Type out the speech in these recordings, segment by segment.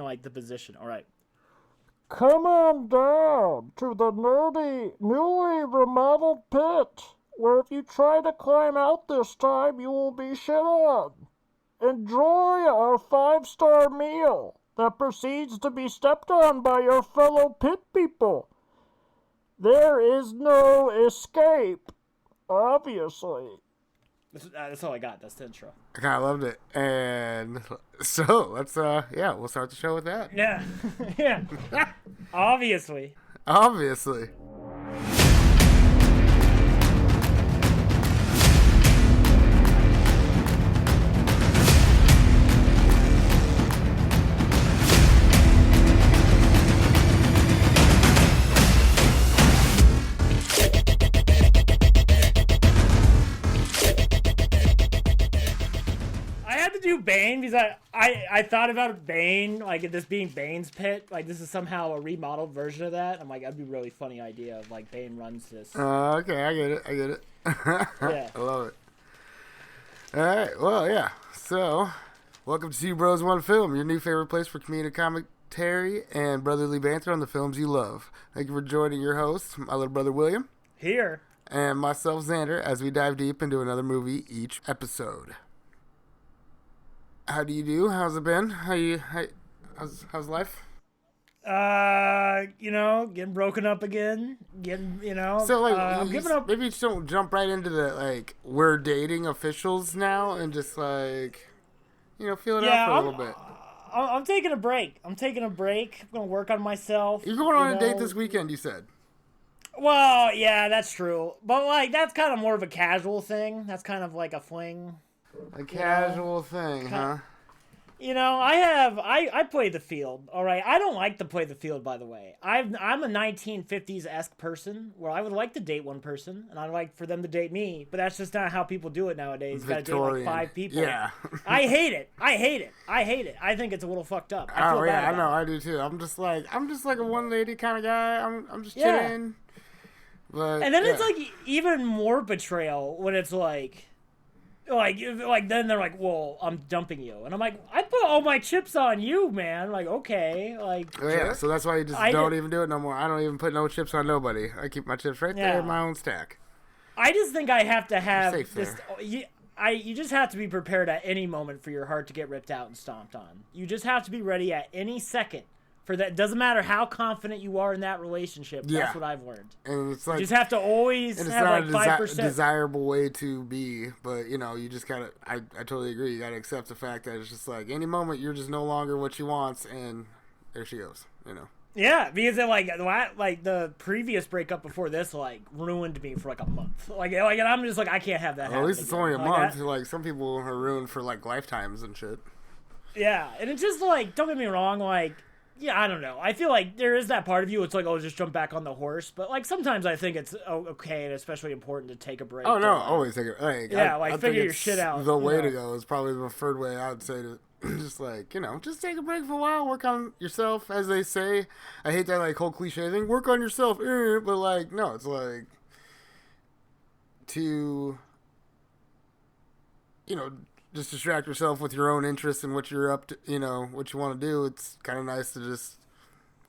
like the position. All right. Come on down to the newly remodeled pit, where if you try to climb out this time, you will be shit on. Enjoy our 5-star meal that proceeds to be stepped on by your fellow pit people. There is no escape, obviously. That's all I got. That's the intro. I kind of loved it. And so let's, we'll start the show with that. Yeah. Yeah. Obviously. Obviously. Bane, because I thought about Bane, like this being Bane's pit, like this is somehow a remodeled version of that. I'm like, that'd be a really funny idea if like Bane runs this. Okay, I get it. Yeah. I love it. Alright, well, yeah. So, welcome to Two Bros One Film, your new favorite place for comedic commentary and brotherly banter on the films you love. Thank you for joining your host, my little brother William. Here. And myself, Xander, as we dive deep into another movie each episode. How do you do? How's it been? How's life? Getting broken up again. So like, I'm giving up. Maybe you just don't jump right into the like we're dating officials now and just like, feel it out for a little bit. I'm taking a break. I'm gonna work on myself. You're going on a date this weekend, you said. Well, yeah, that's true. But like, that's kind of more of a casual thing. That's kind of like a fling. A casual thing, huh? I play the field, all right? I don't like to play the field, by the way. I'm a 1950s-esque person where I would like to date one person, and I'd like for them to date me, but that's just not how people do it nowadays. You gotta date like 5 people. Yeah. I hate it. I think it's a little fucked up. I know, I do too. I'm just like a one lady kind of guy. I'm just chilling. But, and then it's like even more betrayal when it's like then they're like, well, I'm dumping you, and I'm like, I put all my chips on you, man. Like, okay, like. Yeah, so that's why you just don't even do it no more. I don't even put no chips on nobody. I keep my chips right there in my own stack. I just think I have to have this. You just have to be prepared at any moment for your heart to get ripped out and stomped on. You just have to be ready at any second. For that, doesn't matter how confident you are in that relationship. Yeah. That's what I've learned. And it's like you just have to always have like 5%. Desirable way to be, but you just gotta. I totally agree. You gotta accept the fact that it's just like any moment you're just no longer what she wants, and there she goes. Yeah, because it, like the previous breakup before this ruined me for like a month. Like and I'm just like I can't have that. Well, at least it's only a month. That. Like some people are ruined for like lifetimes and shit. Yeah, and it's just like don't get me wrong, like. Yeah, I don't know. I feel like there is that part of you. It's like, oh, just jump back on the horse. But like sometimes I think it's okay and especially important to take a break. Oh no, always take it. I figure your shit out. The way to go is probably the preferred way. I would say to just like just take a break for a while, work on yourself, as they say. I hate that like whole cliche thing. Work on yourself, but like no, it's like to just distract yourself with your own interests and what you're up to, what you want to do. It's kind of nice to just,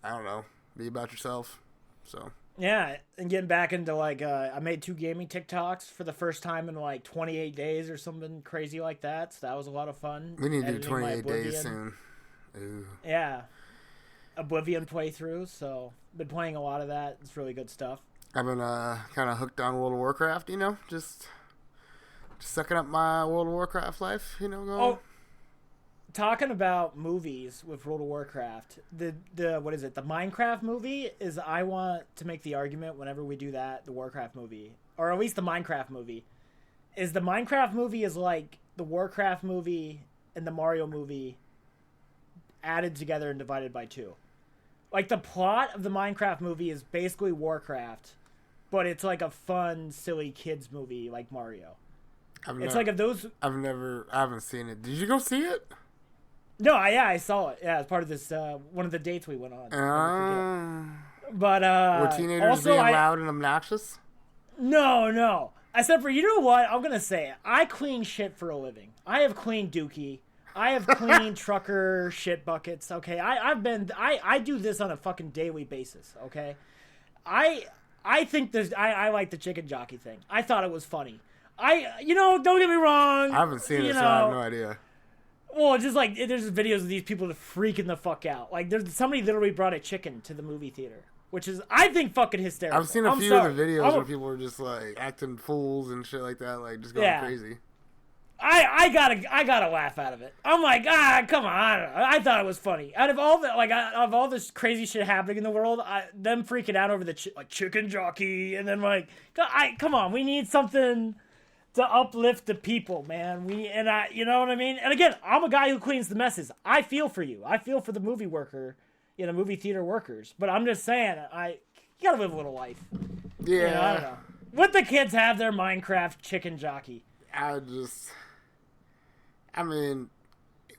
I don't know, be about yourself. So. Yeah, and getting back into I made 2 gaming TikToks for the first time in 28 days or something crazy like that. So that was a lot of fun. We need to do 28 days soon. Ooh. Yeah. Oblivion playthrough, so been playing a lot of that. It's really good stuff. I've been kind of hooked on World of Warcraft, just sucking up my World of Warcraft life, going. Talking about movies with World of Warcraft, the what is it? The Minecraft movie is. I want to make the argument whenever we do that, the Warcraft movie, or at least the Minecraft movie, is the Minecraft movie is like the Warcraft movie and the Mario movie added together and divided by 2. Like the plot of the Minecraft movie is basically Warcraft, but it's like a fun, silly kids movie like Mario. I haven't seen it. Did you go see it? No, I saw it. Yeah, as part of this one of the dates we went on. But were teenagers also, being loud and obnoxious? No. Except for I'm gonna say it. I clean shit for a living. I have cleaned Dookie. I have cleaned trucker shit buckets. Okay, I do this on a fucking daily basis. Okay, I think this. I like the chicken jockey thing. I thought it was funny. Don't get me wrong. I haven't seen it, so I have no idea. Well, it's just like there's videos of these people that freaking the fuck out. Like there's somebody literally brought a chicken to the movie theater, which is I think fucking hysterical. I've seen a few of the videos where people were just like acting fools and shit like that, like just going crazy. I gotta laugh out of it. I'm like, come on. I thought it was funny. Out of all this crazy shit happening in the world, them freaking out over the chicken jockey, and then come on, we need something to uplift the people, man. You know what I mean? And again, I'm a guy who cleans the messes. I feel for you. I feel for the movie movie theater workers. But I'm just saying, you gotta live a little life. Yeah. I don't know. Let the kids have their Minecraft chicken jockey. I mean,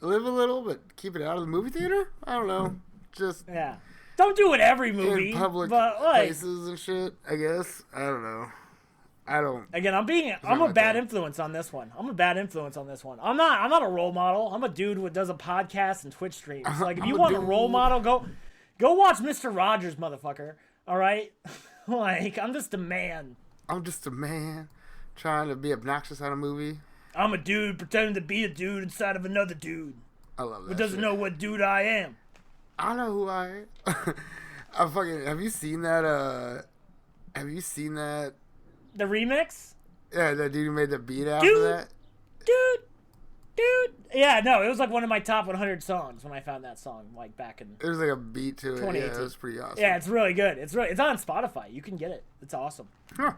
live a little, but keep it out of the movie theater? I don't know. Just... Yeah. Don't do it every movie. In public places and shit, I guess. I don't know. Again, I'm a bad influence on this one. I'm not a role model. I'm a dude who does a podcast and Twitch streams. Like, if you want a role model, go watch Mr. Rogers, motherfucker. All right? Like, I'm just a man. I'm just a man trying to be obnoxious on a movie. I'm a dude pretending to be a dude inside of another dude. I love that. Who doesn't know what dude I am. I know who I am. Have you seen that? The remix? Yeah, that dude who made the beat after that. Dude. Yeah, no, it was like one of my top 100 songs when I found that song, like back in. There was like a beat to it. Yeah, it was pretty awesome. Yeah, it's really good. It's on Spotify. You can get it. It's awesome. Huh.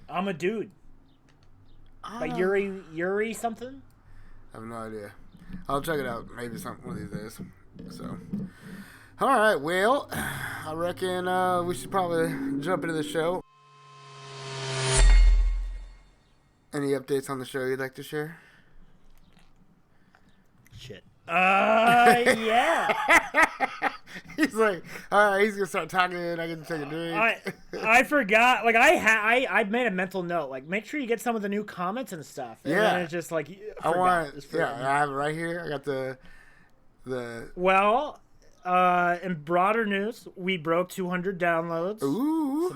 I'm a dude. Like Yuri something? I have no idea. I'll check it out maybe one of these days. So, all right. Well, I reckon we should probably jump into the show. Any updates on the show you'd like to share? Shit. Yeah. He's like, all right, he's gonna start talking. I can take a drink. I forgot. Like I made a mental note. Like, make sure you get some of the new comments and stuff. And yeah. It's just like I have it right here. I got the. Well, in broader news, we broke 200 downloads. Ooh. So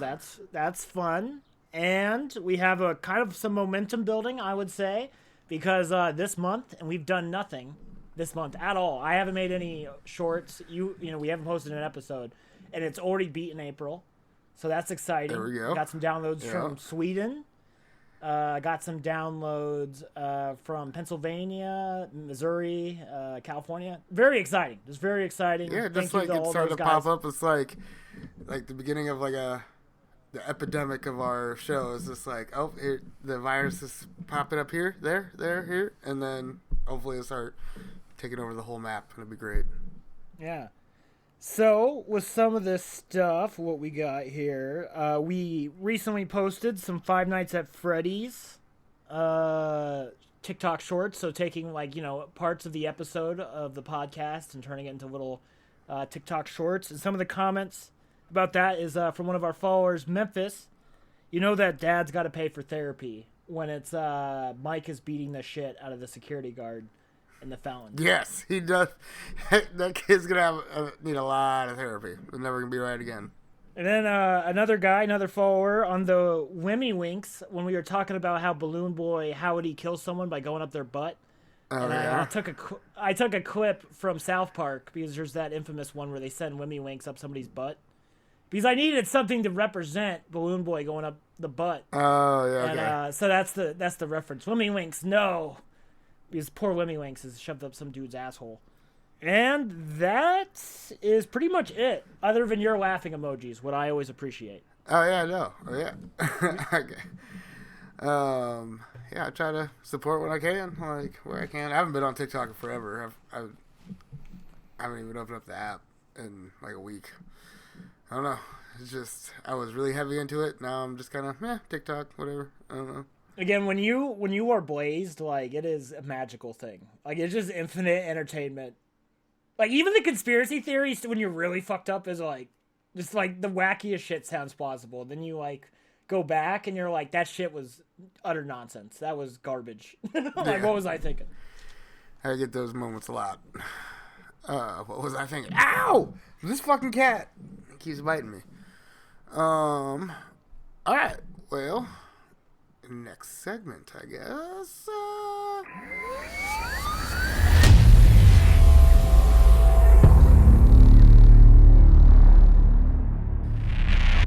that's fun, and we have a kind of some momentum building, I would say, because this month, and we've done nothing this month at all. I haven't made any shorts. We haven't posted an episode, and it's already beaten April, so that's exciting. There we go. Got some downloads from Sweden. Got some downloads from Pennsylvania, Missouri, California. Very exciting. Just very exciting. Yeah, just like it started to pop up. It's like the beginning of the epidemic of our show. Is just like, oh, the virus is popping up here, there, here, and then hopefully it'll start taking over the whole map. It'll be great. Yeah. So, with some of this stuff, what we got here, we recently posted some Five Nights at Freddy's TikTok shorts. So, taking, parts of the episode of the podcast and turning it into little TikTok shorts. And some of the comments about that is from one of our followers, Memphis. You know that dad's got to pay for therapy when it's Mike is beating the shit out of the security guard in the fountain. Yes, he does. That kid's gonna need a lot of therapy. He's never gonna be right again. And then another follower on the Wimmy Winks, when we were talking about how Balloon Boy, how would he kill someone by going up their butt? Oh, and yeah. I took a clip from South Park, because there's that infamous one where they send Wimmy Winks up somebody's butt. Because I needed something to represent Balloon Boy going up the butt. Oh, yeah, okay. And, so that's the reference. Wimmy Winks, no. Because poor Wimmy Winks is shoved up some dude's asshole. And that is pretty much it, other than your laughing emojis, what I always appreciate. Oh, yeah, no. Oh, yeah. Okay. Yeah, I try to support when I can, where I can. I haven't been on TikTok in forever. I haven't even opened up the app in a week. I don't know. It's just, I was really heavy into it. Now I'm just kind of, TikTok, whatever. I don't know. Again, when you are blazed, it is a magical thing. It's just infinite entertainment. Even the conspiracy theories, when you're really fucked up, is just the wackiest shit sounds plausible. Then you go back and you're like, that shit was utter nonsense. That was garbage. What was I thinking? I get those moments a lot. What was I thinking? Ow! This fucking cat keeps biting me. Alright, well, next segment, I guess.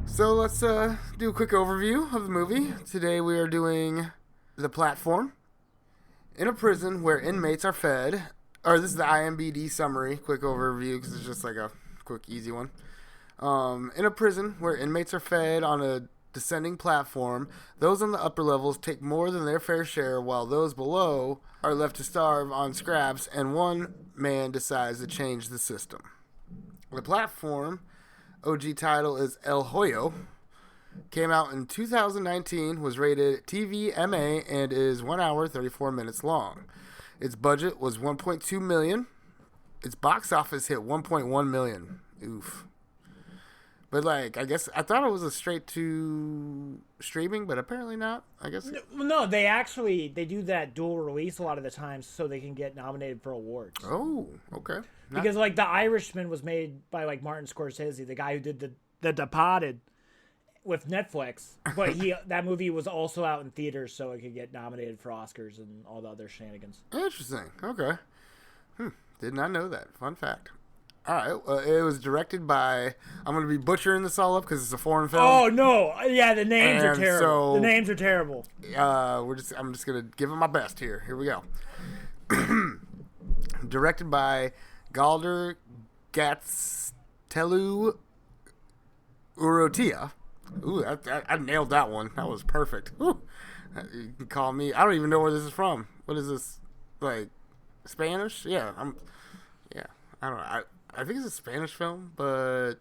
So let's do a quick overview of the movie. Today we are doing The Platform. In a prison where inmates are fed, or this is the IMDb summary, quick overview because it's just like a quick, easy one. In a prison where inmates are fed on a descending platform, those on the upper levels take more than their fair share while those below are left to starve on scraps, and one man decides to change the system. The Platform, OG title is El Hoyo, came out in 2019, was rated TVMA, and is 1 hour 34 minutes long. Its budget was $1.2 million. Its box office hit $1.1 million. Oof. But, like, I guess I thought it was a straight to streaming, but apparently not. I guess. No, they do that dual release a lot of the times so they can get nominated for awards. Oh, okay. Because, like, The Irishman was made by, like, Martin Scorsese, the guy who did the Departed with Netflix. But that movie was also out in theaters so it could get nominated for Oscars and all the other shenanigans. Interesting. Okay. Did not know that. Fun fact. All right. It was directed by. I'm going to be butchering this all up because it's a foreign film. Oh no! Yeah, the names are terrible. So, the names are terrible. I'm just going to give it my best here. Here we go. Directed by Galder Gatstelu Urrutia. Ooh, I nailed that one. That was perfect. Ooh. You can call me. I don't even know where this is from. What is this? Like Spanish? Yeah. I don't know. I think it's a Spanish film, but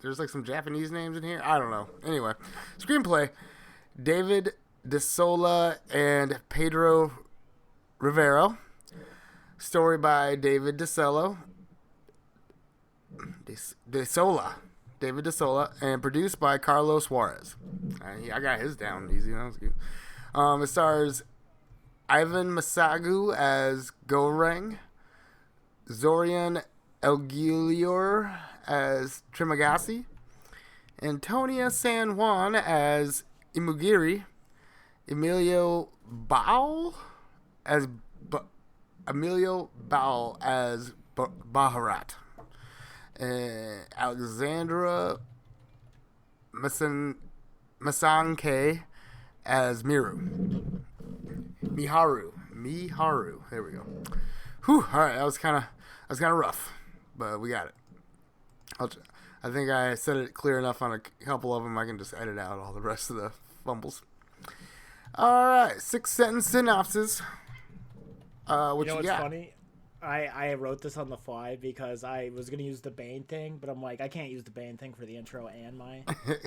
there's like some Japanese names in here. I don't know. Anyway, screenplay: David DeSola and Pedro Rivero. Story by David DeSola. David DeSola, and produced by Carlos Juarez. I got his down easy. That was good. It stars Ivan Masagu as Goreng, Zorian Elguilior as Trimagasi, Antonia San Juan as Imugiri, Emilio Baal as Baharat, Alexandra Masanke as Miharu. There we go. Whew. All right, that was kind of rough, but we got it. I think I said it clear enough on a couple of them. I can just edit out all the rest of the fumbles. All right, 6-sentence synopsis. What you what's got? funny? I wrote this on the fly because I was going to use the Bane thing, but I'm like, I can't use the Bane thing for the intro and my...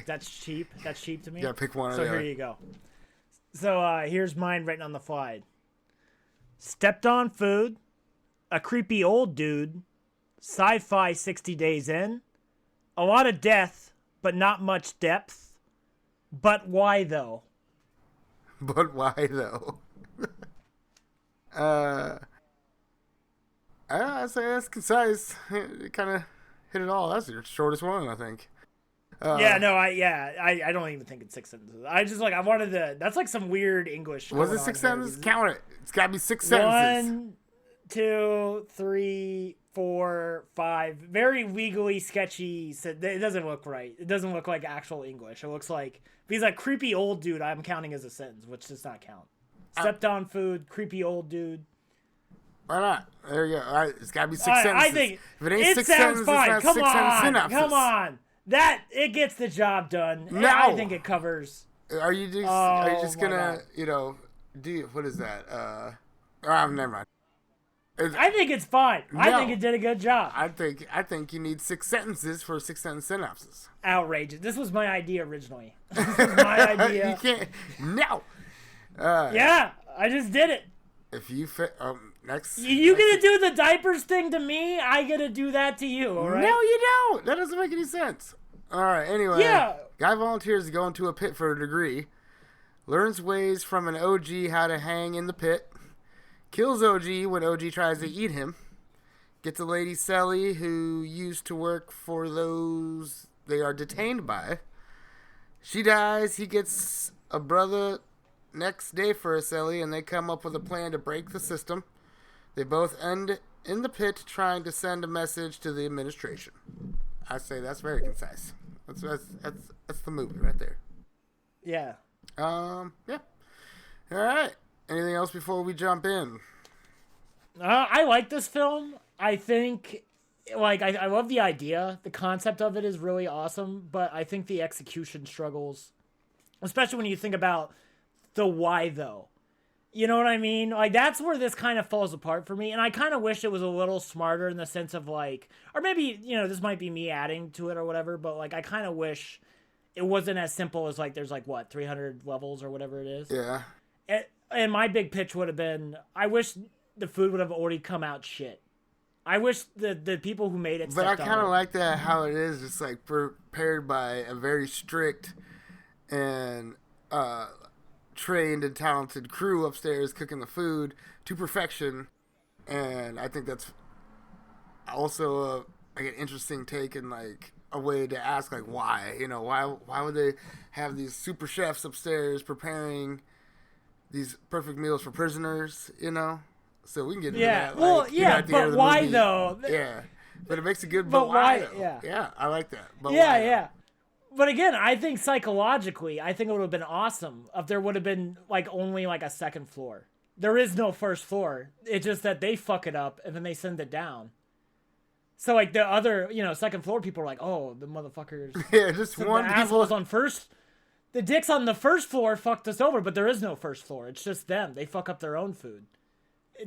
That's cheap. That's cheap to me. Yeah, pick one or the So other. here you go. So here's mine written on the fly. Stepped on food, a creepy old dude, sci-fi 60 days in, a lot of death, but not much depth. But why, though? But why, though? I'd say that's concise. It kind of hit it all. That's your shortest one, I think. I don't even think it's 6 sentences. I wanted to. That's like some weird English. Was it 6 sentences? Count it. It's got to be 6 sentences. 1, 2, 3, 4, 5. Very legally sketchy. It doesn't look right. It doesn't look like actual English. It looks like if he's a creepy old dude, I'm counting as a sentence, which does not count. Stepped on food, creepy old dude. Why not? There you go. All right, it's got to be 6 sentences. I think if it ain't it 6 sounds sentences, fine. it's not 6 sentence synopsis. Come on. It gets the job done. No. I think it covers. Are you just gonna, do what is that? Never mind. I think it's fine. No. I think it did a good job. I think you need 6 sentences for a 6-sentence synopsis. Outrageous. This was my idea originally. This was my idea. You can't. No. Yeah, I just did it. If you fit, next. You gonna do the diapers thing to me? I gonna do that to you, all right? No, you don't. That doesn't make any sense. All right. Anyway. Yeah. Guy volunteers to go into a pit for a degree. Learns ways from an OG how to hang in the pit. kills OG when OG tries to eat him. Gets a lady, Sally, who used to work for those they are detained by. She dies. He gets a brother next day for a Sally, and they come up with a plan to break the system. They both end in the pit trying to send a message to the administration. I say that's very concise. That's the movie right there. Yeah. Yeah. All right. Anything else before we jump in? I like this film. I think, like, I love the idea. The concept of it is really awesome, but I think the execution struggles, especially when you think about the why, though. You know what I mean? Like, that's where this kind of falls apart for me, and I kind of wish it was a little smarter in the sense of, like, or maybe, you know, this might be me adding to it or whatever, but, like, I kind of wish it wasn't as simple as, like, there's, like, what, 300 levels or whatever it is? Yeah. And my big pitch would have been, I wish the food would have already come out shit. I wish the people who made it. But I kind of like that how it is, just like prepared by a very strict and trained and talented crew upstairs cooking the food to perfection, and I think that's also like an interesting take and like a way to ask like why, you know, why would they have these super chefs upstairs preparing these perfect meals for prisoners, you know? So we can get into that. Well, like, you know, at the end but of the why movie. though? Yeah, but it makes a good. But why? Though? Yeah. Yeah, I like that. But Yeah, why, though? yeah. But again, I think psychologically, I think it would have been awesome if there would have been like only like a second floor. There is no first floor. It's just that they fuck it up and then they send it down. So like the other, you know, second floor people are like, oh, the motherfuckers. Yeah, just So one the people. assholes on first. The dicks on the first floor fucked us over, but there is no first floor. It's just them. They fuck up their own food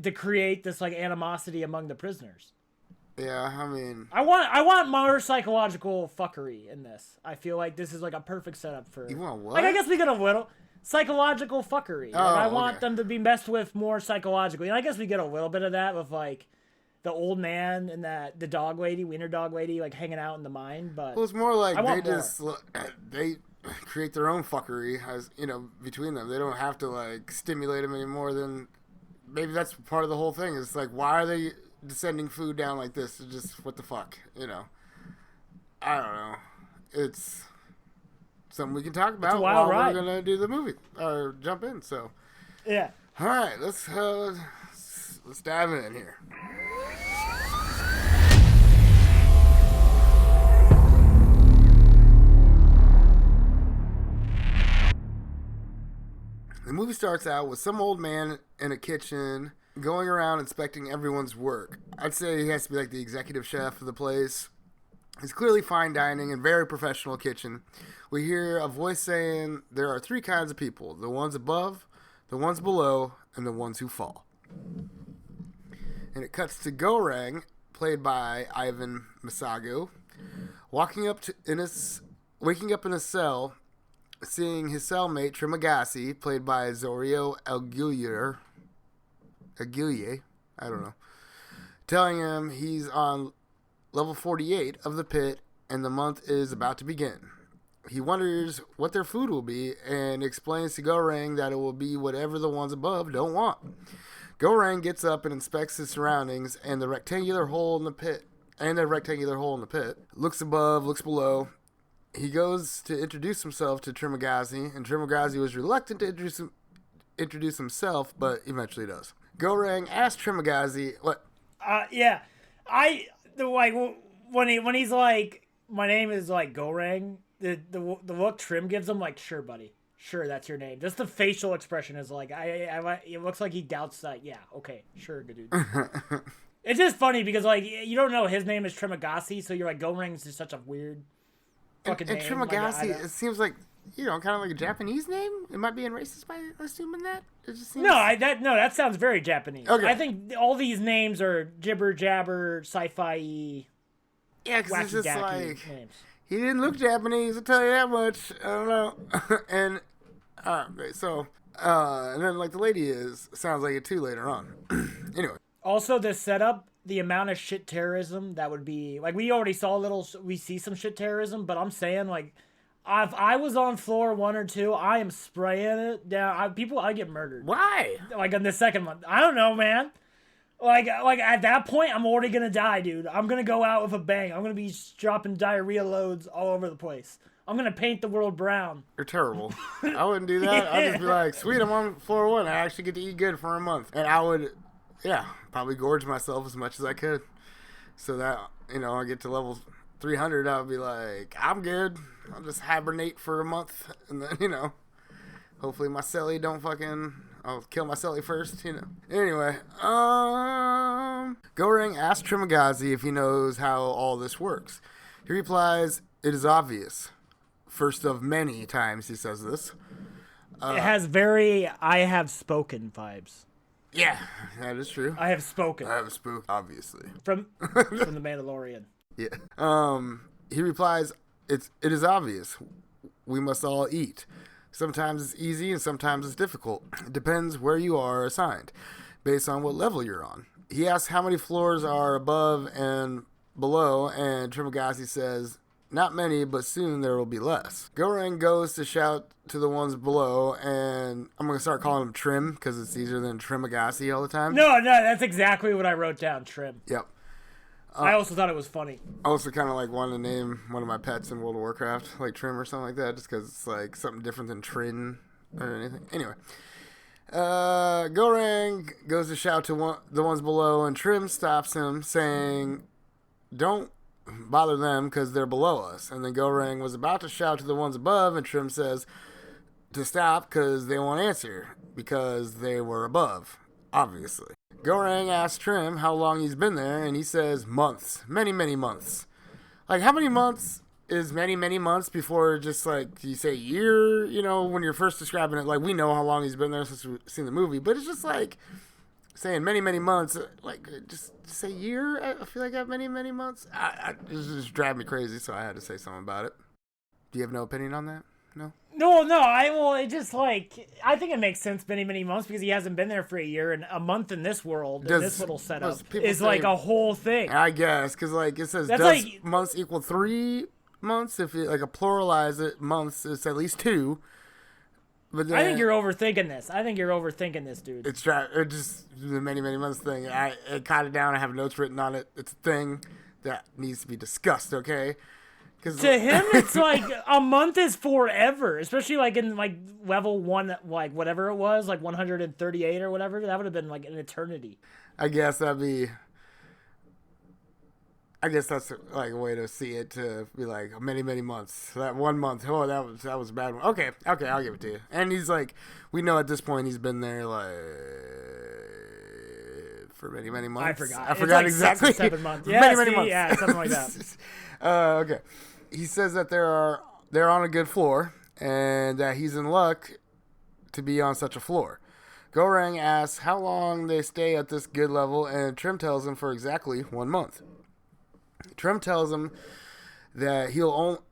to create this like animosity among the prisoners. Yeah, I mean, I want more psychological fuckery in this. I feel like this is like a perfect setup for. you want what? Like I guess we get a little psychological fuckery. Like, I want okay. them to be messed with more psychologically, and I guess we get a little bit of that with like the old man and the dog lady, wiener dog lady, like hanging out in the mine. But Well, it's more like I they want more. just they create their own fuckery as you know between them. They don't have to like stimulate them any more than maybe that's part of the whole thing. It's like why are they sending food down like this? It's just what the fuck, you know? I don't know. It's something we can talk about a wild while ride. we're gonna do the movie or jump in. So, yeah. all right, let's dive in here. The movie starts out with some old man in a kitchen going around inspecting everyone's work. I'd say he has to be like the executive chef of the place. It's clearly fine dining and very professional kitchen. We hear a voice saying there are three kinds of people: the ones above, the ones below, and the ones who fall. And it cuts to Goreng, played by Ivan Masago, waking up in a cell, seeing his cellmate Trimagasi, played by Zorio Aguirre, I don't know, telling him he's on level 48 of the pit and the month is about to begin. He wonders what their food will be and explains to Goreng that it will be whatever the ones above don't want. Goreng gets up and inspects his surroundings and the rectangular hole in the pit. Looks above, looks below. He goes to introduce himself to Trimagasi, and Trimagasi was reluctant to introduce himself, but eventually does. Goreng asks Trimagasi what. Yeah, when he's like, my name is like Goreng. The look Trim gives him, like, sure, buddy, sure, that's your name. Just the facial expression is like, it looks like he doubts that. Yeah, okay, sure, good dude. It's just funny because like you don't know his name is Trimagasi, so you're like Goreng's just such a weird fucking and name. Trimagasi, Like, it seems like, you know, kind of like a Japanese name. Am I being racist by assuming that? It just seems... that sounds very Japanese. Okay. I think all these names are jibber jabber sci-fi. Yeah, because it's just like names. he didn't look Japanese. I'll tell you that much. I don't know. And and then like the lady sounds like it too later on. Anyway. Also, the setup, the amount of shit terrorism that would be like we already saw we see some shit terrorism, but I'm saying like If I was on floor 1 or 2, I am spraying it down. I get murdered. Why? Like in the second month. I don't know, man. Like at that point, I'm already gonna die, dude. I'm gonna go out with a bang. I'm gonna be dropping diarrhea loads all over the place. I'm gonna paint the world brown. You're terrible. I wouldn't do that. I'd just be like, sweet, I'm on floor 1. I actually get to eat good for a month. And I would, probably gorge myself as much as I could. So that, I get to level 300, I would be like, I'm good. I'll just hibernate for a month. And then, hopefully my celly don't I'll kill my celly first, Anyway, Goreng asks Trimagazi if he knows how all this works. He replies, it is obvious. First of many times he says this. It has very I have spoken vibes. Yeah, that is true. I have spoken. I have spoken, obviously. From The Mandalorian. Yeah. He replies, it is obvious. We must all eat. Sometimes it's easy and sometimes it's difficult. It depends where you are assigned, based on what level you're on. He asks how many floors are above and below, and Trimagazi says, not many, but soon there will be less. Goreng goes to shout to the ones below, and I'm going to start calling him Trim, because it's easier than Trimagazi all the time. No, that's exactly what I wrote down, Trim. Yep. I also thought it was funny. I also kind of wanted to name one of my pets in World of Warcraft, like Trim or something like that, just because it's like something different than Trin or anything. Anyway, Goreng goes to shout to the ones below, and Trim stops him, saying, don't bother them because they're below us. And then Goreng was about to shout to the ones above, and Trim says to stop because they won't answer because they were above, obviously. Goreng asks Trim how long he's been there, and he says months. Many, many months. Like, how many months is many, many months before just, you say year, when you're first describing it. Like, we know how long he's been there since we've seen the movie, but it's just saying many, many months. Just say year. I feel like I have many, many months. It just drive me crazy, so I had to say something about it. Do you have no opinion on that? No? No, I think it makes sense many, many months because he hasn't been there for a year, and a month in this world, in this little setup, is like a whole thing. I guess, because it says months equal 3 months? If you pluralize it, months, it's at least 2. But then, I think you're overthinking this. Dude. It's just the many, many months thing. I caught it down. I have notes written on it. It's a thing that needs to be discussed, okay? To him, it's like a month is forever, especially in level 1, whatever it was, 138 or whatever. That would have been an eternity. I guess that's a way to see it, to be many, many months. That 1 month, that was a bad one. Okay, I'll give it to you. And he's we know at this point he's been there for many, many months. I forgot exactly. 6 or 7 months. Yeah, many months. Yeah, something like that. Okay. He says that they're on a good floor and that he's in luck to be on such a floor. Goreng asks how long they stay at this good level, and Trim tells him for exactly 1 month. Trim tells him that he'll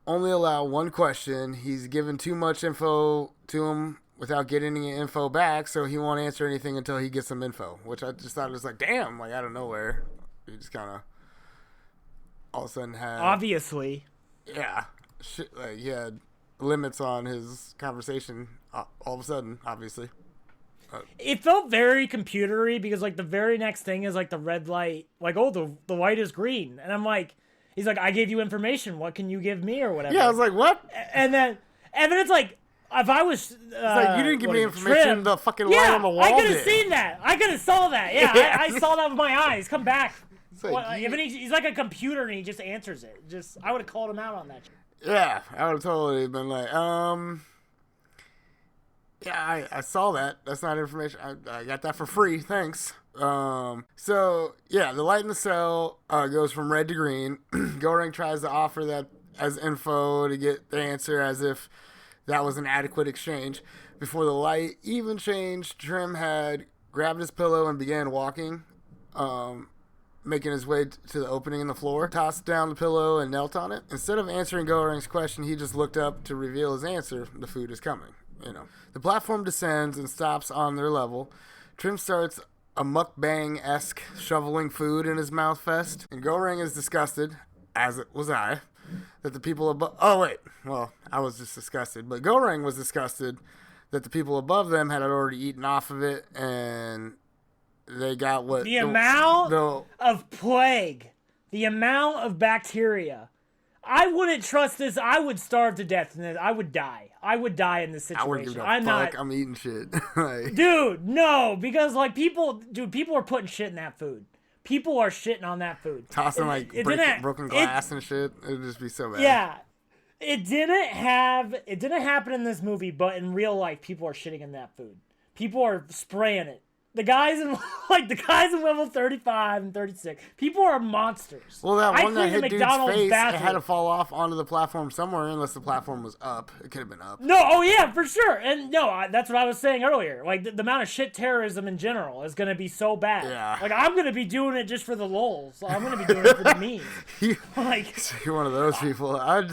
only allow one question. He's given too much info to him without getting any info back, so he won't answer anything until he gets some info, which I just thought was damn, out of nowhere. He just kind of all of a sudden had... Obviously. Yeah. He had limits on his conversation all of a sudden, obviously. It felt very computery because, the very next thing is, the red light. The light is green. And I'm he's I gave you information. What can you give me or whatever? Yeah, I was what? And then it's if I was... you didn't give me information. The fucking light on the wall I could have seen that. I could have saw that. Yeah, I saw that with my eyes. Come back. He's like a computer and he just answers it. I would have called him out on that. Yeah, I would have totally been yeah, I saw that. That's not information. I got that for free. Thanks. So, yeah, the light in the cell goes from red to green. Goreng tries to offer that as info to get the answer as if that was an adequate exchange. Before the light even changed, Trim had grabbed his pillow and began walking. Making his way to the opening in the floor, tossed down the pillow and knelt on it. Instead of answering Goreng's question, he just looked up to reveal his answer. The food is coming. The platform descends and stops on their level. Trim starts a mukbang-esque shoveling food in his mouth fest, and Goreng is disgusted, as it was I. that the people above... Oh, wait. Well, I was just disgusted. But Goreng was disgusted that the people above them had already eaten off of it, and they got what... The amount of plague, the amount of bacteria. I wouldn't trust this. I would starve to death in this. I would die. I would die in this situation. I wouldn't give a I'm fuck. not. I'm eating shit. Like, Dude, no, because like people are putting shit in that food. People are shitting on that food. tossing like broken glass and shit. It'd just be so bad. Yeah. It didn't happen in this movie, but in real life, people are shitting in that food. People are spraying it. The guys in level 35 and 36, people are monsters. Well, that one that hit dude's face, bathroom. it had to fall off onto the platform somewhere, unless the platform was up. It could have been up. No, oh yeah, for sure. And no, that's what I was saying earlier. Like, the amount of shit terrorism in general is going to be so bad. Yeah. Like, I'm going to be doing it just for the lulz. I'm going to be doing it for the memes. Like, So you're one of those people. I'd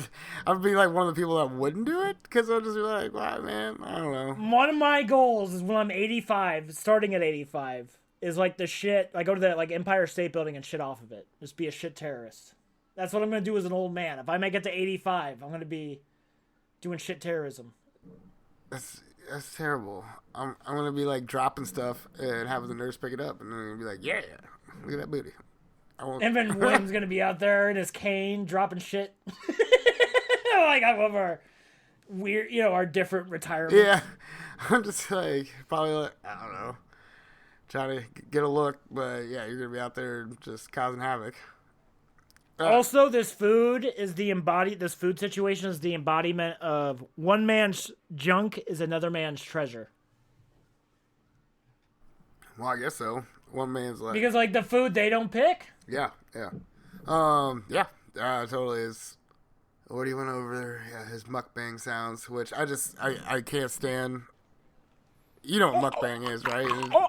be like one of the people that wouldn't do it, because I'd just be like, wow, man, I don't know. one of my goals is when I'm 85, starting at 85, is like the shit. I go to the like Empire State Building and shit off of it. Just be a shit terrorist. That's what I'm gonna do as an old man. If I make it to 85, I'm gonna be doing shit terrorism. That's terrible. I'm gonna be like dropping stuff and having the nurse pick it up, and then I'm gonna be like, yeah, look at that booty. I won't. Evan Williams gonna be out there in his cane dropping shit. Like, I love our weird, our different retirement. Yeah, I'm just like probably like, I don't know, trying to get a look, but yeah, you're gonna be out there just causing havoc. Also, this food situation is the embodiment of one man's junk is another man's treasure. Well, I guess so. One man's like, Because like the food they don't pick. yeah, totally is. What do you went over there? Yeah, his mukbang sounds, which I can't stand. You know what mukbang is, right?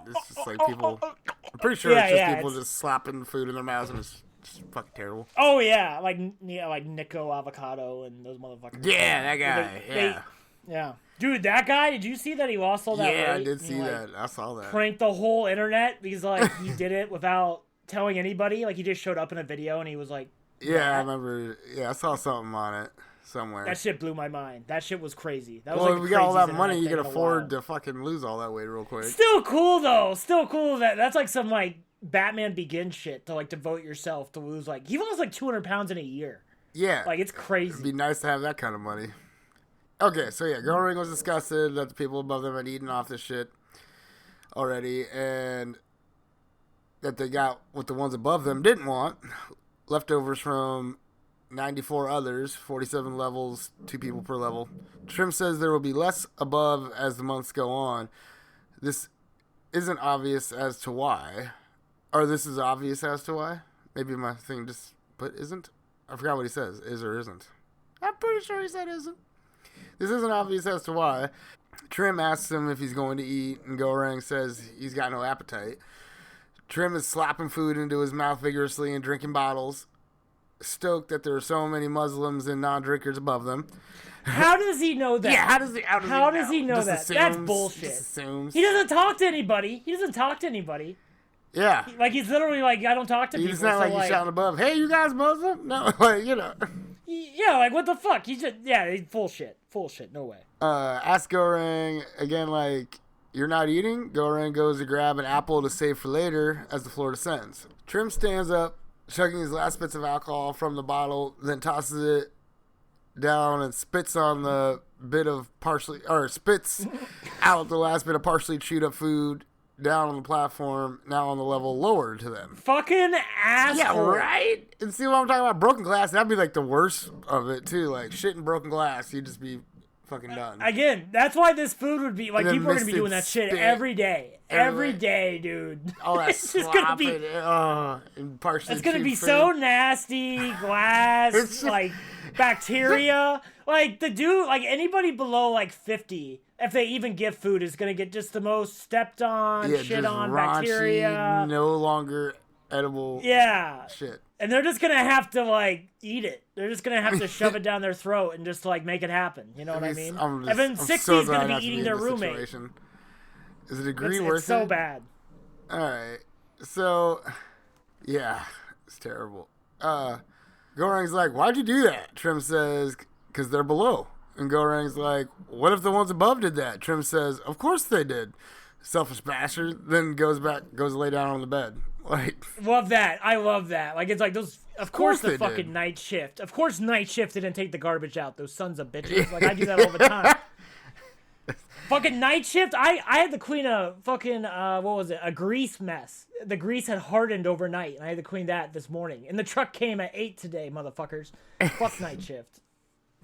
It's just like people. I'm pretty sure it's just people just slapping food in their mouths, and it's just fucking terrible. Oh yeah, like Nico Avocado and those motherfuckers. Yeah, that guy. Yeah. Dude, that guy, did you see that he lost all that weight? Yeah, I did see that. I saw that. Pranked the whole internet because like he did it without telling anybody. Like he just showed up in a video and he was like, yeah, I remember. Yeah, I saw something on it somewhere. that shit blew my mind. That shit was crazy. That was Well, like if the we got all craziest that money, you internet can thing in a afford while. to fucking lose all that weight real quick. Still cool though. Still cool that's like some like Batman Begins shit to like devote yourself to lose like he lost like 200 pounds in a year. Yeah. Like it's crazy. It'd be nice to have that kind of money. Okay, so yeah, Goring was disgusted that the people above them had eaten off this shit already, and that they got what the ones above them didn't want. Leftovers from 94 others, 47 levels, 2 people per level. Trim says there will be less above as the months go on. This isn't obvious as to why. Or this is obvious as to why. Maybe my thing just put isn't. I forgot what he says. Is or isn't. I'm pretty sure he said isn't. This isn't obvious as to why. Trim asks him if he's going to eat, and Goreng says he's got no appetite. Trim is slapping food into his mouth vigorously and drinking bottles, stoked that there are so many Muslims and non-drinkers above them. How does he know that? Yeah, how does he know that? Just That's assumes, bullshit. Just assumes. He doesn't talk to anybody. Yeah. Like he's literally like, I don't talk to people. He's not so, like he's shouting above, hey, you guys Muslim? No, like, Yeah, like what the fuck? He's just he's full shit. Full shit. No way. Ask Goreng again, like, you're not eating? Goreng goes to grab an apple to save for later as the floor descends. Trim stands up, chugging his last bits of alcohol from the bottle, then tosses it down and spits on the bit of spits out the last bit of partially chewed up food down on the platform, now on the level lower to them. Fucking asshole. Yeah, right? And see what I'm talking about? Broken glass, that'd be like the worst of it, too. Like, shit in broken glass, you'd just be fucking done. Again, that's why this food would be, like, people are going to be doing that shit every day. Every day, dude. All that it's just gonna be, and partially it's going to be food. so nasty, glass, like, bacteria. Like, the dude, like, anybody below, like, 50, if they even get food, is going to get just the most stepped on, shit on, raunchy, bacteria. No longer edible shit. And they're just going to have to, like, eat it. They're just going to have to shove it down their throat and just, like, make it happen. You know what I mean? And then 60 is going to be eating their roommate. Situation. Is a degree worth it? It's so bad. All right. So, yeah, it's terrible. Goreng's like, why'd you do that? Trim says, because they're below. And Goreng's like, what if the ones above did that? Trim says, of course they did. Selfish bastard. Then goes to lay down on the bed. Like, love that. I love that. Like, it's like those. Of course the they fucking did. night shift. Of course night shift didn't take the garbage out. Those sons of bitches. Like, I do that all the time. Fucking night shift. I had to clean a fucking what was it? A grease mess. The grease had hardened overnight, and I had to clean that this morning. And the truck came at 8 today, motherfuckers. Fuck night shift.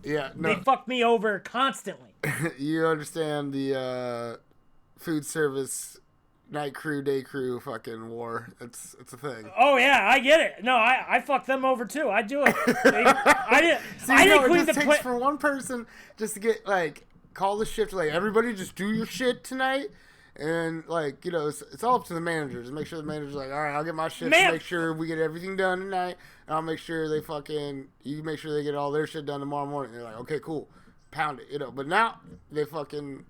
yeah, They no. fuck me over constantly. You understand the food service night crew, day crew fucking war. It's a thing. Oh yeah, I get it. No, I fuck them over too. I do it. I didn't. See, I didn't no, clean it the just plate. takes for one person just to get, like, call the shift, like, everybody just do your shit tonight. And, like, you know, it's all up to the managers. Make sure the manager's like, all right, I'll get my shift to make sure we get everything done tonight. And I'll make sure you make sure they get all their shit done tomorrow morning. And they're like, okay, cool. Pound it, you know. But now, they fucking,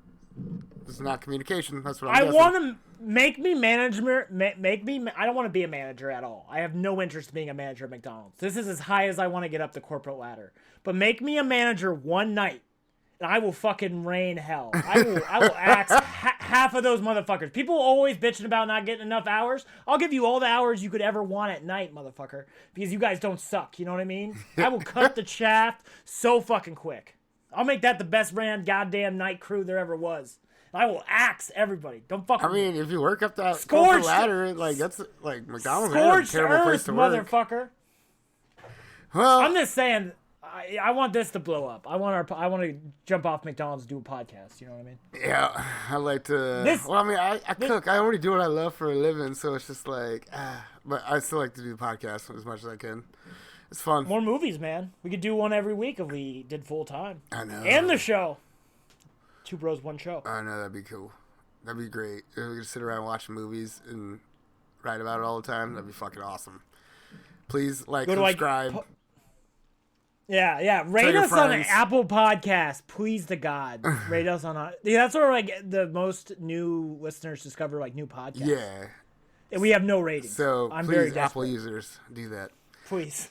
this is not communication. That's what I'm guessing. want to make me manager. Make me. I don't want to be a manager at all. I have no interest in being a manager at McDonald's. This is as high as I want to get up the corporate ladder. But make me a manager one night, and I will fucking rain hell. I will axe half of those motherfuckers. People always bitching about not getting enough hours. I'll give you all the hours you could ever want at night, motherfucker, because you guys don't suck. You know what I mean? I will cut the shaft so fucking quick. I'll make that the best ran goddamn night crew there ever was. I will axe everybody. Don't fuck with me. I mean, if you work up that Scorched- corporate ladder, like, that's, like, McDonald's is a Scorched terrible place earth, to work. motherfucker. Well, I'm just saying, I want this to blow up. I want to jump off McDonald's and do a podcast. You know what I mean? yeah, I like to. I cook. I already do what I love for a living, so it's just like, but I still like to do the podcast as much as I can. It's fun. More movies, man. We could do one every week if we did full time. I know. And the show. Two bros, one show. I know, that'd be cool. That'd be great. If we could sit around watching movies and write about it all the time, that'd be fucking awesome. Please subscribe. Yeah. Rate your us on an friends. Apple Podcast, please to God. Rate us on a. Yeah, that's where like the most new listeners discover like new podcasts. Yeah. And we have no ratings. So I'm very please, Apple desperate. users, do that. Please,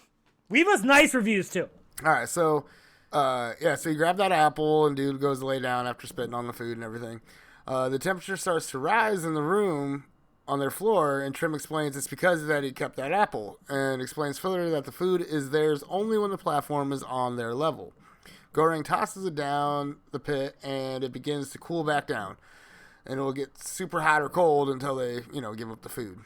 leave us nice reviews too. All right, so so you grab that apple, and dude goes to lay down after spitting on the food and everything. The temperature starts to rise in the room on their floor, and Trim explains it's because that he kept that apple, and explains further that the food is theirs only when the platform is on their level. Goreng tosses it down the pit, and it begins to cool back down, and it will get super hot or cold until they, give up the food.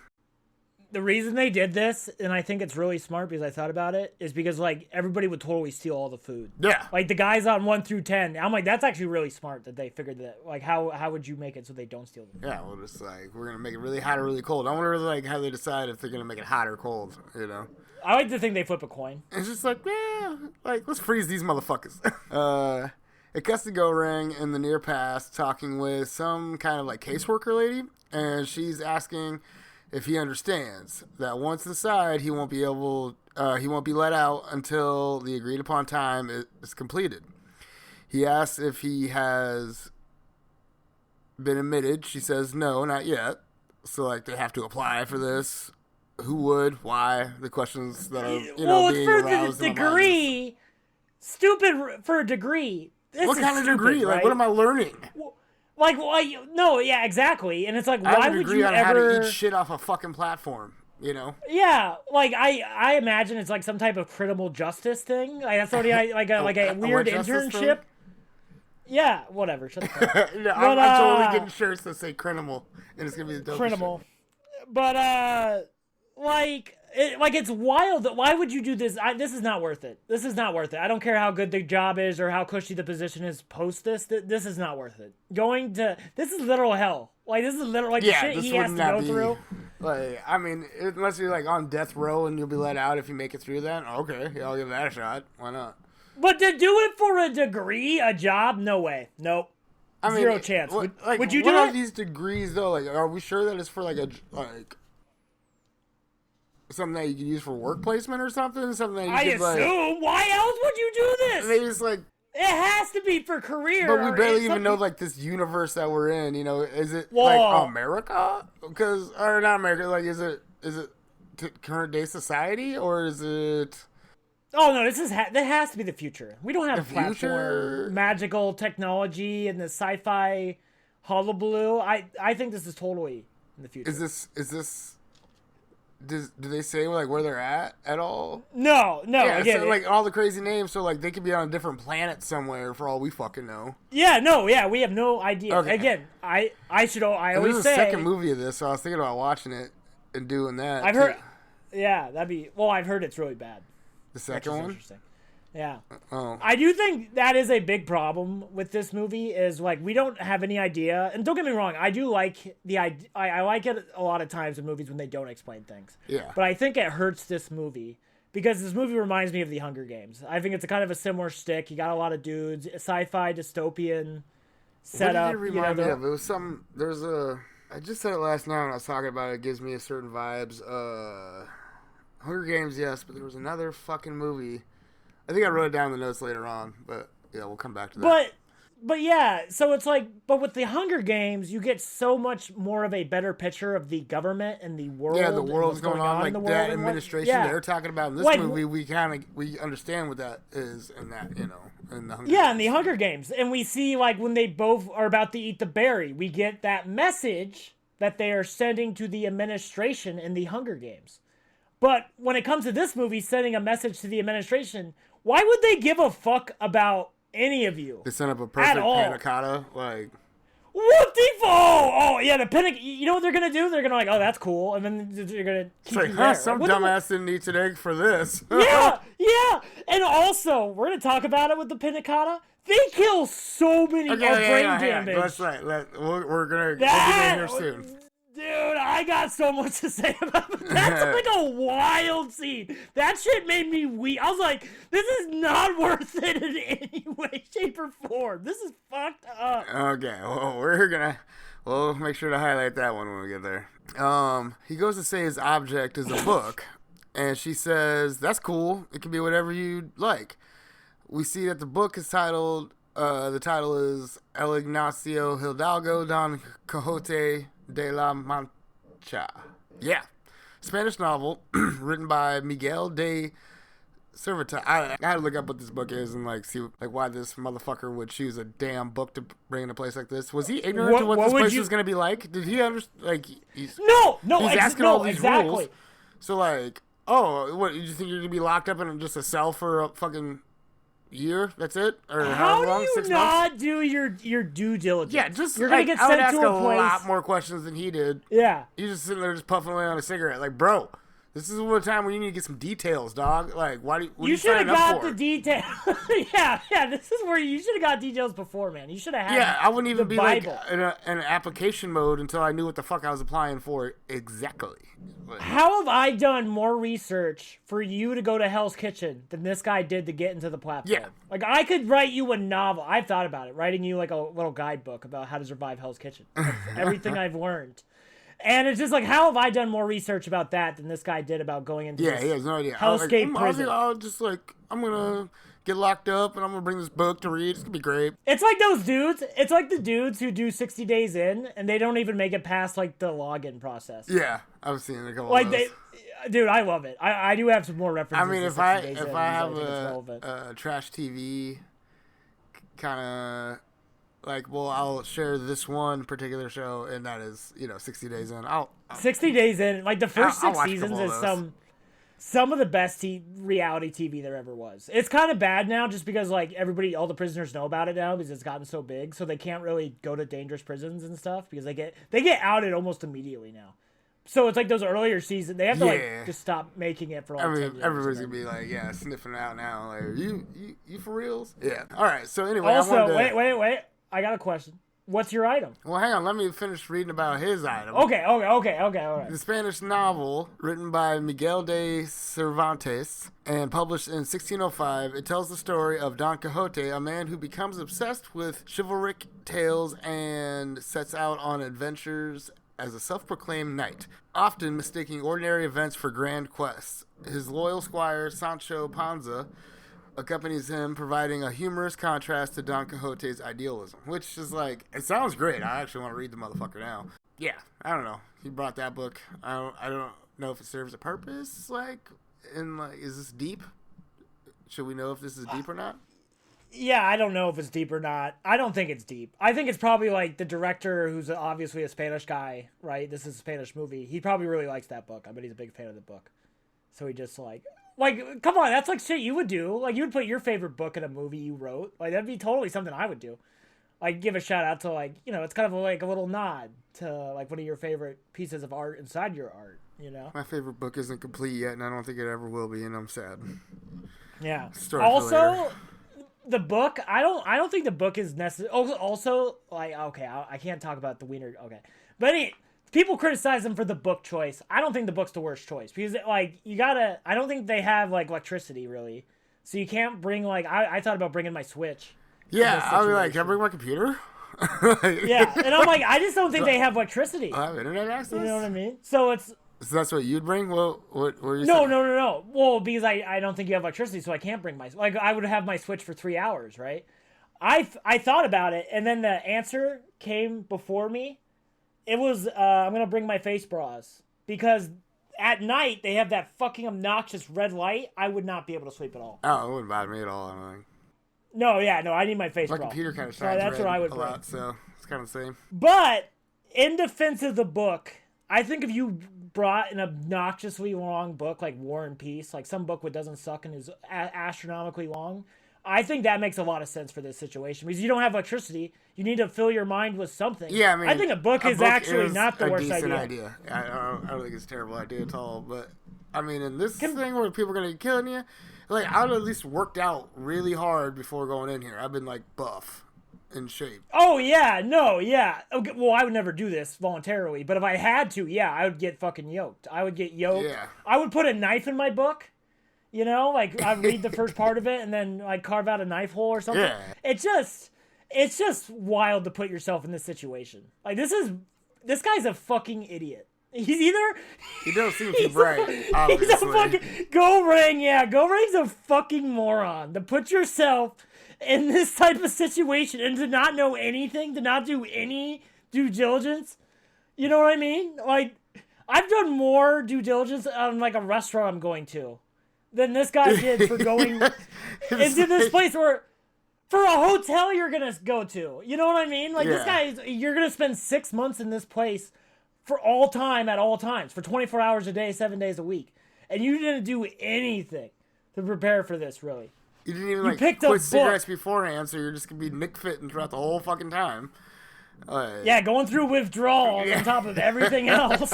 The reason they did this, and I think it's really smart because I thought about it, is because like everybody would totally steal all the food. Yeah. Like the guys on 1 through 10, I'm like, that's actually really smart that they figured that. Like, how would you make it so they don't steal them? Yeah, well, just like, we're going to make it really hot or really cold. I wonder, like, how they decide if they're going to make it hot or cold, I like to think they flip a coin. It's just like, let's freeze these motherfuckers. It cuts to Goreng in the near past talking with some kind of, like, caseworker lady, and she's asking if he understands that once inside, he won't be let out until the agreed upon time is completed. He asks if he has been admitted. She says no, not yet. So like they have to apply for this. Who would? Why? The questions that are being for aroused the in my mind. degree, stupid for a degree. This What is kind of stupid, degree? Right? Like what am I learning? Like, why? No, yeah, exactly. And it's like, I have why a would degree you on ever? how to eat shit off a fucking platform. Yeah, like I imagine it's like some type of criminal justice thing. Like that's already like a weird internship. Yeah, whatever. Shut the fuck up. No, I'm totally getting shirts that say criminal, and it's gonna be the dopest criminal. shit. But it's wild. Why would you do this? This is not worth it. This is not worth it. I don't care how good the job is or how cushy the position is post this. This is not worth it. This is literal hell. Like this is literal the shit he has to go through. Like, I mean, unless you're like on death row and you'll be let out if you make it through that. Okay, yeah, I'll give that a shot. Why not? But to do it for a degree, a job, no way. Nope. Zero chance. Would you do what are it? these degrees though? Like, are we sure that it's for like something that you can use for work placement or something? Something that you I assume. Why else would you do this? Maybe it's like. It has to be for career. But we barely even know like this universe that we're in. Is it Whoa. like America? Or not America? Like, is it current day society or is it? Oh no, this is that has to be the future. We don't have The platform future? magical technology and the sci-fi hullabaloo. I think this is totally in the future. Do they say like where they're at all? No. Yeah, Again, so, like all the crazy names, so like they could be on a different planet somewhere for all we fucking know. we have no idea. Okay. Again, I And always this is say the second movie of this, so I was thinking about watching it and doing that. I've too. heard. Yeah, I've heard it's really bad. The Which second is one. interesting. Yeah. Oh, I do think that is a big problem with this movie is like we don't have any idea. And don't get me wrong, I do like the idea. I like it a lot of times in movies when they don't explain things. yeah. But I think it hurts this movie because this movie reminds me of The Hunger Games. I think it's a kind of a similar stick. You got a lot of dudes, sci-fi dystopian setup. What did it remind me of? It was some. There's a. I just said it last night when I was talking about it. It gives me a certain vibes. Hunger Games, yes, but there was another fucking movie. I think I wrote it down in the notes later on, but yeah, we'll come back to that. But yeah, so it's like, but with the Hunger Games, you get so much more of a better picture of the government and the world. Yeah, the and world's what's going on, in like the world that and what- administration yeah. they're talking about in this Like- movie. We understand what that is, and that in the Hunger Yeah, in the Games. Hunger Games. And we see, like, when they both are about to eat the berry, we get that message that they are sending to the administration in the Hunger Games. But when it comes to this movie, sending a message to the administration, why would they give a fuck about any of you? They sent up a perfect all. panna cotta, like Whoop-de-fo! Oh, yeah, the panic. You know what they're going to do? They're going to, like, oh, that's cool. And then they're going to it's keep like, you huh, there. some What the- dumbass didn't eat an egg for this. Yeah. And also, we're going to talk about it with the panna cotta. They kill so many brain hang on. damage. Let's we're gonna That- we'll get in here soon. Dude, I got so much to say about it. That's like a wild scene. That shit made me weep. I was like, this is not worth it in any way, shape, or form. This is fucked up. Okay, well, we'll make sure to highlight that one when we get there. He goes to say his object is a book, and she says, that's cool. It can be whatever you like. We see that the book is titled, the title is El Ignacio Hidalgo Don Quixote de la Mancha. Yeah. Spanish novel written by Miguel de Cervantes. I had to look up what this book is and like see like why this motherfucker would choose a damn book to bring in a place like this. Was he ignorant to what this would place you- was going to be like? Did he understand? Like he's No, he's asking all these exactly. rules. So like, oh, what you think you're gonna be locked up in just a cell for a fucking year? That's it, or How however do long? you 6 months? not do your due diligence? Yeah, just you're like, gonna get I would sent ask to a a place. lot more questions than he did. Yeah. He's just sitting there just puffing away on a cigarette. Like, bro, this is a time where you need to get some details, dog. Like, why do what are You you should have signing up got for? the details. yeah. This is where you should have got details before, man. You should have had. Yeah, I wouldn't even the be Bible. like in an application mode until I knew what the fuck I was applying for exactly. Like, How have I done more research for you to go to Hell's Kitchen than this guy did to get into the platform? Yeah. Like, I could write you a novel. I've thought about it, writing you like a little guidebook about how to survive Hell's Kitchen. Everything I've learned. And it's just like, how have I done more research about that than this guy did about going into yeah, this he has no idea. hellscape prison? I'll just like, I'm gonna get locked up and I'm gonna bring this book to read. It's gonna be great. It's like those dudes. It's like the dudes who do 60 days in and they don't even make it past like the login process. Yeah, I've seen a couple Like of those. dude, I love it. I do have some more references. I mean, to if 60 I Days if In, I because have think it's relevant. a trash TV kind of like, well, I'll share this one particular show, and that is 60 Days In. I'll 60 Days In, like the first I'll six watch a seasons couple is of those. some of the best reality TV there ever was. It's kind of bad now just because like all the prisoners know about it now because it's gotten so big, so they can't really go to dangerous prisons and stuff because they get outed almost immediately now. So it's like those earlier seasons, they have to Yeah. like just stop making it for like 10 years. everybody's and gonna then- be like, yeah, sniffing it out now. Like, you for reals? Yeah. All right. So anyway, I Also, wanted to, wait. I got a question. What's your item? Well, hang on. Let me finish reading about his item. Okay, all right. The Spanish novel, written by Miguel de Cervantes and published in 1605, it tells the story of Don Quixote, a man who becomes obsessed with chivalric tales and sets out on adventures as a self-proclaimed knight, often mistaking ordinary events for grand quests. His loyal squire, Sancho Panza, accompanies him, providing a humorous contrast to Don Quixote's idealism, which is like, it sounds great. I actually want to read the motherfucker now. Yeah, I don't know. He brought that book. I don't know if it serves a purpose. Like, and like, is this deep? Should we know if this is deep or not? Yeah, I don't know if it's deep or not. I don't think it's deep. I think it's probably like the director, who's obviously a Spanish guy, right? This is a Spanish movie. He probably really likes that book. I bet he's a big fan of the book. So he just like, come on, that's like shit you would do. Like, you would put your favorite book in a movie you wrote. Like, that'd be totally something I would do. Like, give a shout out to, like, you know, it's kind of like a little nod to like one of your favorite pieces of art inside your art, you know? My favorite book isn't complete yet, and I don't think it ever will be, and I'm sad. Yeah. Story for Also, later. the book, I don't think the book is necessary. Also, like, okay, I can't talk about the Wiener. Okay, but people criticize them for the book choice. I don't think the book's the worst choice because, like, I don't think they have like electricity really, so you can't bring like. I thought about bringing my Switch. Yeah, I'll be like, can I bring my computer? Yeah, and I'm like, I just don't think they have electricity. I have internet access. You know what I mean? So it's. So that's what you'd bring? Well, what were you No, saying? no. Well, because I don't think you have electricity, so I can't bring my... Like, I would have my Switch for 3 hours, right? I thought about it, and then the answer came before me. It was, I'm going to bring my face bras. Because at night, they have that fucking obnoxious red light. I would not be able to sleep at all. Oh, it wouldn't bother me at all. I don't think. No, I need my face My bra. computer kind of So shines that's red what I would a bring. lot, so it's kind of the same. But, in defense of the book, I think if you brought an obnoxiously long book like War and Peace, like some book that doesn't suck and is astronomically long, I think that makes a lot of sense for this situation because you don't have electricity. You need to fill your mind with something. Yeah, I mean, I think a book is actually not the worst decent idea. I don't think it's a terrible idea at all. But I mean, in this thing where people are gonna be killing you, like I would at least worked out really hard before going in here. I've been like buff. In shape. Oh yeah, no, yeah. Okay, well, I would never do this voluntarily, but if I had to, yeah, I would get fucking yoked. I would get yoked. Yeah. I would put a knife in my book. You know, like I'd read the first part of it and then like carve out a knife hole or something. Yeah. It's just wild to put yourself in this situation. Like this guy's a fucking idiot. He's either He don't seem too bright. Obviously. he's a fucking Go Ring. Yeah, Go Ring's a fucking moron to put yourself in this type of situation and to not know anything, to not do any due diligence. You know what I mean? Like, I've done more due diligence on like a restaurant I'm going to than this guy did for going into this place where for a hotel you're gonna go to. You know what I mean? Like this guy, you're gonna spend 6 months in this place for all time at all times for 24 hours a day, 7 days a week, and you didn't do anything to prepare for this, really. You didn't even like picked a quit book. cigarettes beforehand, so you're just gonna be Nick fitting throughout the whole fucking time. Yeah, going through withdrawals on top of everything else.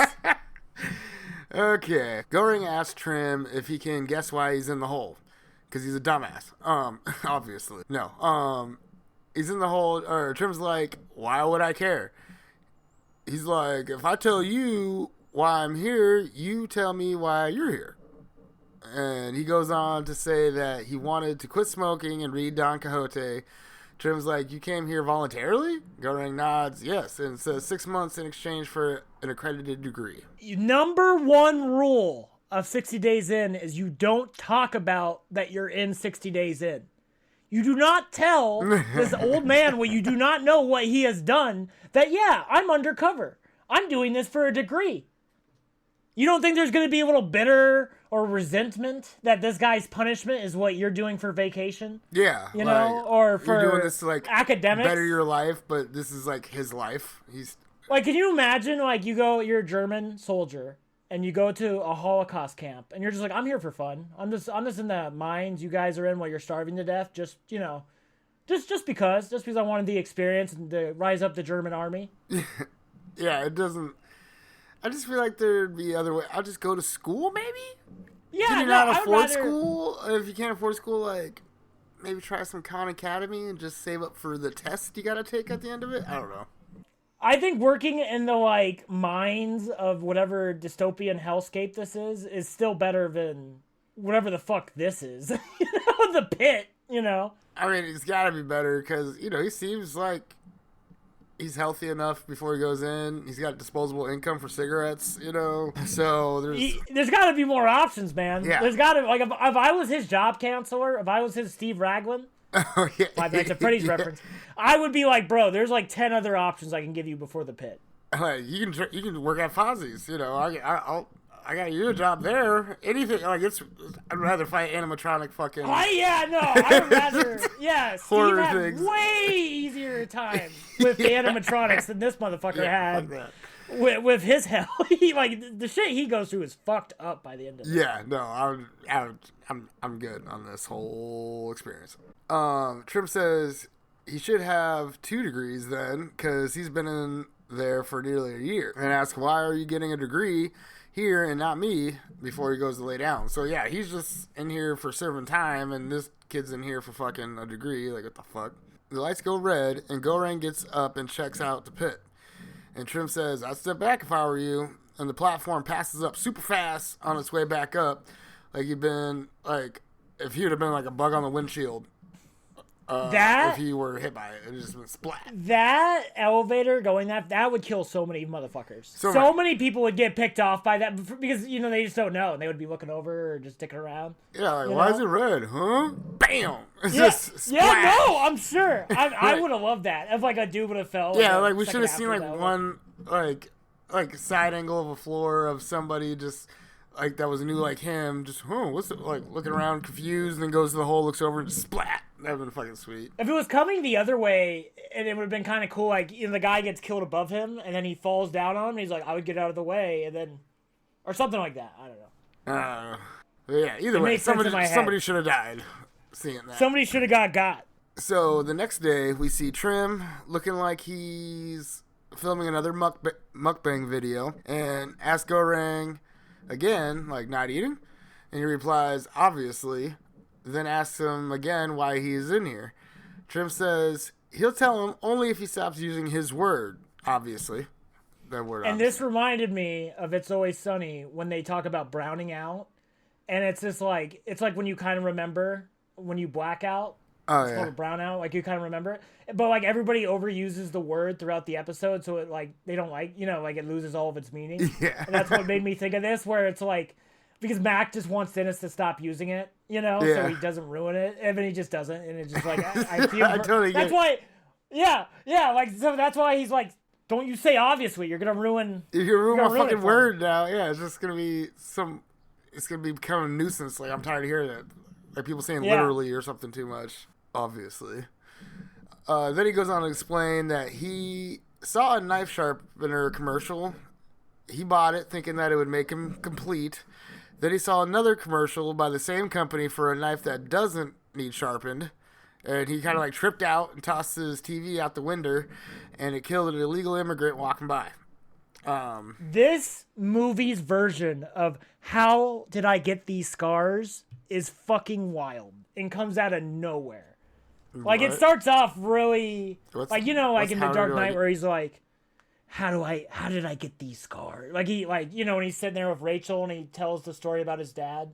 Okay. Goring asks Trim if he can guess why he's in the hole. Because he's a dumbass. Obviously. No. He's in the hole, or Trim's like, why would I care? He's like, if I tell you why I'm here, you tell me why you're here. And he goes on to say that he wanted to quit smoking and read Don Quixote. Trim's like, you came here voluntarily? Goring nods, yes, and says 6 months in exchange for an accredited degree. Number one rule of 60 Days In is you don't talk about that you're in 60 Days In. You do not tell this old man when you do not know what he has done that, yeah, I'm undercover. I'm doing this for a degree. You don't think there's going to be a little bitter or resentment that this guy's punishment is what you're doing for vacation? Yeah. You know, or for you're doing this to, like, academics? better your life, but this is, like, his life. He's... Like, can you imagine, like, you're a German soldier, and you go to a Holocaust camp, and you're just like, I'm here for fun. I'm just in the mines you guys are in while you're starving to death, just, you know, just because I wanted the experience and to rise up the German army. Yeah, it doesn't... I just feel like there'd be other way. I'll just go to school, maybe? Yeah, Can you no, not I would afford rather... school? If you can't afford school, like, maybe try some Khan Academy and just save up for the test you gotta take at the end of it? I don't know. I think working in the, like, mines of whatever dystopian hellscape this is still better than whatever the fuck this is. You know, the pit, you know? I mean, it's gotta be better because, you know, he seems like he's healthy enough before he goes in. He's got disposable income for cigarettes, you know? So there's got to be more options, man. Yeah. There's got to, like, if I was his job counselor, if I was his Steve Raglan, oh, yeah. Five Nights at Freddy's reference, I would be like, bro, there's like 10 other options I can give you before the pit. Like, you can work at Fozzie's, you know. I got you a job there. Anything like I'd rather fight animatronic fucking. I would rather. Yeah, Steve Horror had things. way easier time with the animatronics than this motherfucker had. Fuck that. With his hell, the shit he goes through is fucked up by the end of it. Yeah, no, I'm good on this whole experience. Trim says he should have 2 degrees then, because he's been in there for nearly a year, and asks, why are you getting a degree here and not me, before he goes to lay down. So yeah, he's just in here for serving time, and this kid's in here for fucking a degree. Like, what the fuck? The lights go red, and Gorang gets up and checks out the pit. And Trim says, I'd step back if I were you. And the platform passes up super fast on its way back up. Like he'd been, like, if he would have been like a bug on the windshield. If he were hit by it, it just went splat. That elevator going that would kill so many motherfuckers. So many people would get picked off by that because, they just don't know. And they would be looking over or just sticking around. Yeah, like, why is it red? Huh? Bam! It's just splash. Yeah, no, I'm sure. I would have loved that. If, like, a dude would have fell. Yeah, like, we should have seen, like, one, like, side angle of a floor of somebody just, like, that was new like him, just, what's it, like, looking around confused, and then goes to the hole, looks over, and just splat. That would have been fucking sweet. If it was coming the other way, and it would have been kind of cool, like, the guy gets killed above him, and then he falls down on him, and he's like, I would get out of the way, and then, or something like that. I don't know. Yeah, either way, somebody should have died seeing that. Somebody should have got. So the next day, we see Trim looking like he's filming another mukbang video, and asks Gorang again, like, not eating, and he replies, obviously. Then asks him again why he is in here. Trim says he'll tell him only if he stops using his word, obviously. That word. And this reminded me of It's Always Sunny when they talk about browning out. And it's just like, it's like when you kind of remember when you black out. It's called a brown out. Like, you kind of remember it. But, like, everybody overuses the word throughout the episode. So, it, like, they don't like, like, it loses all of its meaning. Yeah. And that's what made me think of this, where it's like, because Mac just wants Dennis to stop using it, so he doesn't ruin it, and then he just doesn't, and it's just like, I feel... I totally that's why, like, so that's why he's like, don't you say obviously, you're gonna ruin... You're ruin my fucking word now, it's just gonna be it's gonna be become a nuisance, like, I'm tired of hearing it. Like, people saying literally or something too much, obviously. Then he goes on to explain that he saw a knife sharpener commercial. He bought it thinking that it would make him complete. Then he saw another commercial by the same company for a knife that doesn't need sharpened. And he kind of like tripped out and tossed his TV out the window, and it killed an illegal immigrant walking by. This movie's version of How Did I Get These Scars is fucking wild and comes out of nowhere. Like, it starts off really... in The Dark Knight where he's like... How did I get these scars? Like, when he's sitting there with Rachel and he tells the story about his dad.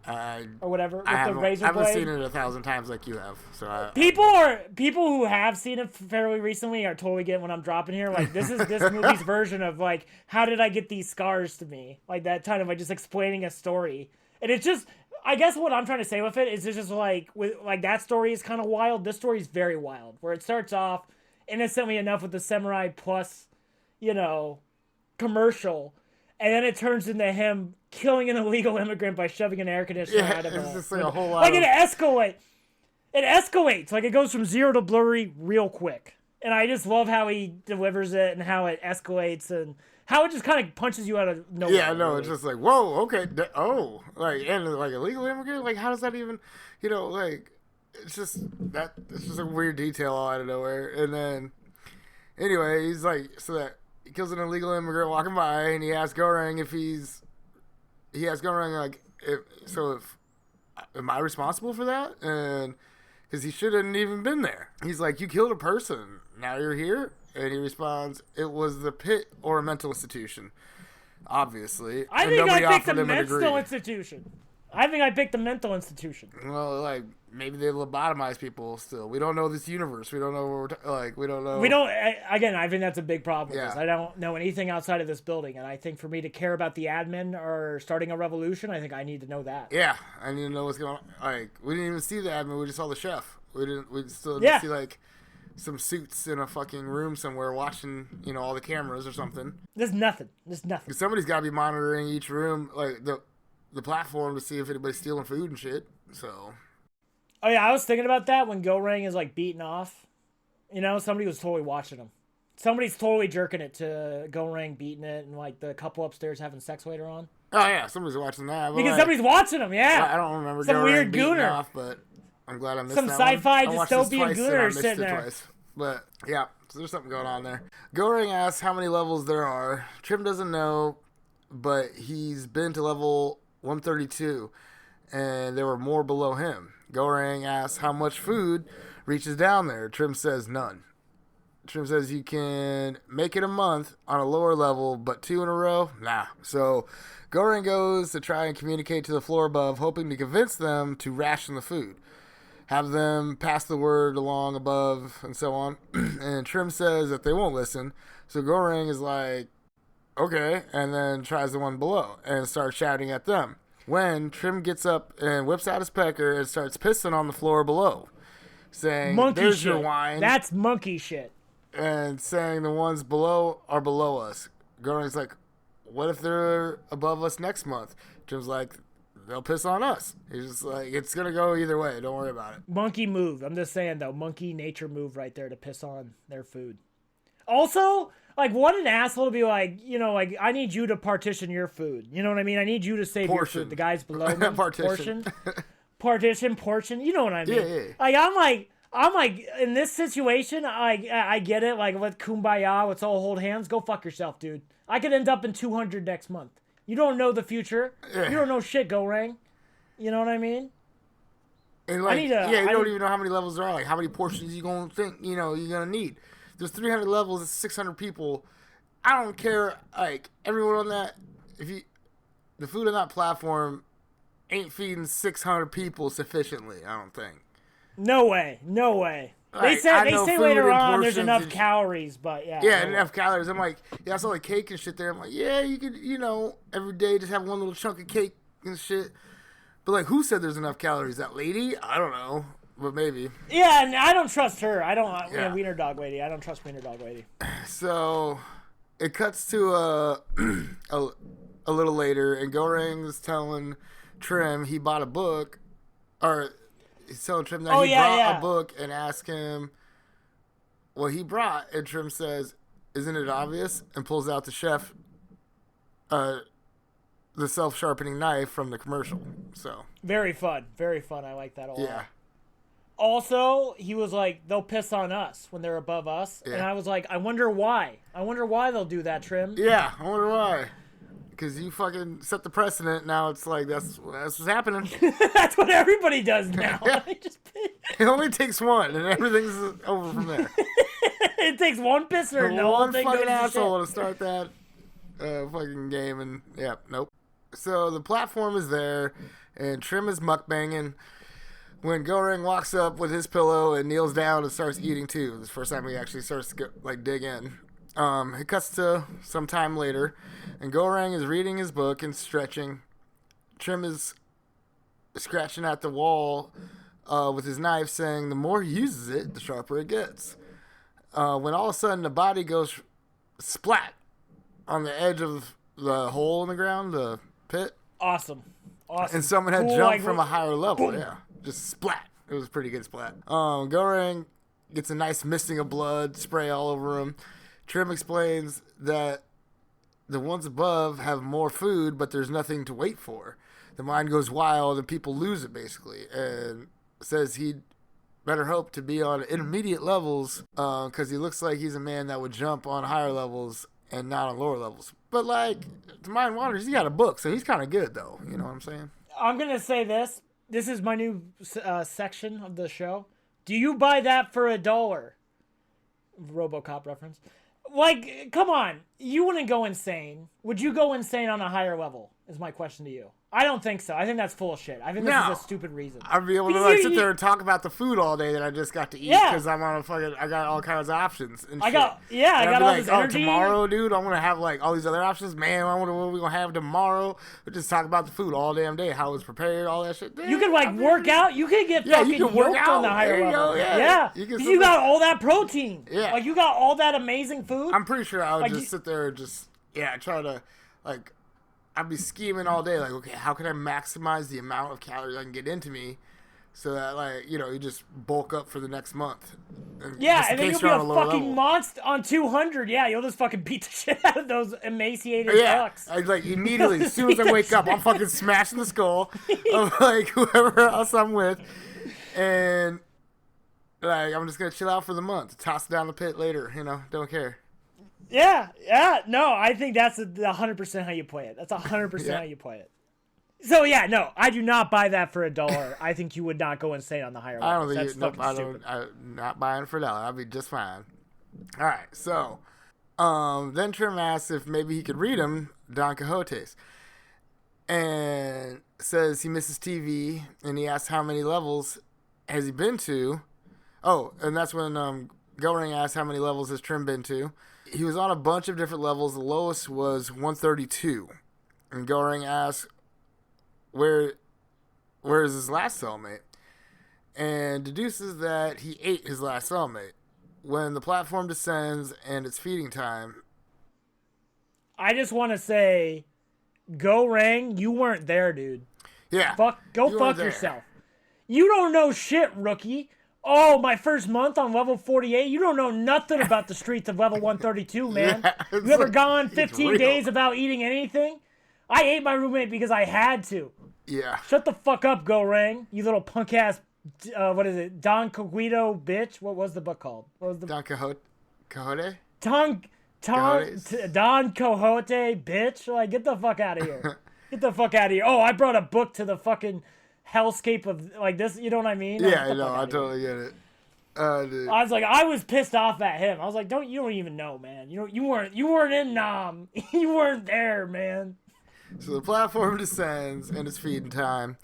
Or whatever. With the razor blade. I haven't seen it 1,000 times like you have. So people who have seen it fairly recently are totally getting what I'm dropping here. Like, this is this movie's version of, like, how did I get these scars to me? Like, that kind of, like, just explaining a story. And it's just, I guess what I'm trying to say with it is it's just like, that story is kind of wild. This story is very wild. Where it starts off innocently enough with the Samurai Plus, commercial, and then it turns into him killing an illegal immigrant by shoving an air conditioner out of it's just like a whole lot. Like, it escalates. Like, it goes from zero to blurry real quick, and I just love how he delivers it and how it escalates and how it just kind of punches you out of nowhere. Yeah, no, really. It's just like, whoa, okay, and like illegal immigrant. Like, how does that even, like, it's just a weird detail out of nowhere. And then anyway, he's like, he kills an illegal immigrant walking by, and he asks Gorang am I responsible for that? And because he shouldn't even been there. He's like, you killed a person, now you're here? And he responds, it was the pit or a mental institution, obviously. I think I picked the mental institution. Well, like, maybe they lobotomize people still. We don't know this universe. We don't know we don't know. Again, I think that's a big problem with this. I don't know anything outside of this building, and I think for me to care about the admin or starting a revolution, I think I need to know that. Yeah, I need to know what's going on. Like, we didn't even see the admin. We just saw the chef. We still didn't see, like, some suits in a fucking room somewhere watching, all the cameras or something. There's nothing. There's nothing. 'Cause somebody's got to be monitoring each room, like the platform, to see if anybody's stealing food and shit. So. Oh yeah, I was thinking about that when Goreng is like beaten off. Somebody was totally watching him. Somebody's totally jerking it to Goreng beating it, and like the couple upstairs having sex later on. Oh yeah, somebody's watching that. Because somebody's watching him. Yeah. I don't remember some Goreng weird beating gooner off, but I'm glad I missed some that sci-fi one. I watched this dystopian twice, and I gooner missed sitting it there. twice. But yeah, so there's something going on there. Goreng asks how many levels there are. Trim doesn't know, but he's been to level 132, and there were more below him. Goreng asks how much food reaches down there. Trim says none. Trim says you can make it a month on a lower level, but 2 in a row? Nah. So Goreng goes to try and communicate to the floor above, hoping to convince them to ration the food. Have them pass the word along above, and so on. And Trim says that they won't listen. So Goreng is like, okay, and then tries the one below and starts shouting at them. When Trim gets up and whips out his pecker and starts pissing on the floor below, saying, Monkey there's shit. your wine. That's monkey shit. And saying the ones below are below us. Goreng's like, what if they're above us next month? Trim's like, they'll piss on us. He's just like, it's going to go either way. Don't worry about it. Monkey move. I'm just saying, though. Monkey nature move right there to piss on their food. Also, like, what an asshole to be like, I need you to partition your food. You know what I mean? I need you to save your food. The guys below me. Partition. Portion. You know what I mean? Yeah. Like, I'm like, in this situation, I get it. Like, with kumbaya, let's all hold hands. Go fuck yourself, dude. I could end up in 200 next month. You don't know the future. Yeah. You don't know shit, Goreng. You know what I mean? And like, you don't even know how many levels there are. Like, how many portions you gonna think, you're gonna need. There's 300 levels. It's 600 people. I don't care. Like, everyone on that, the food on that platform ain't feeding 600 people sufficiently. I don't think. No way. They say later on there's enough calories, but yeah. Yeah, enough calories. I'm like, I saw like cake and shit there. I'm like, yeah, you could, every day just have one little chunk of cake and shit. But like, who said there's enough calories? That lady? I don't know, but maybe. Yeah, and I don't trust her. I don't. Wiener Dog Lady. I don't trust Wiener Dog Lady. So, it cuts to a little later, and Goreng's telling Trim he bought a book, or. He's telling Trim that he brought a book and ask him what he brought. And Trim says, isn't it obvious? And pulls out the self-sharpening knife from the commercial. So Very fun. I like that a lot. Yeah. Also, he was like, they'll piss on us when they're above us. Yeah. And I was like, I wonder why. They'll do that, Trim. Yeah, I wonder why. Because you fucking set the precedent. Now it's like, that's what's happening. That's what everybody does now. Yeah. It only takes one, and everything's over from there. It takes one pisser, and the whole thing fucking goes asshole to start that fucking game, and nope. So the platform is there, and Trim is mukbanging. When Goreng walks up with his pillow and kneels down and starts eating too. This is the first time he actually starts to dig in. It cuts to some time later, and Goreng is reading his book and stretching. Trim is scratching at the wall with his knife, saying the more he uses it, the sharper it gets. When all of a sudden the body goes splat on the edge of the hole in the ground, the pit. Awesome. And someone had jumped from a higher level. Boom. Yeah, just splat. It was a pretty good splat. Goreng gets a nice misting of blood spray all over him. Trim explains that the ones above have more food, but there's nothing to wait for. The mind goes wild and people lose it, basically. And says he'd better hope to be on intermediate levels because he looks like he's a man that would jump on higher levels and not on lower levels. But, like, the mind wanders, he got a book, so he's kind of good, though. You know what I'm saying? I'm going to say this. This is my new section of the show. Do you buy that for $1? RoboCop reference. Like, come on. You wouldn't go insane. Would you go insane on a higher level? Is my question to you. I don't think so. I think that's full of shit. I think this is a stupid reason. I'd be able to like sit there and talk about the food all day that I just got to eat because I'm on I got all kinds of options and shit. I got all this energy. Tomorrow, dude, I'm gonna have like all these other options. Man, I wonder what we're gonna have tomorrow. We just talk about the food all damn day, how it's prepared, all that shit. Damn, you could like work out. You could get fucking yoked on the higher level. Yeah. You got all that protein. Yeah. Like you got all that amazing food. I'm pretty sure I would just sit there and just try to like. I'd be scheming all day, like, okay, how can I maximize the amount of calories I can get into me so that, like, you just bulk up for the next month. And then you'll be a fucking monster on 200. Yeah, you'll just fucking beat the shit out of those emaciated fucks. I, like, immediately, as soon as I wake up, I'm fucking smashing the skull of, like, whoever else I'm with. And, like, I'm just going to chill out for the month. Toss it down the pit later, don't care. Yeah, no, I think that's 100% how you play it. That's 100% how you play it. So yeah, no, I do not buy that for $1. I think you would not go insane on the higher level. I don't think I'm not buying for $1. I'll be just fine. All right, so then Trim asks if maybe he could read him Don Quixote's, and says he misses TV, and he asks how many levels has he been to. Oh, and that's when Goring asks how many levels has Trim been to. He was on a bunch of different levels. The lowest was 132. And Goring asks, where is his last cellmate? And deduces that he ate his last cellmate. When the platform descends and it's feeding time. I just want to say, Goring, you weren't there, dude. Yeah. Go fuck yourself. You don't know shit, rookie. Oh, my first month on level 48? You don't know nothing about the streets of level 132, man. You ever gone 15 days without eating anything? I ate my roommate because I had to. Yeah. Shut the fuck up, Gorang. You little punk-ass, what is it, Don Quixote bitch? What was the book called? What was the Don Quixote? Don Quixote bitch? Like, get the fuck out of here. Get the fuck out of here. Oh, I brought a book to the fucking hellscape of like this, you know what I mean? Yeah, I know. I totally get it. Dude. I was like, I was pissed off at him. I was like, you don't even know, man. You weren't in Nam. You weren't there, man. So the platform descends and it's feeding time.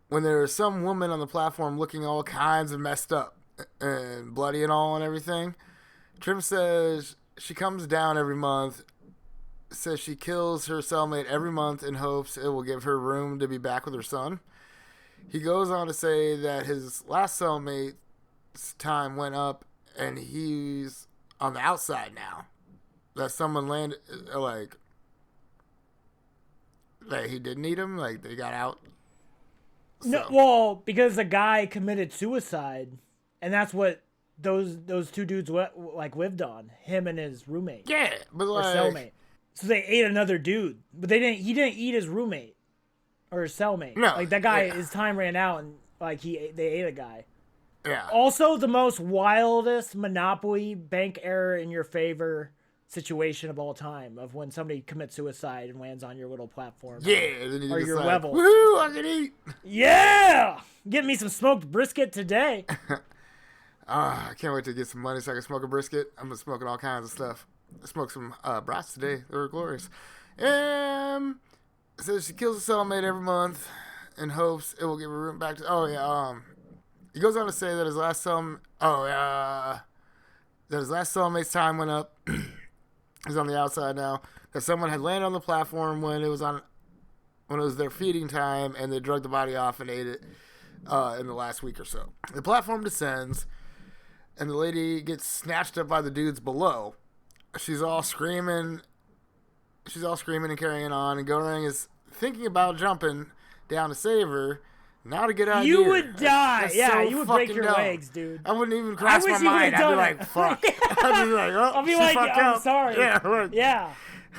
When there is some woman on the platform looking all kinds of messed up and bloody and all and everything, Trim says she comes down every month. Says she kills her cellmate every month in hopes it will give her room to be back with her son. He goes on to say that his last cellmate's time went up and he's on the outside now. That someone landed, like he didn't need him, like they got out. So. No, well, because the guy committed suicide, and that's what those two dudes lived on, him and his roommate. Yeah, but like cellmate. So they ate another dude, but he didn't eat his roommate or his cellmate. No, like that guy, his time ran out, and like they ate a guy. Yeah. Also, the most wildest Monopoly bank error in your favor situation of all time, of when somebody commits suicide and lands on your little platform. Yeah, then you or your level. Woohoo! I can eat. Yeah, get me some smoked brisket today. I can't wait to get some money so I can smoke a brisket. I'm been smoking all kinds of stuff. I smoked some brats today. They were glorious. So she kills a cellmate every month in hopes it will give her room back to. Oh yeah. He goes on to say that his last cellmate's time went up. He's on the outside now. That someone had landed on the platform when it was their feeding time, and they drugged the body off and ate it in the last week or so. The platform descends, and the lady gets snatched up by the dudes below. She's all screaming and carrying on, and Goring is thinking about jumping down to save her. Not a good idea. You would die. That's yeah, so you would break your dumb. legs, dude. I wouldn't even cross my mind. I'd be like, fuck. I'd be like, oh, I'll be like, I'm sorry. Yeah, like, yeah.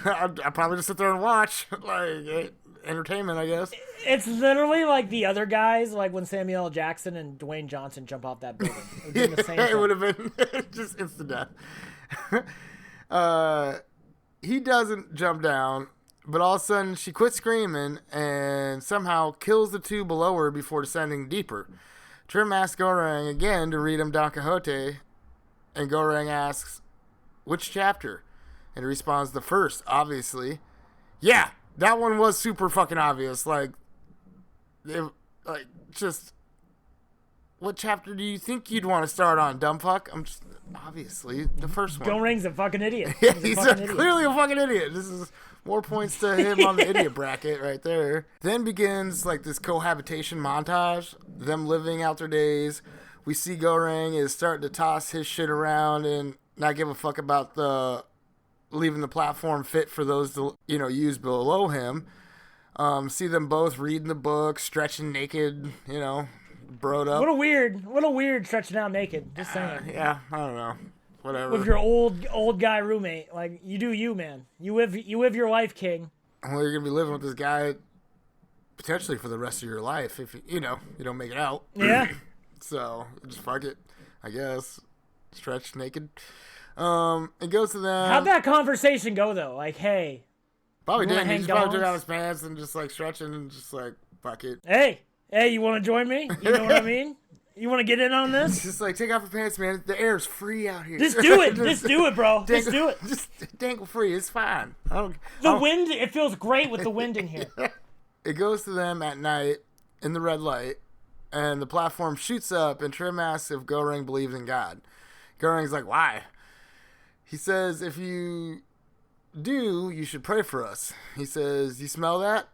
I'd probably just sit there and watch. Like, entertainment, I guess. It's literally like the other guys, like when Samuel L. Jackson and Dwayne Johnson jump off that building. It would be the same thing. It would have been just instant death. He doesn't jump down. But all of a sudden, she quits screaming and somehow kills the two below her before descending deeper. Trim asks Goring again to read him Don Quixote, and Goring asks, which chapter? And he responds, the first, obviously. Yeah, that one was super fucking obvious. Just what chapter do you think you'd want to start on, dumb fuck? I'm just obviously the first one. Goring's a fucking idiot. Yeah, he's clearly a fucking idiot. This is more points to him on the idiot bracket right there. Then begins like this cohabitation montage, them living out their days. We see Goreng is starting to toss his shit around and not give a fuck about the leaving the platform fit for those to, use below him. See them both reading the book, stretching naked, broed up. What a weird stretching out naked. Just saying. Yeah, I don't know. Whatever. With your old guy roommate, like you do you, man. You live your life, King. Well, you're gonna be living with this guy potentially for the rest of your life if you don't make it out. Yeah. So just fuck it, I guess. Stretch naked. It goes to them. How'd that conversation go though? Like, hey. Probably didn't. He just probably took out his pants and just like stretching and just like fuck it. Hey, you want to join me? You know what I mean? You want to get in on this? Just like take off your pants, man. The air's free out here. Just do it. Just do it, bro. Just do it. Just dangle free. It's fine. The wind. It feels great with the wind in here. It goes to them at night in the red light, and the platform shoots up, and Trim asks if Goreng believes in God. Goreng's like, why? He says, if you do, you should pray for us. He says, you smell that?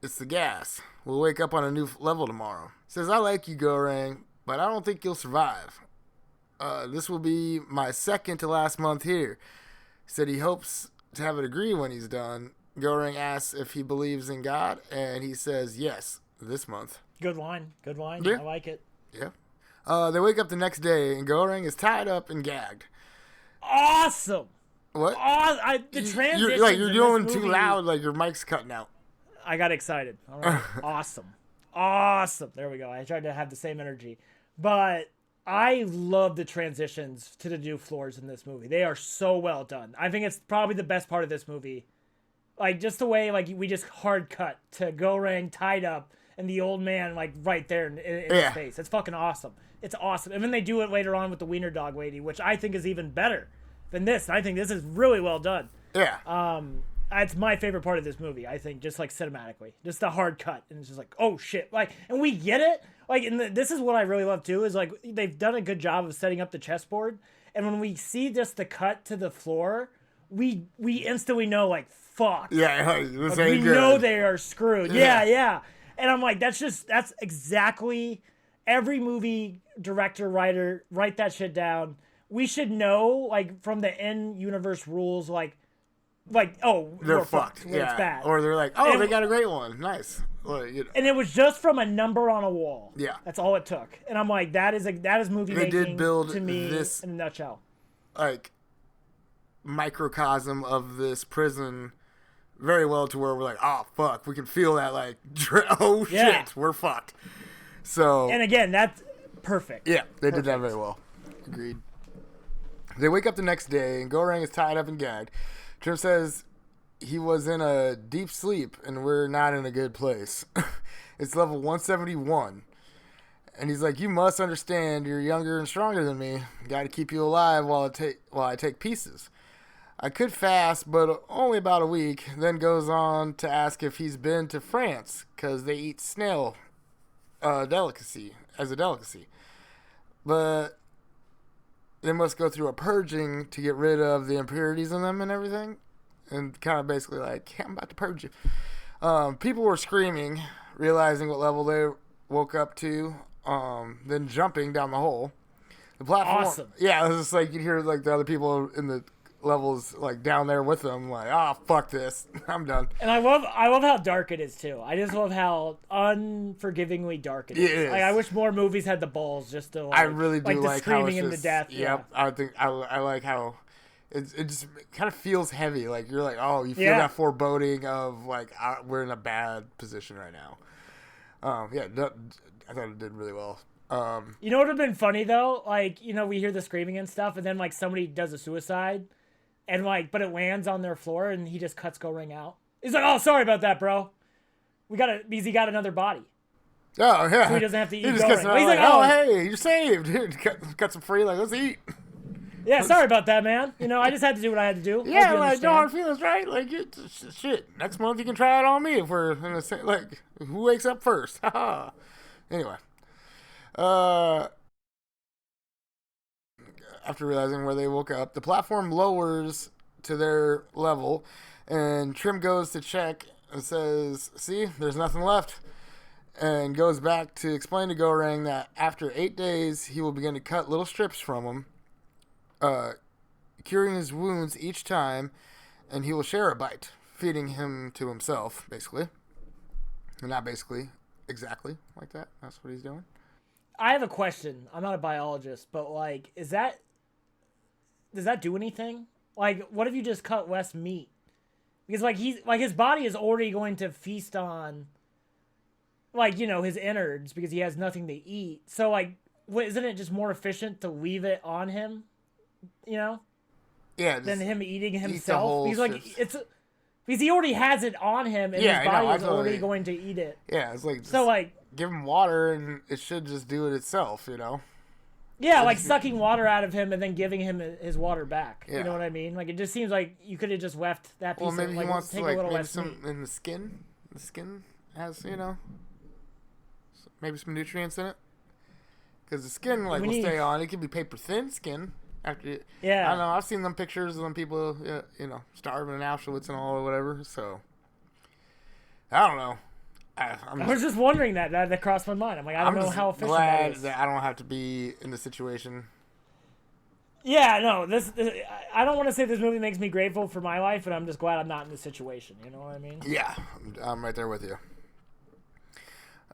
It's the gas. We'll wake up on a new level tomorrow. He says, I like you, Goreng, but I don't think you'll survive. This will be my second to last month here. He said he hopes to have a degree when he's done. Goreng asks if he believes in God, and he says yes, this month. Good line. Yeah. I like it. Yeah. They wake up the next day, and Goreng is tied up and gagged. Awesome. What? The transition. You're doing too loud, like your mic's cutting out. I got excited. All right. Awesome. There we go. I tried to have the same energy. But I love the transitions to the new floors in this movie. They are so well done. I think it's probably the best part of this movie. Like, just the way, like, we just hard cut to Goreng tied up and the old man, like, right there in his face. It's fucking awesome. It's awesome. And then they do it later on with the Wiener Dog lady, which I think is even better than this. I think this is really well done. Yeah. It's my favorite part of this movie, I think, just like cinematically. Just the hard cut. And it's just like, oh shit. Like, and we get it. Like, and this is what I really love too, is like, they've done a good job of setting up the chessboard. And when we see just the cut to the floor, we instantly know, like, fuck. Yeah, this like, ain't we good. know they are screwed. Yeah. And I'm like, that's exactly every movie director, writer, write that shit down. We should know, like, from the in-universe rules, like, oh, they're fucked. Yeah. It's bad. Or they're like, oh, they got a great one. Nice. Well, And it was just from a number on a wall. Yeah. That's all it took. And I'm like, that is movie they making did build to me this, in a nutshell. Like, microcosm of this prison very well to where we're like, oh, fuck. We can feel that, like, oh, shit. We're fucked. So. And again, that's perfect. Yeah, they did that very well. Agreed. They wake up the next day, and Goreng is tied up and gagged. Trim says he was in a deep sleep, and we're not in a good place. It's level 171. And he's like, you must understand, you're younger and stronger than me. Got to keep you alive while I take pieces. I could fast, but only about a week. Then goes on to ask if he's been to France, because they eat snail delicacy. But they must go through a purging to get rid of the impurities in them and everything. And kind of basically like, I'm about to purge you. People were screaming, realizing what level they woke up to, then jumping down the hole. The platform, awesome. Yeah, it was just like, you'd hear like the other people in the levels like down there with them, like, oh, fuck this. I'm done. And I love how dark it is too. I just love how unforgivingly dark it is. It is. Like, I wish more movies had the balls just to, like, I really do the like how screaming it's and just, the death. Yep, Yeah. I think I like how it just kind of feels heavy. Like, you're like, oh, you feel Yeah. that foreboding of like, we're in a bad position right now. I thought it did really well. You know what would have been funny though? Like, you know, we hear the screaming and stuff, and then like somebody does a suicide, and like, but it lands on their floor, and he just cuts Goreng out. He's like, "Oh, sorry about that, bro. Because he got another body, Oh yeah, so he doesn't have to eat he just Goreng." gets But he's like, like, oh hey, you're saved. Cuts him free. Like, let's eat. Yeah, sorry about that, man. You know, I just had to do what I had to do. Yeah, Hope you like no understand. hard feelings, right? Like shit. Next month you can try it on me if we're in the same. Like who wakes up first? Haha. Anyway, uh, after realizing where they woke up, the platform lowers to their level, and Trim goes to check and says, "See, there's nothing left." And goes back to explain to Goreng that after 8 days, he will begin to cut little strips from him, curing his wounds each time, and he will share a bite, feeding him to himself, basically. And not basically, exactly like that. That's what he's doing. I have a question. I'm not a biologist, but like, does that do anything? Like, what if you just cut less meat? Because like his body is already going to feast on, like, you know, his innards because he has nothing to eat. So like, isn't it just more efficient to leave it on him? You know, Yeah, than him eating eat the himself. whole Because like shit. because he already has it on him, and Yeah, his I body know, is already absolutely. going to eat it. Yeah, it's like So like, give him water and it should just do it itself, you know? yeah, like sucking water out of him and then giving him his water back. Yeah. You know what I mean? Like, it just seems like you could have just left that piece Well, maybe of, like, he wants take to a like little maybe less some meat. in the skin. The skin has, you know, maybe some nutrients in it. Because the skin like will stay on. It can be paper thin skin after. Yeah. I don't know. I've seen them pictures of them people, you know, starving in Auschwitz and all or whatever. So I don't know. I was just wondering that crossed my mind. I'm like, I don't know how efficient that glad is. that I don't have to be in the situation. Yeah, no, this I don't want to say this movie makes me grateful for my life, but I'm just glad I'm not in this situation. You know what I mean? Yeah, I'm right there with you.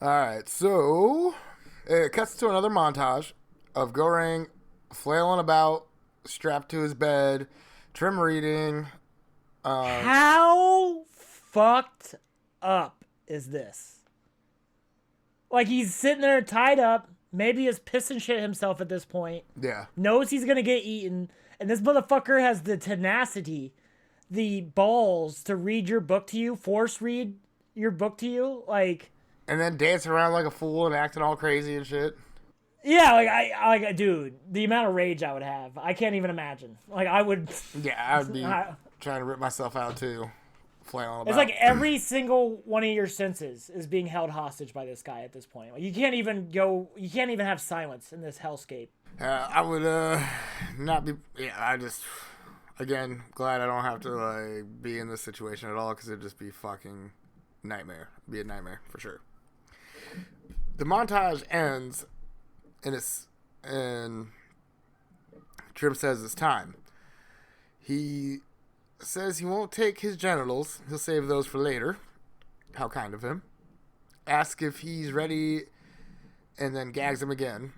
All right, so it cuts to another montage of Goreng flailing about, strapped to his bed, Trim reading. How fucked up is this? Like, he's sitting there tied up, maybe is pissing shit himself at this point, Yeah, knows he's gonna get eaten, and this motherfucker has the tenacity, the balls to read your book to you, force read your book to you, like, and then dancing around like a fool and acting all crazy and shit. yeah, like, dude, the amount of rage I would have, I can't even imagine. Like, I would. Yeah, I'd be trying to rip myself out too, flailing about. It's like every single one of your senses is being held hostage by this guy at this point. Like, you can't even have silence in this hellscape. I would not be. Yeah, I just again glad I don't have to like be in this situation at all because it'd just be fucking nightmare. It'd be a nightmare for sure. The montage ends, and Trim says it's time. He says he won't take his genitals. He'll save those for later. How kind of him. Asks if he's ready, and then gags him again.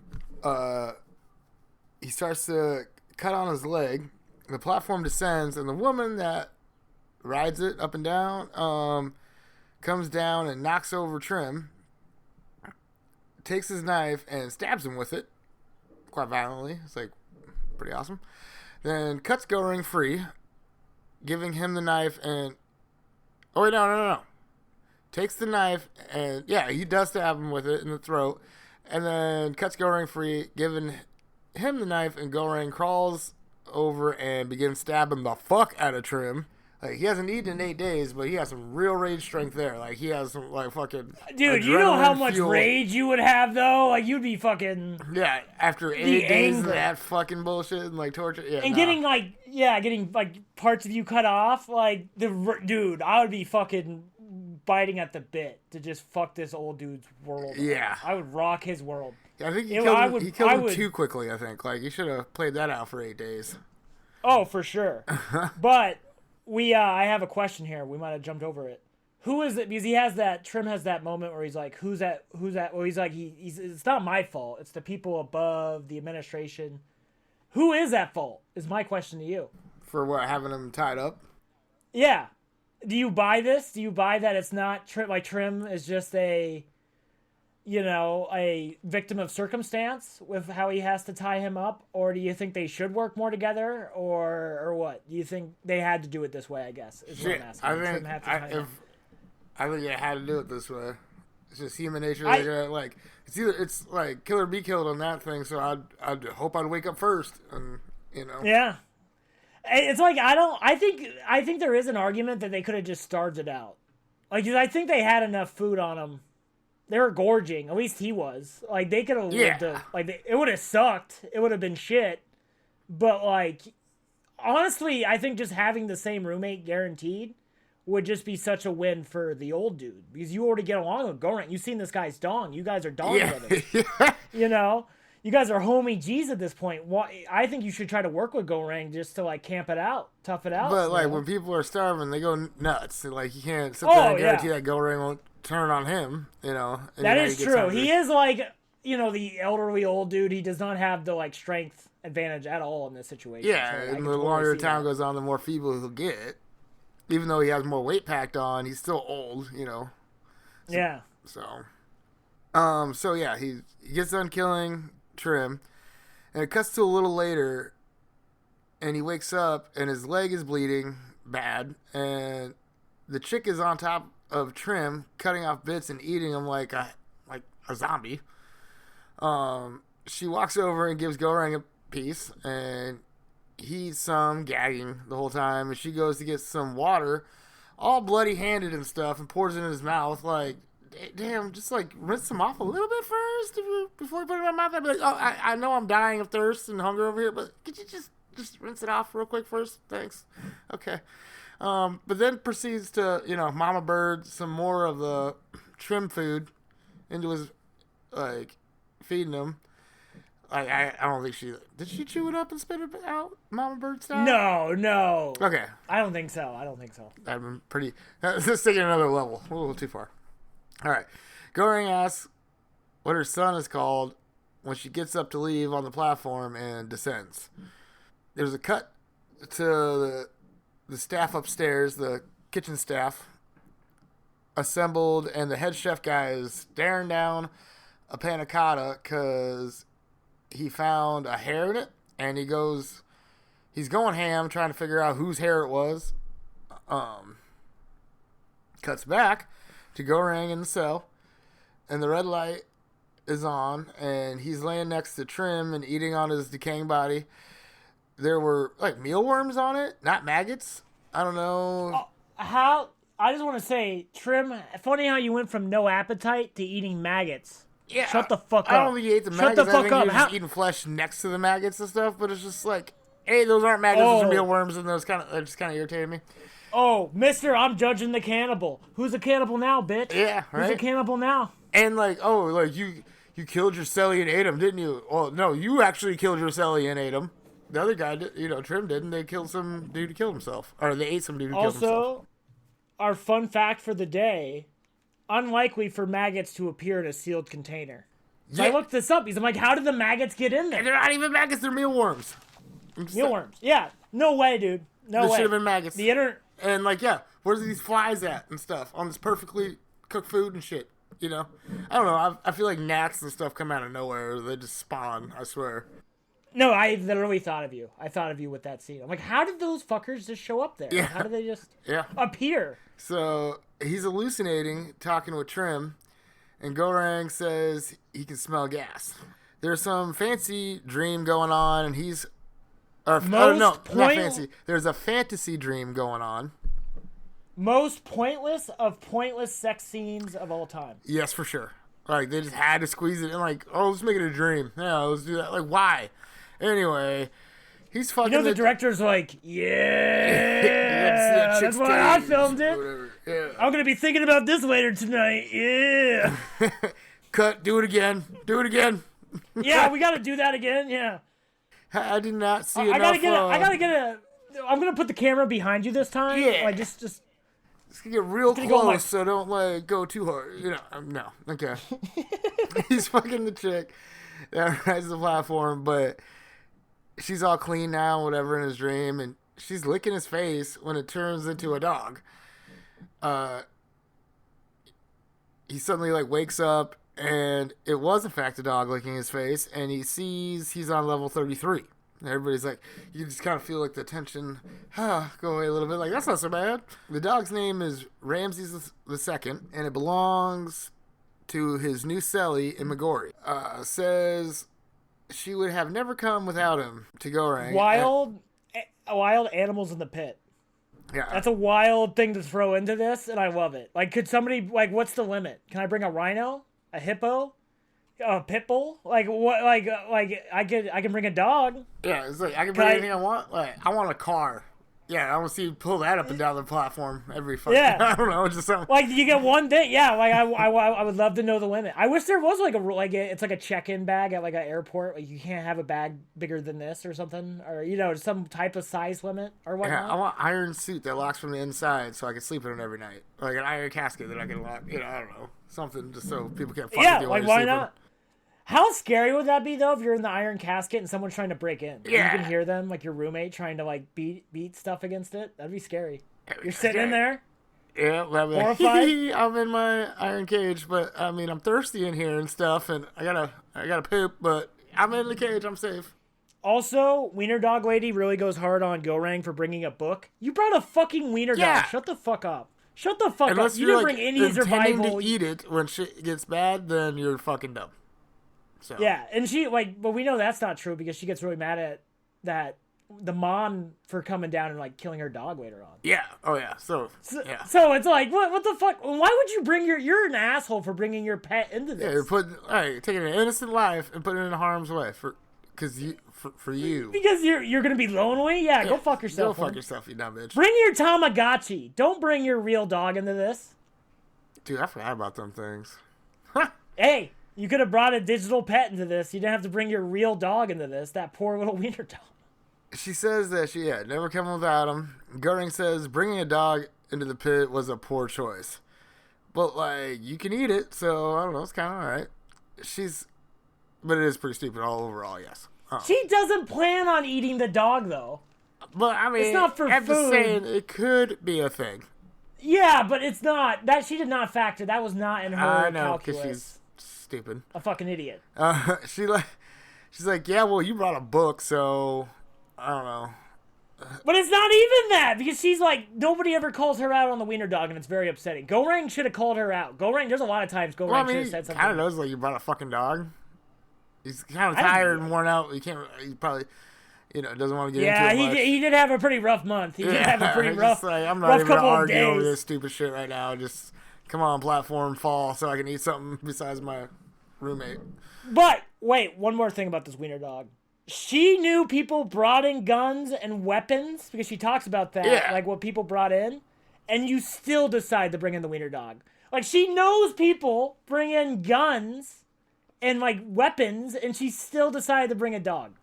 He starts to cut on his leg. The platform descends, and the woman that rides it up and down comes down and knocks over Trim, takes his knife and stabs him with it quite violently. It's like pretty awesome. Then cuts Goreng free, giving him the knife and oh wait, no. Takes the knife and yeah, he does stab him with it in the throat, and then cuts Goreng free, giving him the knife, and Goreng crawls over and begins stabbing the fuck out of Trim. Like, he hasn't eaten in 8 days, but he has some real rage strength there. Like, he has some, like, fucking Dude, you know how much fuel. rage you would have, though? Like, you'd be fucking... Yeah, after 8 days of anger. that fucking bullshit and, like, torture. Yeah, And nah. getting, parts of you cut off. Like, dude, I would be fucking biting at the bit to just fuck this old dude's world. Yeah. I would rock his world. I think he You know, killed, I him, would- he killed I him would- too quickly, I think. Like, he should have played that out for 8 days. Oh, for sure. But I have a question here. We might have jumped over it. Who is it? Because Trim has that moment where he's like, who's that? Well, he's like, it's not my fault. It's the people above the administration. Who is at fault is my question to you. For what, having him tied up? Yeah. Do you buy this? Do you buy that it's not Trim? Like, Trim is just a victim of circumstance with how he has to tie him up? Or do you think they should work more together? Or what? Do you think they had to do it this way, I guess, is what I'm asking. Trim had to tie him up. I think they had to do it this way. It's just human nature. They're gonna, like, it's like kill or be killed on that thing. So I'd hope I'd wake up first, and You know? Yeah. It's like I think there is an argument that they could have just starved it out. Like, 'cause I think they had enough food on them. They were gorging. At least he was. Like, they could have lived it would have sucked. It would have been shit. But, like, honestly, I think just having the same roommate guaranteed would just be such a win for the old dude. Because you already get along with Goreng. You've seen this guy's dong. You guys are dong brothers. You know? You guys are homie G's at this point. I think you should try to work with Goreng just to, like, camp it out. Tough it out. But, like, when people are starving, they go nuts. Like, you can't sit there and guarantee that Goreng won't turn on him, you know? That is true. He is, like, you know, the elderly old dude. He does not have the, like, strength advantage at all in this situation. Yeah, so and the longer time goes on, the more feeble he'll get. Even though he has more weight packed on, he's still old, you know? Yeah. So yeah, he gets done killing Trim, and it cuts to a little later, and he wakes up, and his leg is bleeding bad, and the chick is on top of Trim, cutting off bits and eating them like a zombie. She walks over and gives Goreng a piece, and he eats some, gagging the whole time, and she goes to get some water, all bloody-handed and stuff, and pours it in his mouth, like, damn, just, like, rinse them off a little bit first before you put it in my mouth. I'd be like, oh, I know I'm dying of thirst and hunger over here, but could you just rinse it off real quick first? Thanks. Okay. But then proceeds to, you know, Mama Bird some more of the Trim food into his, like, feeding him. I don't think did she chew it up and spit it out, Mama Bird style? No. Okay. I don't think so. That'd been pretty. Let's take it another level. A little too far. All right. Goreng asks what her son is called when she gets up to leave on the platform and descends. There's a cut to the staff upstairs, the kitchen staff, assembled, and the head chef guy is staring down a panna cotta because he found a hair in it, and he's going ham trying to figure out whose hair it was. Cuts back to Goreng in the cell, and the red light is on, and he's laying next to Trim and eating on his decaying body. There were, like, mealworms on it, not maggots. I don't know. I just want to say, Trim, funny how you went from no appetite to eating maggots. Yeah, Shut the fuck up. I don't think he ate the maggots. Shut the fuck I think up. he was just eating flesh next to the maggots and stuff, but it's just like, hey, those aren't maggots, those are mealworms, and that just kind of irritated me. Oh, mister, I'm judging the cannibal. Who's a cannibal now, bitch? Yeah, right? Who's a cannibal now? And like, oh, like you killed your celly and ate him, didn't you? Well, no, you actually killed your celly and ate him. The other guy, Trim didn't. They killed some dude who killed himself. Or they ate some dude who killed himself. Also, our fun fact for the day, unlikely for maggots to appear in a sealed container. So I looked this up. I'm like, how did the maggots get in there? And they're not even maggots, they're mealworms. Mealworms. Yeah. No way, dude. No way. They should have been maggots. And like, yeah, where's these flies at and stuff on this perfectly cooked food and shit, you know? I don't know. I feel like gnats and stuff come out of nowhere. They just spawn, I swear. No, I literally thought of you. I thought of you with that scene. I'm like, how did those fuckers just show up there? Yeah. How did they just appear? So he's hallucinating, talking with Trim, and Goreng says he can smell gas. There's some fancy dream going on, and he's... not fancy. There's a fantasy dream going on. Most pointless of pointless sex scenes of all time. Yes, for sure. Like, they just had to squeeze it in, like, oh, let's make it a dream. Yeah, let's do that. Like, why? Anyway, he's fucking... You know, the director's like, yeah, that's why I filmed it. Yeah. I'm going to be thinking about this later tonight. Yeah. Cut. Do it again. Do it again. Yeah, we got to do that again. Yeah. I did not see enough. I'm going to put the camera behind you this time. Yeah. Like, just... It's gonna get real close, so don't like go too hard. You know, no. Okay. He's fucking the chick that rides the platform, but she's all clean now, whatever, in his dream, and she's licking his face when it turns into a dog. He suddenly like wakes up, and it was in fact a dog licking his face, and he sees he's on level 33. And everybody's like, you just kind of feel like the tension go away a little bit. Like, that's not so bad. The dog's name is Ramses II, and it belongs to his new celly in Magori. Says she would have never come without him to Goreng. Wild animals in the pit. Yeah. That's a wild thing to throw into this, and I love it. Like, could somebody, like, what's the limit? Can I bring a rhino? A hippo? A pit bull? Like, what, like I can bring a dog. Yeah, it's like, I can bring anything I want. Like, I want a car. Yeah, I want to see you pull that up and down the platform every fucking. Yeah. I don't know, it's just something. Like, you get one thing. Yeah, like, I would love to know the limit. I wish there was, it's like a check-in bag at, like, an airport. Like, you can't have a bag bigger than this or something. Or, some type of size limit or whatnot. Yeah, I want an iron suit that locks from the inside so I can sleep in it every night. Like an iron casket that I can lock. I don't know. Something just so people can't fuck with you while like, you're why sleeping. not? How scary would that be, though, if you're in the iron casket and someone's trying to break in? Yeah. You can hear them, like your roommate, trying to, like, beat stuff against it. That'd be scary. You're sitting in there. Yeah, horrified. I'm in my iron cage, but I mean, I'm thirsty in here and stuff, and I gotta poop, but I'm in the cage. I'm safe. Also, Wiener Dog Lady really goes hard on Goreng for bringing a book. You brought a fucking wiener dog. Shut the fuck up. Shut the fuck Unless up. You you're didn't like bring any survival. to eat it when shit gets bad, then you're fucking dumb. So. Yeah, and but we know that's not true because she gets really mad at the mom for coming down and, like, killing her dog later on. Yeah. Oh yeah. So yeah. So it's like, what the fuck? Why would you bring you're an asshole for bringing your pet into this? Yeah, you're taking an innocent life and putting it in harm's way for you. Because you're gonna be lonely. Yeah, go fuck yourself. Go fuck yourself, you dumb bitch. Bring your Tamagotchi. Don't bring your real dog into this. Dude, I forgot about them things. Hey, you could have brought a digital pet into this. You didn't have to bring your real dog into this. That poor little wiener dog. She says that she had never come without him. Goring says bringing a dog into the pit was a poor choice. But, like, you can eat it, so, I don't know, it's kind of alright. But it is pretty stupid all overall, yes. She doesn't plan on eating the dog, though. But, I mean, it's not for I'm food. just saying it could be a thing. Yeah, but it's not. That she did not factor. That was not in her I know, calculus. because she's stupid. A fucking idiot. She's like, yeah, well, you brought a book, so I don't know. But it's not even that, because she's like, nobody ever calls her out on the wiener dog, and it's very upsetting. Goreng should have called her out. There's a lot of times Goreng should have said something. Kind of knows, like, you brought a fucking dog. He's kind of tired and worn out. He probably, doesn't want to get into it much. He did have a pretty rough month. He did have a pretty rough, I'm not rough even going to couple of argue days. over this stupid shit right now. Just, come on, platform, fall, so I can eat something besides my roommate. But, wait, one more thing about this wiener dog. She knew people brought in guns and weapons, because she talks about that, like what people brought in, and you still decide to bring in the wiener dog. Like, she knows people bring in guns and, like, weapons, and she still decided to bring a dog.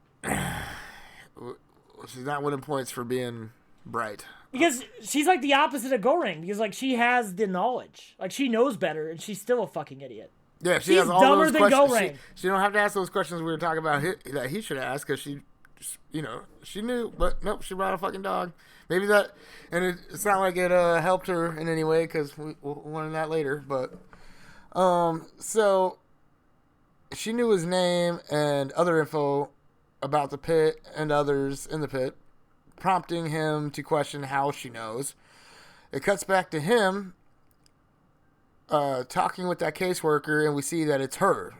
She's not winning points for being bright. Because she's, like, the opposite of Goreng, because, like, she has the knowledge. Like, she knows better, and she's still a fucking idiot. Yeah, she's has all dumber those than questions. Goreng. She don't have to ask those questions we were talking about that he should ask, because she knew, but nope, she brought a fucking dog. Maybe that, and it's not like it helped her in any way, because we'll learn that later, but, so, she knew his name and other info about the pit and others in the pit, prompting him to question how she knows. It cuts back to him talking with that caseworker, and we see that it's her.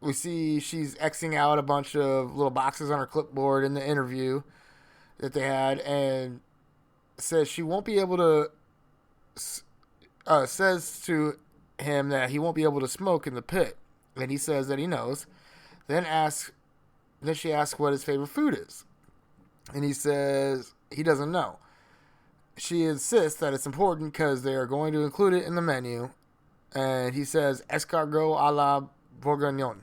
We see she's Xing out a bunch of little boxes on her clipboard in the interview that they had, and says she won't be able to, says to him that he won't be able to smoke in the pit, and he says that he knows. Then she asks what his favorite food is, and he says he doesn't know. She insists that it's important because they are going to include it in the menu, and he says escargot a la bourguignon,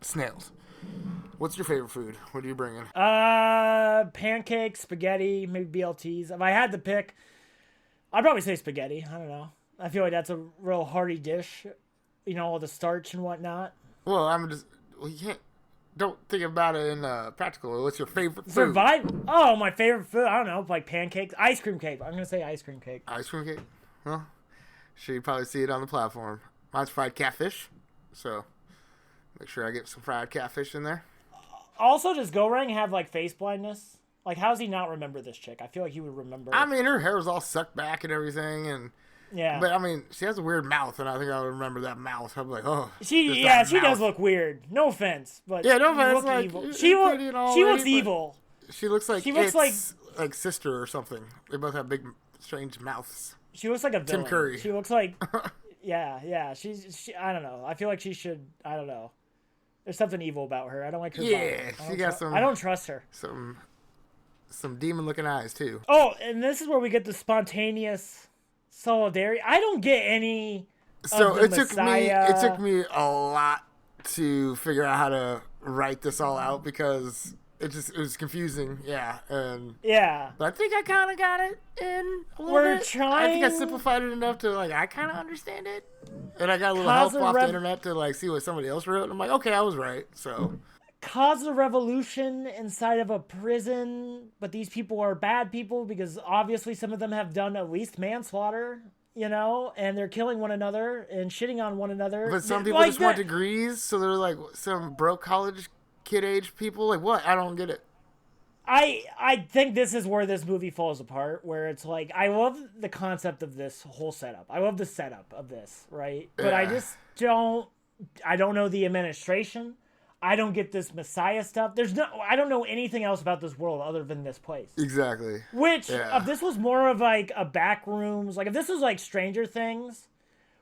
snails. What's your favorite food? What are you bringing? Pancakes, spaghetti, maybe BLTs. If I had to pick, I'd probably say spaghetti. I don't know. I feel like that's a real hearty dish, all the starch and whatnot. Well, you can't. Don't think about it in practical. What's your favorite food? Survive. Oh, my favorite food. I don't know, like pancakes, ice cream cake. I'm gonna say ice cream cake. Ice cream cake. Well, sure you probably see it on the platform. Mine's fried catfish, so make sure I get some fried catfish in there. Also, does Goreng have like face blindness? Like, how does he not remember this chick? I feel like he would remember. I mean, her hair was all sucked back and everything, and Yeah. But I mean, she has a weird mouth, and I think I would remember that mouth. I'm like, oh. She that she does mouth. look weird. No offense, but Yeah, no you offense, look like, evil. you're She pretty and all she looks lady, but evil. She looks like She looks like sister or something. They both have big, strange mouths. She looks like a villain. Tim Curry. She looks like yeah. She I don't know. I feel like she should. I don't know. There's something evil about her. I don't like her. Yeah, vibe. she got some. I don't trust her. Some demon-looking eyes too. Oh, and this is where we get the spontaneous solidarity. I don't get any. So of the Messiah. it took me a lot to figure out how to write this all out because it was confusing. Yeah, Yeah. but I think I kind of got it in a little We're bit. trying. I think I simplified it enough to like I kind of understand it, and I got a little help off the internet to like see what somebody else wrote. And I'm like, okay, I was right. So. Cause a revolution inside of a prison, but these people are bad people because obviously some of them have done at least manslaughter, and they're killing one another and shitting on one another. But some people just want degrees, so they're like some broke college kid age people. Like what? I don't get it. I think this is where this movie falls apart, where it's like I love the concept of this whole setup. I love the setup of this, right? But I just don't know the administration. I don't get this Messiah stuff. I don't know anything else about this world other than this place. Exactly. Which, if this was more of like a back rooms, like if this was like Stranger Things,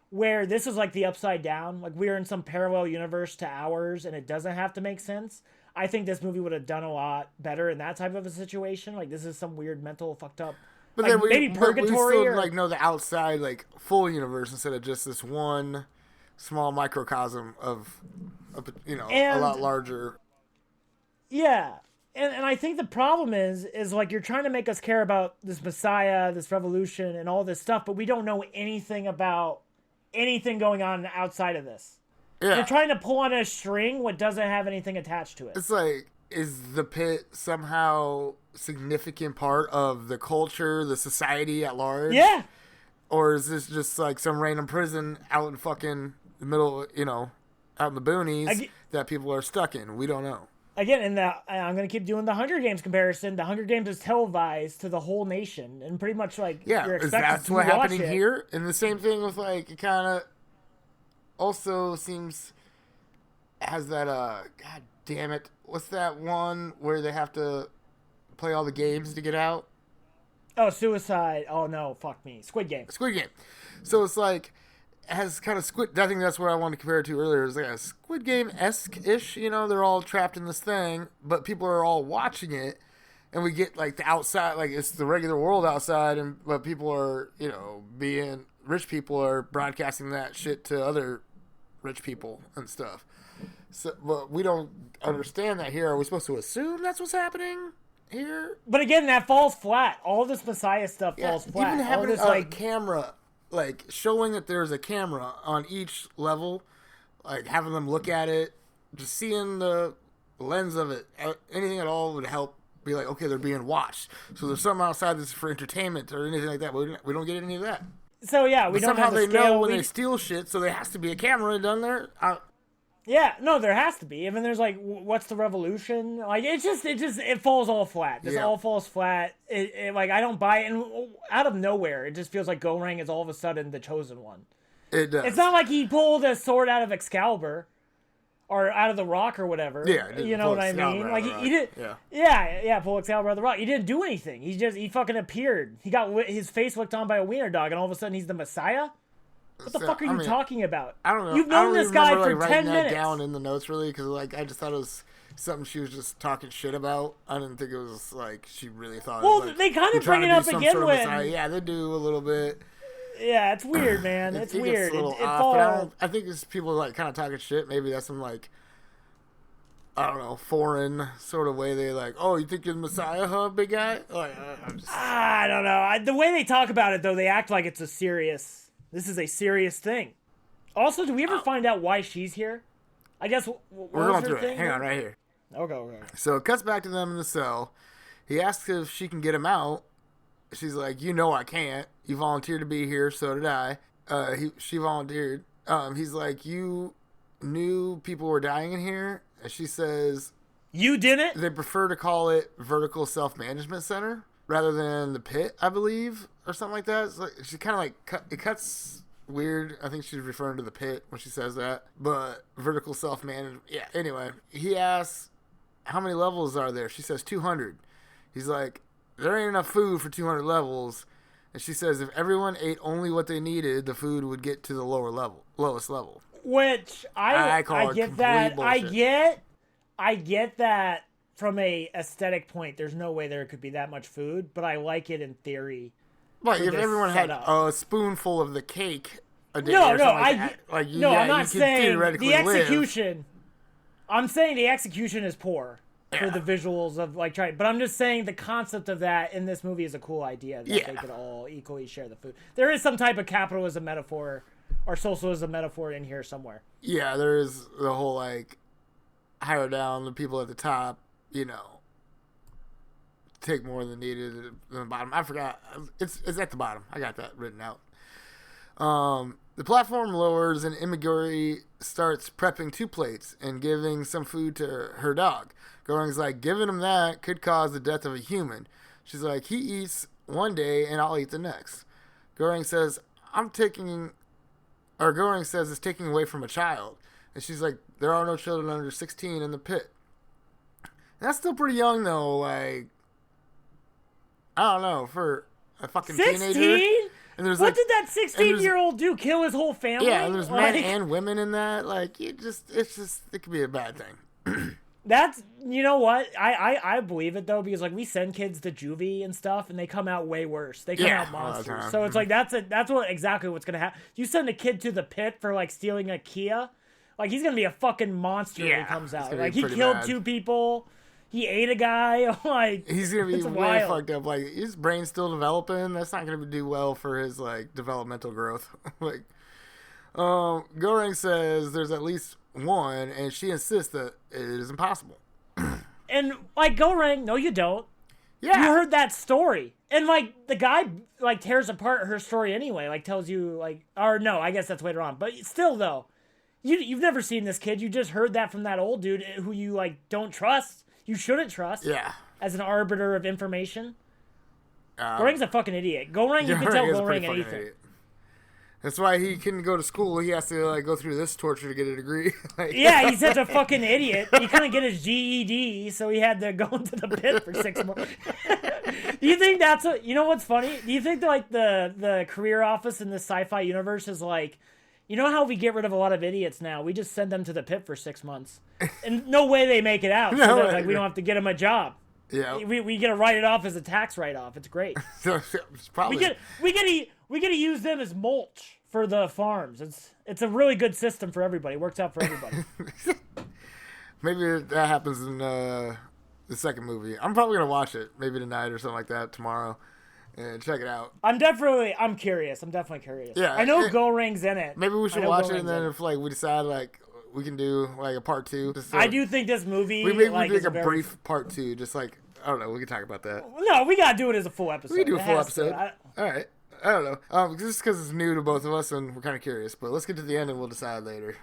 where this is like the upside down, like we're in some parallel universe to ours and it doesn't have to make sense, I think this movie would have done a lot better in that type of a situation. Like this is some weird mental fucked up, but like, then maybe purgatory we still or like know the outside like full universe instead of just this one small microcosm of a lot larger. Yeah. And I think the problem is like you're trying to make us care about this Messiah, this revolution, and all this stuff, but we don't know anything about anything going on outside of this. Yeah. You're trying to pull on a string what doesn't have anything attached to it. It's like, is the pit somehow significant part of the culture, the society at large? Yeah. Or is this just like some random prison out in fucking the middle, out in the boonies that people are stuck in? We don't know. Again, I'm going to keep doing the Hunger Games comparison. The Hunger Games is televised to the whole nation, and pretty much like you're expected that's to what watch happening it. here. And the same thing with like it kind of also seems has that god damn it, what's that one where they have to play all the games to get out? Oh, Suicide. Oh no, fuck me. Squid Game. So it's like has kind of Squid. I think that's what I wanted to compare it to earlier. It's like a Squid Game-esque-ish. They're all trapped in this thing, but people are all watching it, and we get like the outside, like it's the regular world outside, but people are, being rich people are broadcasting that shit to other rich people and stuff. So, but we don't understand that here. Are we supposed to assume that's what's happening here? But again, that falls flat. All this Messiah stuff falls flat. Even having this, a camera, like showing that there's a camera on each level, like having them look at it, just seeing the lens of it, anything at all would help. Be like, okay, they're being watched. So there's something outside this for entertainment or anything like that. But we don't get any of that. So yeah, we but don't somehow have the they scale. know when they steal shit, so there has to be a camera done there. Yeah, no, there has to be. I mean, there's like, what's the revolution? Like, it falls all flat. This all falls flat. Like, I don't buy it. And out of nowhere, it just feels like Goreng is all of a sudden the chosen one. It does. It's not like he pulled a sword out of Excalibur or out of the rock or whatever. Yeah, you know what I mean? Like, he did. Yeah, pull Excalibur out of the rock. He didn't do anything. He fucking appeared. He got his face licked on by a wiener dog, and all of a sudden he's the Messiah. What the fuck are you talking about? I don't know. You've known this guy for 10 minutes. I don't remember writing that down in the notes really because like I just thought it was something she was just talking shit about. I didn't think it was like she really thought. Well, like, they kind of bring it up again when. Yeah, they do a little bit. Yeah, it's weird, man. It's weird. It falls. But I think it's people like kind of talking shit. Maybe that's some like I don't know, foreign sort of way. They like, oh, you think you're the Messiah, huh, big guy? Like, I don't know. The way they talk about it though, they act like it's a serious. This is a serious thing. Also, do we ever find out why she's here? I guess we're going through it. Hang on, right here. Okay. So it cuts back to them in the cell. He asks if she can get him out. She's like, I can't. You volunteered to be here, so did I. She volunteered. He's like, you knew people were dying in here? And she says... You didn't? They prefer to call it Vertical Self-Management Center rather than the pit, I believe, or something like that. It's like, she kind of like it cuts weird. I think she's referring to the pit when she says that. But vertical self-management. Yeah. Anyway, he asks, how many levels are there? She says 200. He's like, there ain't enough food for 200 levels. And she says if everyone ate only what they needed, the food would get to the lowest level. Which I get that. Bullshit. I get that from a aesthetic point. There's no way there could be that much food, but I like it in theory. Like if everyone had a spoonful of the cake a day I'm not saying the execution. I'm saying the execution is poor for the visuals of like trying, but I'm just saying the concept of that in this movie is a cool idea that they could all equally share the food. There is some type of capitalism metaphor or socialism metaphor in here somewhere. Yeah, there is the whole like higher down the people at the top, take more than needed than the bottom. I forgot. It's at the bottom. I got that written out. The platform lowers and Imiguri starts prepping 2 plates and giving some food to her dog. Goring's like, giving him that could cause the death of a human. She's like, he eats one day and I'll eat the next. Goring says it's taking away from a child. And she's like, there are no children under 16 in the pit. And that's still pretty young though, like, I don't know, for a fucking 16? teenager. And there's what did that 16-year-old do? Kill his whole family? Yeah, and there's men and women in that. Like, it could be a bad thing. That's, you know what? I believe it, though, because, like, we send kids to juvie and stuff, and they come out way worse. They come out monsters. So it's like, that's exactly what's going to happen. You send a kid to the pit for, like, stealing a Kia, like, he's going to be a fucking monster when he comes out. Like, he killed 2 people. He ate a guy. Like, he's gonna be way fucked up. Like, his brain's still developing. That's not gonna do well for his like developmental growth. Like, Goring says there's at least one, and she insists that it is impossible. And like Goring, no, you don't. Yeah, you heard that story, and like the guy like tears apart her story anyway. Like tells you like, or no, I guess that's later on. But still, though, you've never seen this kid. You just heard that from that old dude who you like don't trust. You shouldn't trust. Yeah. As an arbiter of information. Goring's a fucking idiot. Goring, you can tell Goring anything. Idiot. That's why he couldn't go to school. He has to like go through this torture to get a degree. Like, yeah, he's such a fucking idiot. He couldn't get his GED, so he had to go into the pit for 6 months. Do you think that's what? You know what's funny? Do you think like the career office in this sci-fi universe is like, you know how we get rid of a lot of idiots now? We just send them to the pit for 6 months, and no way they make it out. So that, like we don't have to get them a job. Yeah, we get to write it off as a tax write-off. It's great. So it's probably we get to use them as mulch for the farms. It's a really good system for everybody. It works out for everybody. Maybe that happens in the second movie. I'm probably gonna watch it maybe tonight or something like that tomorrow. And check it out. I'm curious. I'm definitely curious. Yeah, I know Goring's in it. Maybe we should watch it, and then if like we decide like we can do like a part 2. I do think this movie. We maybe like, a brief part 2, just like I don't know. We can talk about that. No, we gotta do it as a full episode. We can do a full episode. All right. I don't know. Just because it's new to both of us, and we're kind of curious. But let's get to the end, and we'll decide later.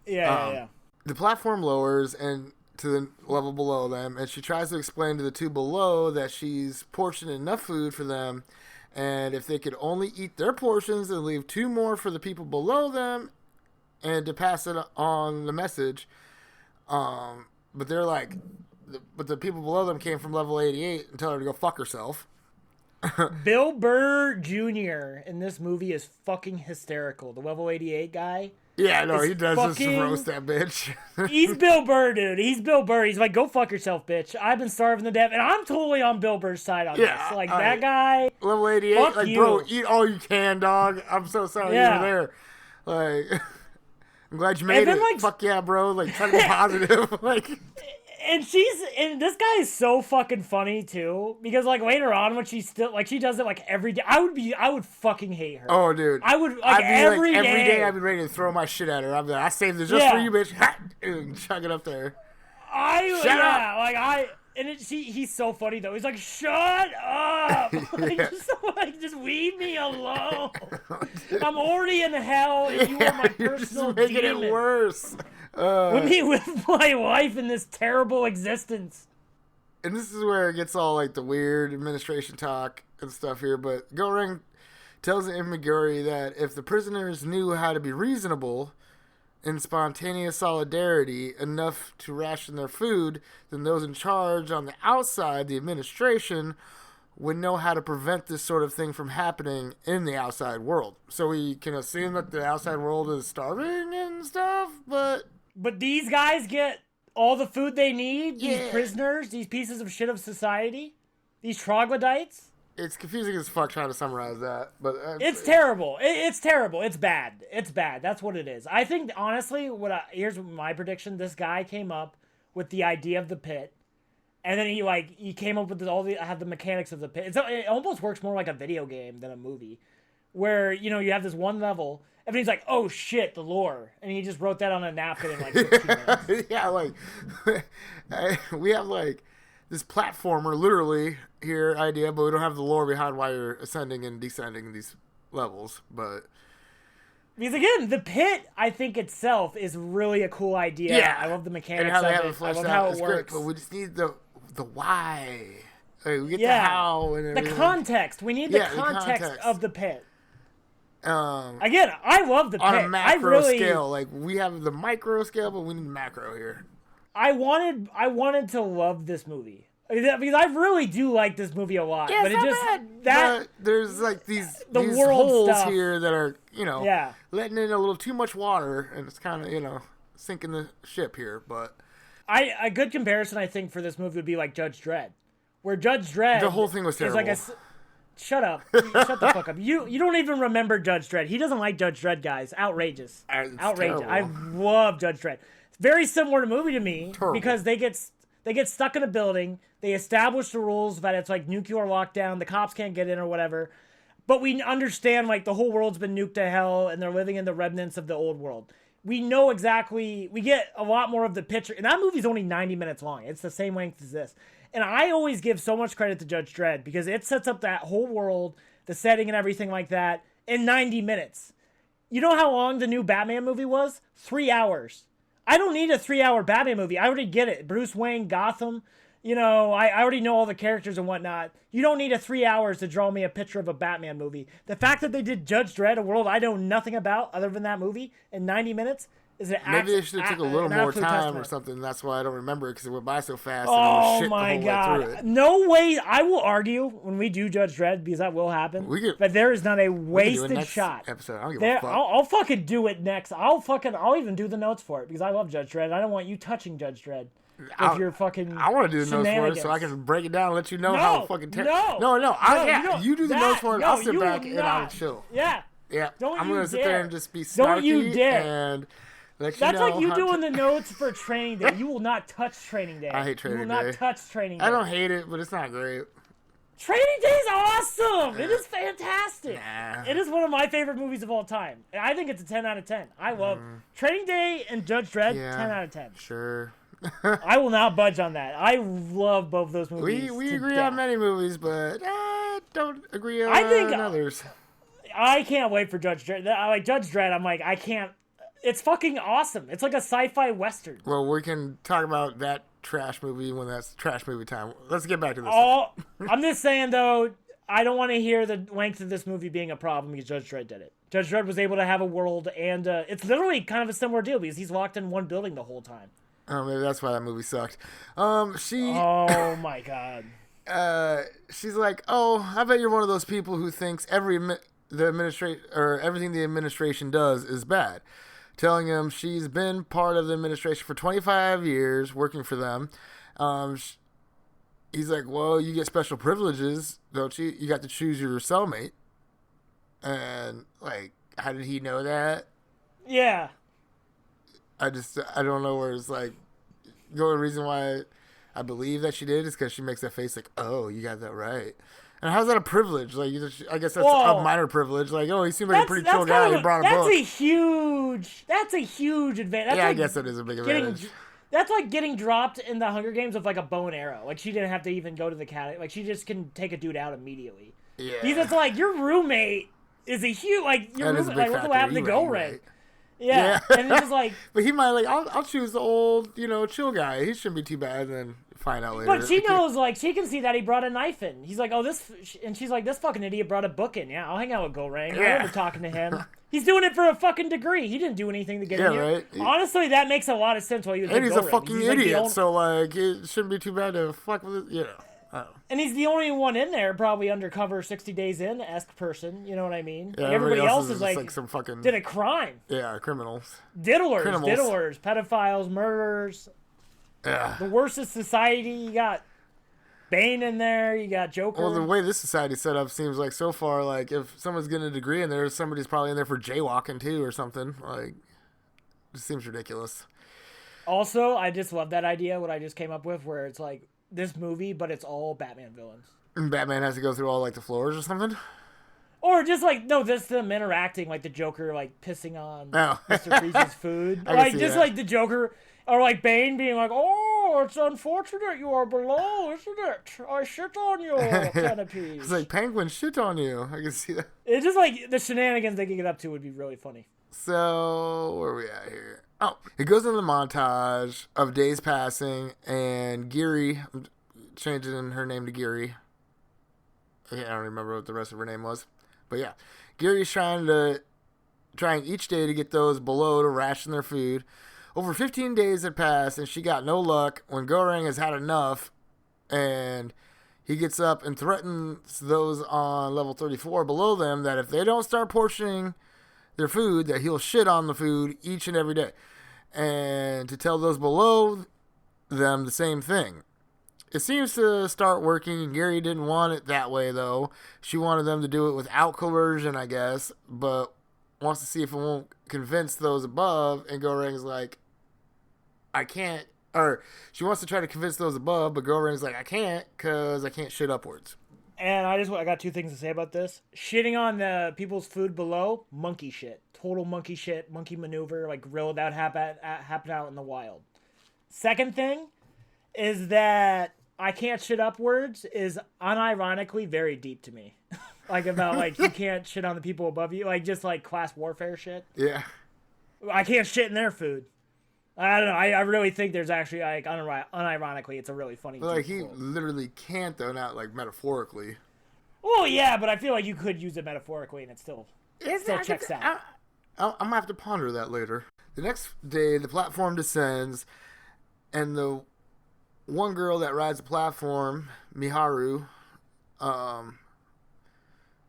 Yeah. The platform lowers and to the level below them, and she tries to explain to the 2 below that she's portioned enough food for them, and if they could only eat their portions and leave 2 more for the people below them, and to pass it on the message. But they're like, but the people below them came from level 88 and tell her to go fuck herself. Bill Burr Jr. in this movie is fucking hysterical. The level 88 guy. Yeah, no, he does just roast that bitch. He's Bill Burr, dude. He's Bill Burr. He's like, go fuck yourself, bitch. I've been starving to death. And I'm totally on Bill Burr's side on this. Like, that guy. Level 88. Like, bro, eat all you can, dog. I'm so sorry you were there. Like, I'm glad you made it. Like, fuck yeah, bro. Like, try to be positive. Like. And this guy is so fucking funny too, because like later on when she still like she does it like every day, I would fucking hate her. Oh, dude, I would like every day I'd be ready to throw my shit at her. I'd be like, I saved this just for you, bitch, and chuck it up there. Shut up. He's so funny though. He's like, shut up, just leave me alone. I'm already in hell, and you are my personal just making demon. It worse. With me with my life in this terrible existence. and this is where it gets all like the weird administration talk and stuff here, but Goreng tells Imiguri that if the prisoners knew how to be reasonable in spontaneous solidarity enough to ration their food, then those in charge on the outside, the administration, would know how to prevent this sort of thing from happening in the outside world. So we can assume that the outside world is starving and stuff, but these guys get all the food they need? These Yeah. prisoners? These pieces of shit of society? These troglodytes? it's confusing as fuck trying to summarize that. But It's terrible. It's terrible. It's bad. It's bad. That's what it is. I think, honestly, here's my prediction. This guy came up with the idea of the pit. And then he came up with the mechanics of the pit. It almost works more like a video game than a movie. Where, you have this one level. Everybody's like, oh shit, the lore. And he just wrote that on a napkin in like 15 minutes. Yeah, like, we have like this platformer literally here idea, but we don't have the lore behind why you're ascending and descending these levels. But because again, the pit, I think itself is really a cool idea. Yeah. I love the mechanics and how they of have it. it I fleshed love out, how it it's works. great. But we just need the why. Like, we get Yeah. the how and The everything. context. We need the Yeah, the context context. of the pit. Um, Again, I love the on pit. a macro I really, scale, like we have the micro scale, but we need macro here. I wanted to love this movie. Because I really do like this movie a lot. Yeah, but it's it not just bad. But there's like these The these world holes stuff. here that are Yeah. letting in a little too much water, and it's kind of sinking the ship here. But a good comparison, I think, for this movie would be like Judge Dredd. Where Judge Dredd... the whole thing was is like terrible. Shut up. Shut the fuck up. You don't even remember Judge Dredd. He doesn't like Judge Dredd, guys. Outrageous. It's Outrageous. terrible. I love Judge Dredd. It's very similar to movie to me Terrible. because they get stuck in a building. They establish the rules that it's like nuclear lockdown. The cops can't get in or whatever. But we understand like the whole world's been nuked to hell and they're living in the remnants of the old world. We know exactly. We get a lot more of the picture. And that movie's only 90 minutes long. It's the same length as this. And I always give so much credit to Judge Dredd because it sets up that whole world, the setting and everything like that in 90 minutes. You know how long the new Batman movie was? 3 hours. I don't need a 3-hour Batman movie. I already get it. Bruce Wayne, Gotham. I already know all the characters and whatnot. You don't need 3 hours to draw me a picture of a Batman movie. The fact that they did Judge Dredd, a world I know nothing about other than that movie, in 90 minutes is an Maybe they should have took a little more absolute time testament. or something. That's why I don't remember it, because it went by so fast. Oh and it was shit my the whole way god. through it. No way. I will argue when we do Judge Dredd, because that will happen, We could- but there is not a We can do it wasted next shot. episode. I don't give There, a fuck. I'll fucking do it next. I'll even do the notes for it because I love Judge Dredd. I don't want you touching Judge Dredd with your fucking I want to do the notes for it shenanigans. so I can break it down and let you know No, how fucking no, no. you don't- You do the that- notes for it. no, I'll sit you back will and I'll not. chill. Yeah. Yeah, Don't I'm you gonna sit dare. there and just be Don't you snarky dare. and let you That's know. like you how doing to- the notes for Training Day. You will not touch Training Day. I hate Training You will Day. not touch Training Day. I don't hate it, but it's not great. Training Day is awesome. It is fantastic. Nah. It is one of my favorite movies of all time. And I think it's a 10 out of 10. I love Training Day and Judge Dredd, Yeah. 10 out of 10. Sure. I will not budge on that. I love both those movies. We to agree death. on many movies, but don't agree on I think- others. I can't wait for Judge Dredd. I like Judge Dredd. I'm like, I can't. It's fucking awesome. It's like a sci-fi western. Well, we can talk about that trash movie when that's trash movie time. Let's get back to this. I'm just saying though, I don't want to hear the length of this movie being a problem because Judge Dredd did it. Judge Dredd was able to have a world, and it's literally kind of a similar deal because he's locked in one building the whole time. Oh, maybe that's why that movie sucked. She Oh my god. she's like, "Oh, I bet you're one of those people who thinks everything the administration does is bad." Telling him she's been part of the administration for 25 years, working for them. He's like, "Well, you get special privileges, don't you? You got to choose your cellmate." And like, how did he know that? Yeah. I don't know where it's like, the only reason why I believe that she did is because she makes that face like, "Oh, you got that right." And how's that a privilege? Like, I guess that's Whoa. a minor privilege. Like, oh, he seemed like a pretty chill guy. He brought a book. That's a huge advantage. Yeah, I guess that is a big advantage. That's like getting dropped in the Hunger Games with like a bow and arrow. Like she didn't have to even go to the cat. Like she just can take a dude out immediately. Yeah. Because it's like your roommate is a huge like your That is a roommate. big Like look factor. what happened to You're Go right, Ray. you're right. Yeah. And it's just like But he might like, I'll choose the old, chill guy. He shouldn't be too bad. And then find out later. But she knows, like, she can see that he brought a knife in. He's like, oh, this, and she's like, this fucking idiot brought a book in. Yeah, I'll hang out with Goreng. I remember talking to him. He's doing it for a fucking degree. He didn't do anything to get in here. Right. Honestly, that makes a lot of sense why he was And with he's a Goreng. fucking idiot, so, like, it shouldn't be too bad to fuck with it, you know. And he's the only one in there, probably undercover 60 days in-esque person. You know what I mean? Yeah, like everybody else is like some fucking... did a crime. Yeah, criminals. Diddlers, pedophiles, murderers. Yeah. The worstest society. You got Bane in there. You got Joker. Well, the way this society's set up seems like so far, like, if someone's getting a degree in there, somebody's probably in there for jaywalking, too, or something. Like, it seems ridiculous. Also, I just love that idea, what I just came up with, where it's like this movie, but it's all Batman villains. And Batman has to go through all, like, the floors or something? Or just like, no, just them interacting, like the Joker, like, pissing on Oh. Mr. Freeze's food. I can Like, see just that. like the Joker, or like Bane being like, oh, it's unfortunate you are below, isn't it? I shit on your canopy. It's like, Penguin shit on you. I can see that. It's just like the shenanigans they can get up to would be really funny. So, where are we at here? Oh, it goes into the montage of days passing, and Geary, I'm changing her name to Geary. I don't remember what the rest of her name was. But yeah, Gary's trying each day to get those below to ration their food. Over 15 days had passed, and she got no luck when Goreng has had enough, and he gets up and threatens those on level 34 below them that if they don't start portioning their food, that he'll shit on the food each and every day. And to tell those below them the same thing. It seems to start working, and Gary didn't want it that way, though. She wanted them to do it without coercion, I guess, but wants to see if it won't convince those above, and Goreng's like, I can't, or she wants to try to convince those above, but Goreng's like, I can't, because I can't shit upwards. And I got two things to say about this. Shitting on the people's food below, monkey shit. Total monkey shit, monkey maneuver, like gorilla that happened out in the wild. Second thing is that I can't shit upwards is unironically very deep to me. Like about like you can't shit on the people above you, like just like class warfare shit. Yeah. I can't shit in their food. I don't know. I really think there's actually like unironically, it's a really funny. But, like, he literally can't, though, not like metaphorically. Well, yeah, but I feel like you could use it metaphorically, and it still checks out. I'm gonna have to ponder that later. The next day, the platform descends, and the one girl that rides the platform, Miharu,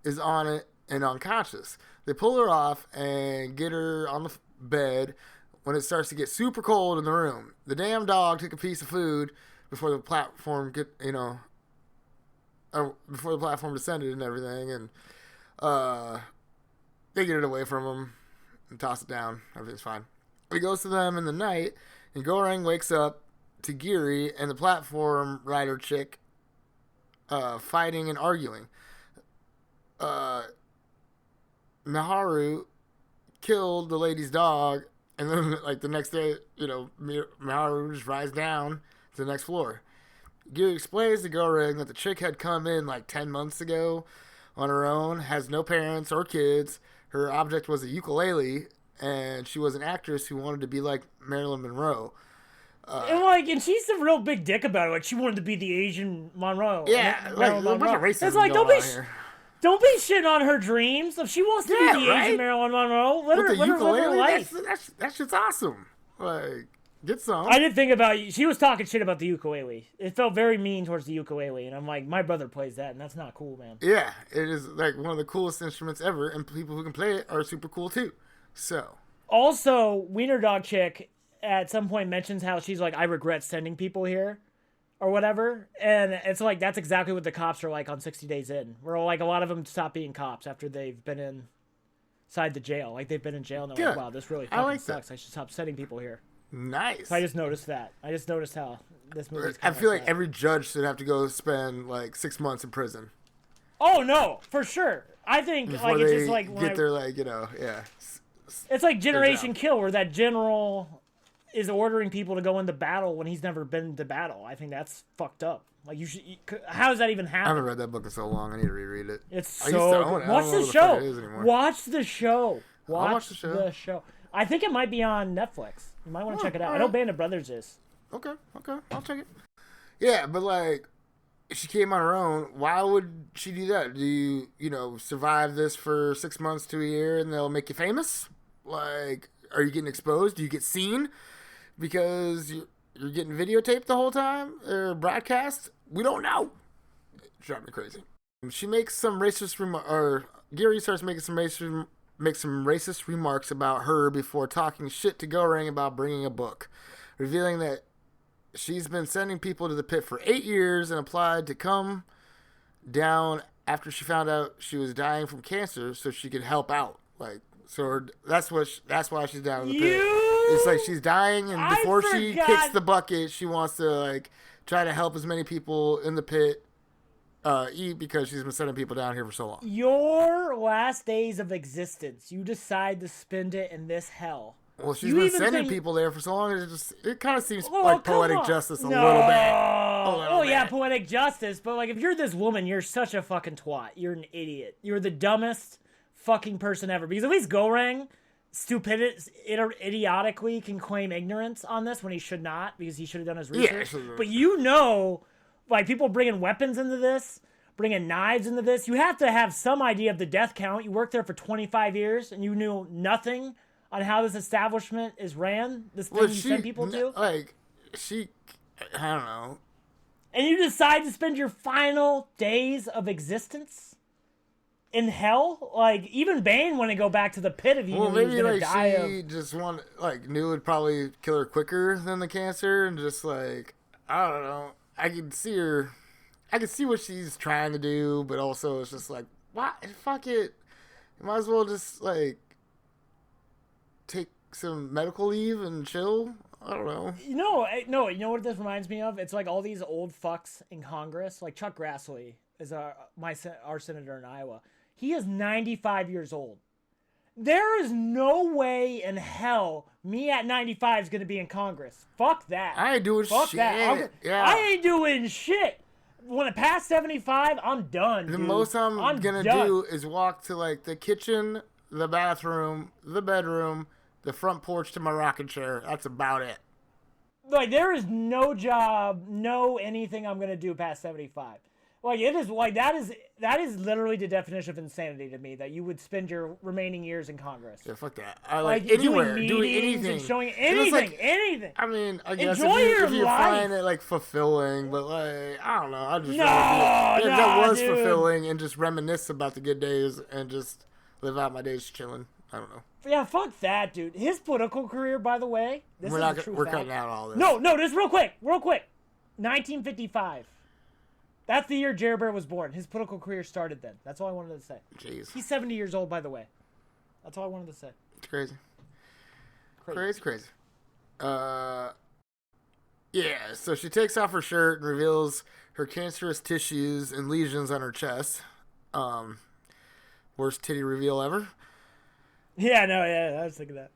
is on it and unconscious. They pull her off and get her on the bed when it starts to get super cold in the room. The damn dog took a piece of food before the platform before the platform descended and everything, and they get it away from him and toss it down. Everything's fine. He goes to them in the night, and Goreng wakes up to Geary and the platform rider chick fighting and arguing. Miharu killed the lady's dog, and then like the next day, Miharu just rides down to the next floor. Geary explains to Goreng that the chick had come in like 10 months ago on her own, has no parents or kids. Her object was a ukulele, and she was an actress who wanted to be like Marilyn Monroe. And she's a real big dick about it. Like, she wanted to be the Asian Monroe. Yeah, like, a bunch of racism it's like, going on here. Don't be shitting on her dreams. If she wants to be the Asian Marilyn Monroe, let her live her life. That shit's awesome. Like, get some. I did think about, she was talking shit about the ukulele. It felt very mean towards the ukulele, and I'm like, my brother plays that, and that's not cool, man. Yeah, it is like one of the coolest instruments ever, and people who can play it are super cool too. So. Also, Wiener Dog Chick at some point mentions how she's like, I regret sending people here or whatever. And it's like, that's exactly what the cops are like on 60 Days In. Where like a lot of them stop being cops after they've been inside the jail. Like they've been in jail and they're like, wow, this really fucking sucks. I should stop sending people here. Nice. So I just noticed that. I just noticed how this movie's I feel like every judge should have to go spend like 6 months in prison. Oh no, for sure. I think before like they it's just like get their like, yeah. It's like Generation Kill, where that general is ordering people to go into battle when he's never been to battle. I think that's fucked up. Like, how does that even happen? I haven't read that book in so long. I need to reread it. It's so good. Watch the show. Watch the show. Watch the show. I think it might be on Netflix. You might want to check it out. I know Band of Brothers is. Okay. I'll check it. Yeah, but like, if she came on her own, why would she do that? Do you survive this for 6 months to a year and they'll make you famous? Like, are you getting exposed? Do you get seen because you're getting videotaped the whole time or broadcast? We don't know. It drives me crazy. She makes some racist or Gary starts making some racist remarks about her before talking shit to Goreng about bringing a book, revealing that she's been sending people to the pit for 8 years and applied to come down after she found out she was dying from cancer so she could help out. Like, so that's why she's down in the pit. It's like she's dying, and before she kicks the bucket, she wants to like try to help as many people in the pit eat because she's been sending people down here for so long. Your last days of existence, you decide to spend it in this hell. Well, she's been sending people there for so long. It kind of seems like poetic justice a little bit. Yeah, poetic justice. But like, if you're this woman, you're such a fucking twat. You're an idiot. You're the dumbest fucking person ever. Because at least Goreng, idiotically can claim ignorance on this when he should not, because he should have done his research. Yeah, but like people bringing weapons into this, bringing knives into this, you have to have some idea of the death count. You worked there for 25 years and you knew nothing on how this establishment is ran, this thing you send people to? Like, I don't know. And you decide to spend your final days of existence in hell? Like, even Bane wouldn't go back to the pit if he knew he was going to die of... She just knew it'd probably kill her quicker than the cancer, and just like, I don't know. I can see what she's trying to do, but also it's just like, why? Fuck it. You might as well just, like, take some medical leave and chill. I don't know. You know what this reminds me of? It's like all these old fucks in Congress, like Chuck Grassley is our senator in Iowa. He is 95 years old. There is no way in hell me at 95 is going to be in Congress. Fuck that. I ain't doing shit. That. I ain't doing shit. When I pass 75, I'm done, dude. The most I'm going to do is walk to, like, the kitchen, the bathroom, the bedroom, the front porch to my rocking chair. That's about it. Like, there is no job, no anything I'm going to do past 75. Like, it is, like, that is literally the definition of insanity to me, that you would spend your remaining years in Congress. Yeah, fuck that. Like anywhere, doing anything. And showing anything, anything. I mean, I guess if you find it, like, fulfilling, but, like, I don't know. I just that was dude. Fulfilling, and just reminisce about the good days and just live out my days chilling. I don't know. Yeah, fuck that, dude. His political career, by the way, we're cutting out all this. No, just real quick. 1955. That's the year Jerry Bear was born. His political career started then. That's all I wanted to say. Jeez. He's 70 years old, by the way. That's all I wanted to say. It's crazy. Crazy. Yeah, so she takes off her shirt and reveals her cancerous tissues and lesions on her chest. Worst titty reveal ever. Yeah, I was thinking that.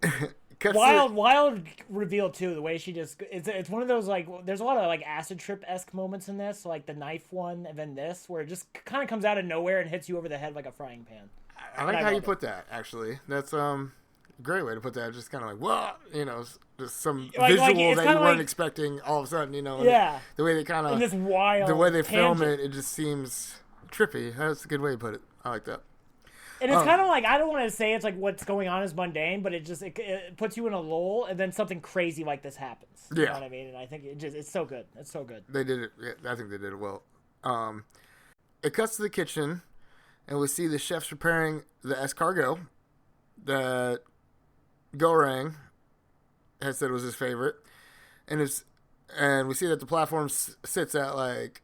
Wild reveal too. The way she just it's one of those, like, there's a lot of like acid trip-esque moments in this, like the knife one and then this, where it just kind of comes out of nowhere and hits you over the head like a frying pan. I like how you put that. Actually, that's a great way to put that. Just kind of like, whoa, just some visual that you weren't expecting all of a sudden. Yeah. The way they kind of this wild the way they tangent. film it, it just seems trippy. That's a good way to put it. I like that. And it's kind of like, I don't want to say it's like what's going on is mundane, but it puts you in a lull, and then something crazy like this happens. You know what I mean? And I think it's so good. It's so good. They did it. Yeah, I think they did it well. It cuts to the kitchen, and we see the chefs preparing the escargot that Goreng had said was his favorite, and we see that the platform sits at like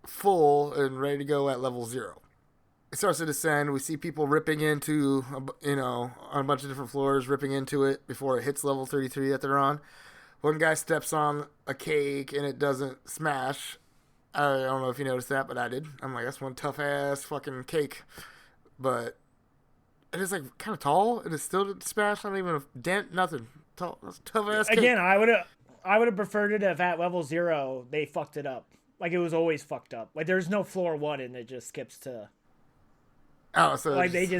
full and ready to go at level 0. It starts to descend. We see people ripping into, on a bunch of different floors, ripping into it before it hits level 33 that they're on. One guy steps on a cake and it doesn't smash. I don't know if you noticed that, but I did. I'm like, that's one tough ass fucking cake. But it is like kind of tall. It is still didn't smash. Not even a dent. Nothing. Tall. That's a tough ass cake. Again, I would have preferred it if at level 0 they fucked it up. Like, it was always fucked up. Like, there's no floor 1 and it just skips to. Oh, so like they do,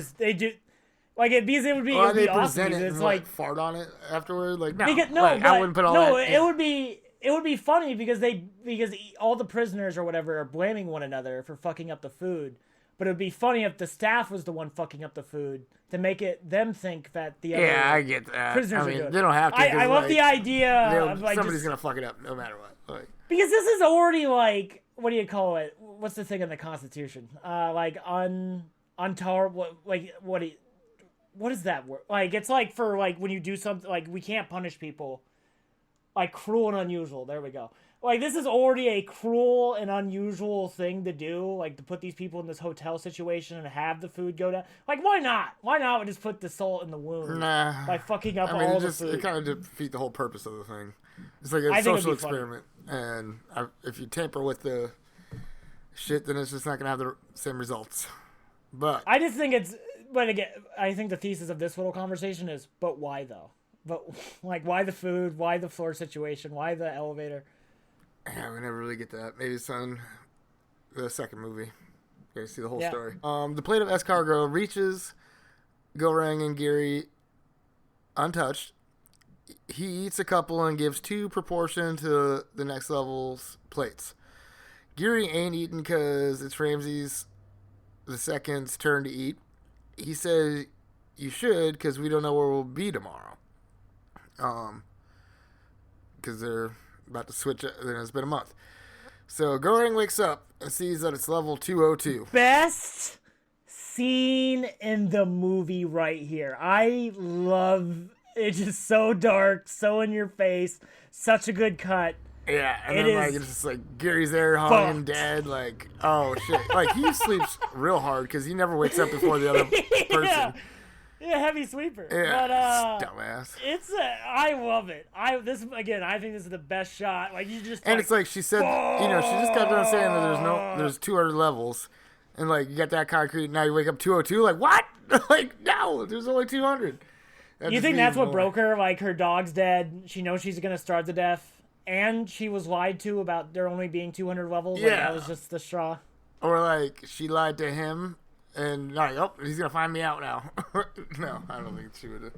like it, because it would be, it would be awesome. It it's and, like fart on it afterward. Like, no, because, I wouldn't put all that. It it would be funny because all the prisoners or whatever are blaming one another for fucking up the food. But it would be funny if the staff was the one fucking up the food to make them think that the other I get that. prisoners I mean, are good. they don't have to. I love the idea of like somebody's gonna fuck it up no matter what. Like, because this is already like, what do you call it? What's the thing in the Constitution? Like untolerable. Like what is that word? Like it's like for like when you do something like we can't punish people. Like cruel and unusual. There we go. Like this is already a cruel and unusual thing to do. Like to put these people in this hotel situation and have the food go down. Like why not? Why not just put the salt in the wound by fucking up all the food? It kind of defeat the whole purpose of the thing. It's like a social experiment, and if you tamper with the shit, then it's just not gonna have the same results. But I just think it's. But again, I think the thesis of this little conversation is, but why though? But like, why the food? Why the floor situation? Why the elevator? Yeah, we never really get that. Maybe it's on the second movie. You guys see the whole story. The plate of escargot reaches Goreng and Gary untouched. He eats a couple and gives 2 proportion to the next level's plates. Gary ain't eating because it's Ramsey's the second's turn to eat. He says you should because we don't know where we'll be tomorrow. Because they're about to switch it, and it's been a month. So Goreng wakes up and sees that it's level 202. Best scene in the movie right here. I love it's just so dark, so in your face, such a good cut. Yeah, and then like it's just like Gary's there hung dead, like oh shit. Like he sleeps real hard because he never wakes up before the other person. Yeah, heavy sleeper. Yeah, but, dumbass. I love it. I think this is the best shot. Like you just. And like, it's like she said, she just got done saying that there's 200 levels, and like you got that concrete. Now you wake up 202. Like what? Like no, there's only 200. You think that's what broke her? Like her dog's dead. She knows she's gonna starve to death, and she was lied to about there only being 200 levels. Yeah, like, that was just the straw. Or like she lied to him. And like, oh, he's gonna find me out now. No, I don't think she would.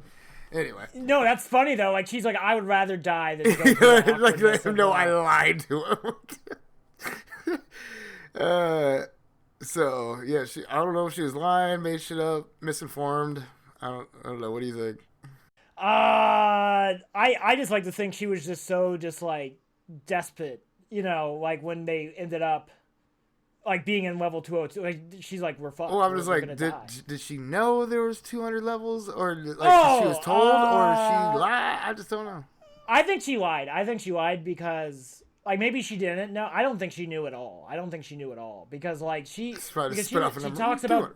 Anyway. No, that's funny though. Like she's like, I would rather die than go through like let him know I lied to him. So yeah, I don't know if she was lying, made shit up, misinformed. I don't know. What do you think? I just like to think she was just so like desperate, like when they ended up. Like being in level 202, like she's like we're fucked. Oh, I'm just like, did she know there was 200 levels, or like she was told, or she lied? I just don't know. I think she lied. Because like maybe she didn't. No, I don't think she knew at all. Because like she talks about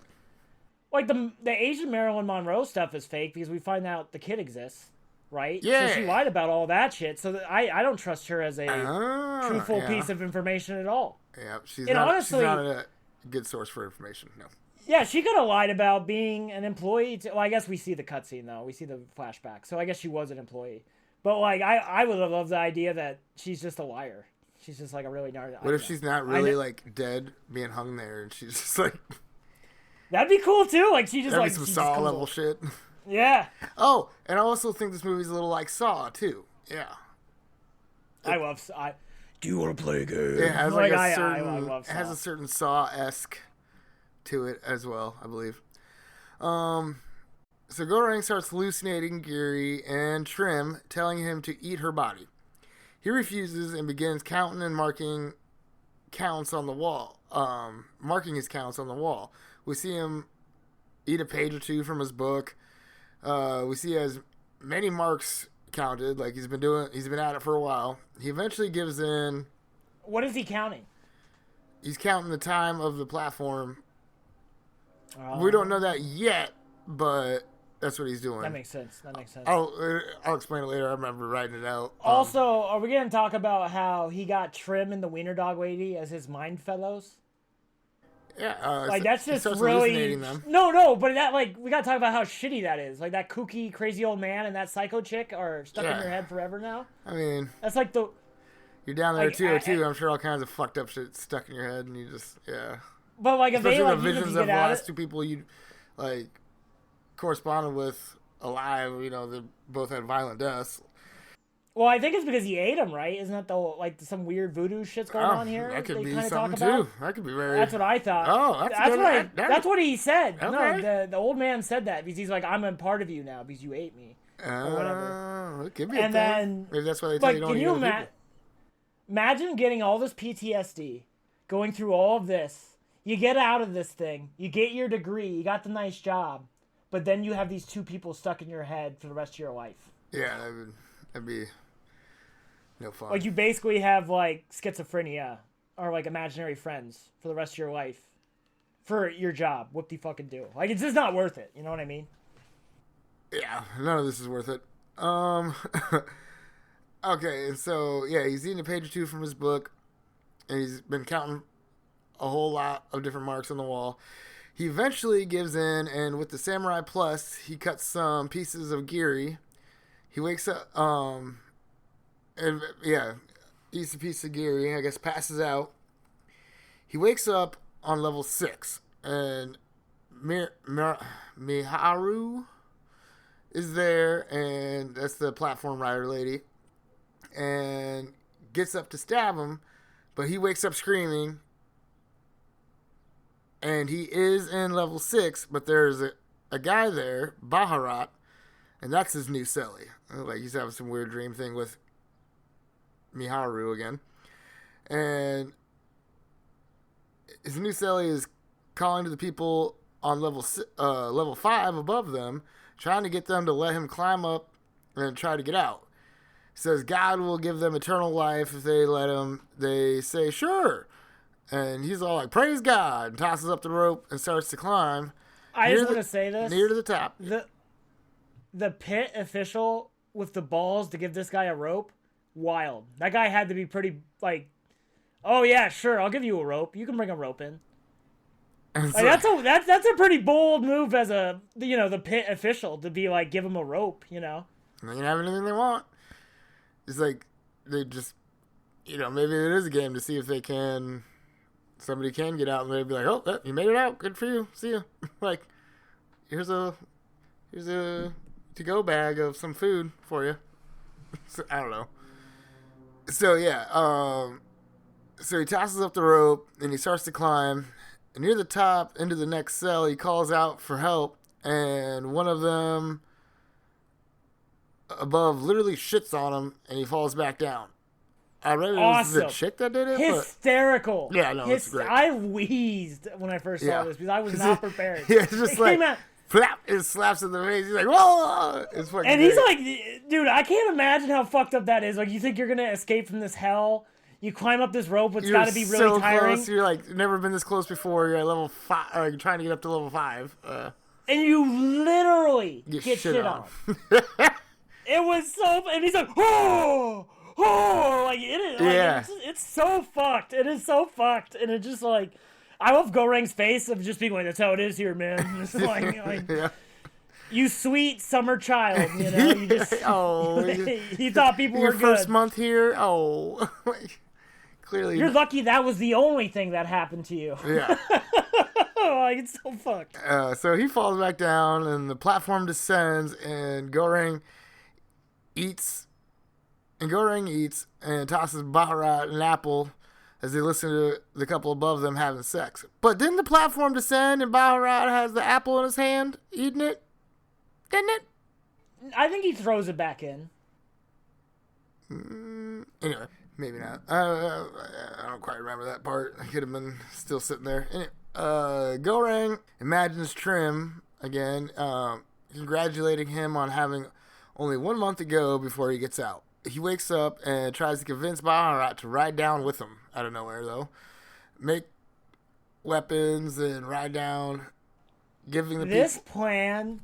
like the Asian Marilyn Monroe stuff is fake because we find out the kid exists, right? Yeah. So she lied about all that shit. So I don't trust her as a truthful piece of information at all. Yeah, she's not a good source for information. No. Yeah, she could have lied about being an employee. Well, I guess we see the cutscene though. We see the flashback, so I guess she was an employee. But like, I would have loved the idea that she's just a liar. She's just like a really gnarly. What if she's not really like dead, being hung there, and she's just like? That'd be cool too. Like she just that'd like be some Saw level shit. Yeah. Oh, and I also think this movie's a little like Saw too. Yeah. Do you want to play a game? It has I love Saw. It has a certain Saw-esque to it as well, I believe. So Goreng starts hallucinating Gary and Trim, telling him to eat her body. He refuses and begins counting and marking counts on the wall. Marking his counts on the wall. We see him eat a page or two from his book. We see he has many marks counted, like he's been at it for a while. He eventually gives in. What is he counting? He's counting the time of the platform. We don't know that yet, but that's what he's doing. That makes sense. I'll explain it later. I remember writing it out. Also, are we going to talk about how he got Trim and the Wiener Dog Lady as his mind fellows? Yeah, like that's just really no, but that like we gotta talk about how shitty that is. Like that kooky, crazy old man and that psycho chick are stuck in your head forever now. I mean, that's like you're down there too. I'm sure all kinds of fucked up shit stuck in your head, and you just But like, especially if they, like, the visions of the last 2 people you like corresponded with alive, they both had violent deaths. Well, I think it's because he ate him, right? Isn't that some weird voodoo shit's going on here? That could they be kinda something talk about? too. That could be very. That's what I thought. Oh, That's what he said. Okay. No, the old man said that because he's like, I'm a part of you now because you ate me. Or whatever. It could be And a thing. then, Maybe that's why they tell you don't can eat you other people. imagine getting all this PTSD, going through all of this. You get out of this thing. You get your degree. You got the nice job. But then you have these two people stuck in your head for the rest of your life. Yeah, that'd be no fun. Like, you basically have, like, schizophrenia or, like, imaginary friends for the rest of your life for your job. What the fucking do? Like, it's just not worth it. You know what I mean? Yeah, none of this is worth it. Okay, and so, yeah, he's eating a page or two from his book, and he's been counting a whole lot of different marks on the wall. He eventually gives in, and with the Samurai Plus, he cuts some pieces of giri. He wakes up, and yeah, eats a piece of giri, I guess passes out. He wakes up on level 6, and Miharu is there, and that's the platform rider lady, and gets up to stab him, but he wakes up screaming, and he is in level 6, but there's a guy there, Baharat, and that's his new celly. Like, he's having some weird dream thing with Miharu again, and his new celly is calling to the people on level 5 above them, trying to get them to let him climb up and try to get out. He says God will give them eternal life if they let him. They say, sure. And he's all like, praise God, and tosses up the rope and starts to climb. I just want to say this. Near to the top. The pit official with the balls to give this guy a rope, wild. That guy had to be pretty, like, oh yeah, sure, I'll give you a rope. You can bring a rope in. Like, that's a pretty bold move as the pit official to be like, give him a rope, They can have anything they want. It's like they just, maybe it is a game to see if somebody can get out, and they'd be like, oh, you made it out, good for you, see ya. Like, here's a to-go bag of some food for you. So, I don't know. So yeah, so he tosses up the rope and he starts to climb. And near the top, into the next cell, he calls out for help, and one of them above literally shits on him, and he falls back down. I read it was the chick that did it. Hysterical. But, yeah, no, it's great. I wheezed when I first saw this because I was not prepared. Yeah, it's just like, flap, it slaps in the face. He's like, whoa! It's fucking and great. he's like, dude, I can't imagine how fucked up that is. Like, you think you're going to escape from this hell? You climb up this rope, it's got to be really tiring. Close. You're like, never been this close before. You're at level 5, or you're trying to get up to level 5. And you literally get shit on. It was so, and he's like, oh, like it is. Yeah. Like, it's so fucked. It is so fucked, and it just like, I love Goreng's face of just being like, that's how it is here, man. It's like yeah. You sweet summer child, You just, he thought people were good. Your first month here, clearly. You're lucky that was the only thing that happened to you. Yeah. Like, it's so fucked. So he falls back down, and the platform descends, and Goreng eats and tosses Baharat an apple as they listen to the couple above them having sex. But didn't the platform descend, and Baharat has the apple in his hand, eating it? Didn't it? I think he throws it back in. Anyway, maybe not. I don't quite remember that part. I could have been still sitting there. Anyway, Goreng imagines Trim again, congratulating him on having only 1 month to go before he gets out. He wakes up and tries to convince Baharat to ride down with him out of nowhere, though. Make weapons and ride down, giving the This plan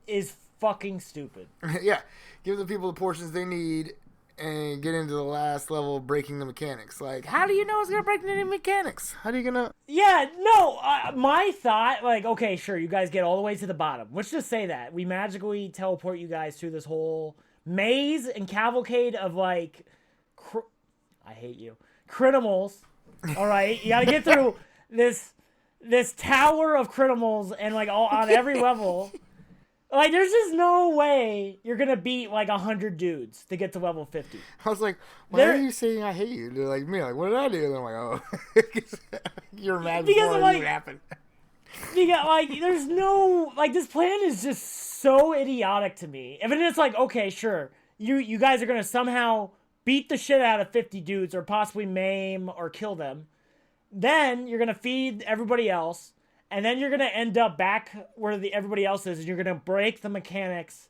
is fucking stupid. Yeah, give the people the portions they need and get into the last level of breaking the mechanics. Like, how do you know it's going to break any mechanics? How are you going to... Yeah, no, my thought, like, okay, sure, you guys get all the way to the bottom. Let's just say that. We magically teleport you guys through this whole maze and cavalcade of, like, I hate you. Criminals, all right? You got to get through this tower of criminals and, like, all on every level. Like, there's just no way you're gonna beat like 100 dudes to get to level 50. I was like, why are you saying I hate you? They're like, me, like, what did I do? And I'm like, oh, you're mad before it even happened. Because, like, there's no, like, this plan is just so idiotic to me. And then it's like, okay, sure, you guys are gonna somehow beat the shit out of 50 dudes or possibly maim or kill them. Then you're gonna feed everybody else. And then you're going to end up back where everybody else is, and you're going to break the mechanics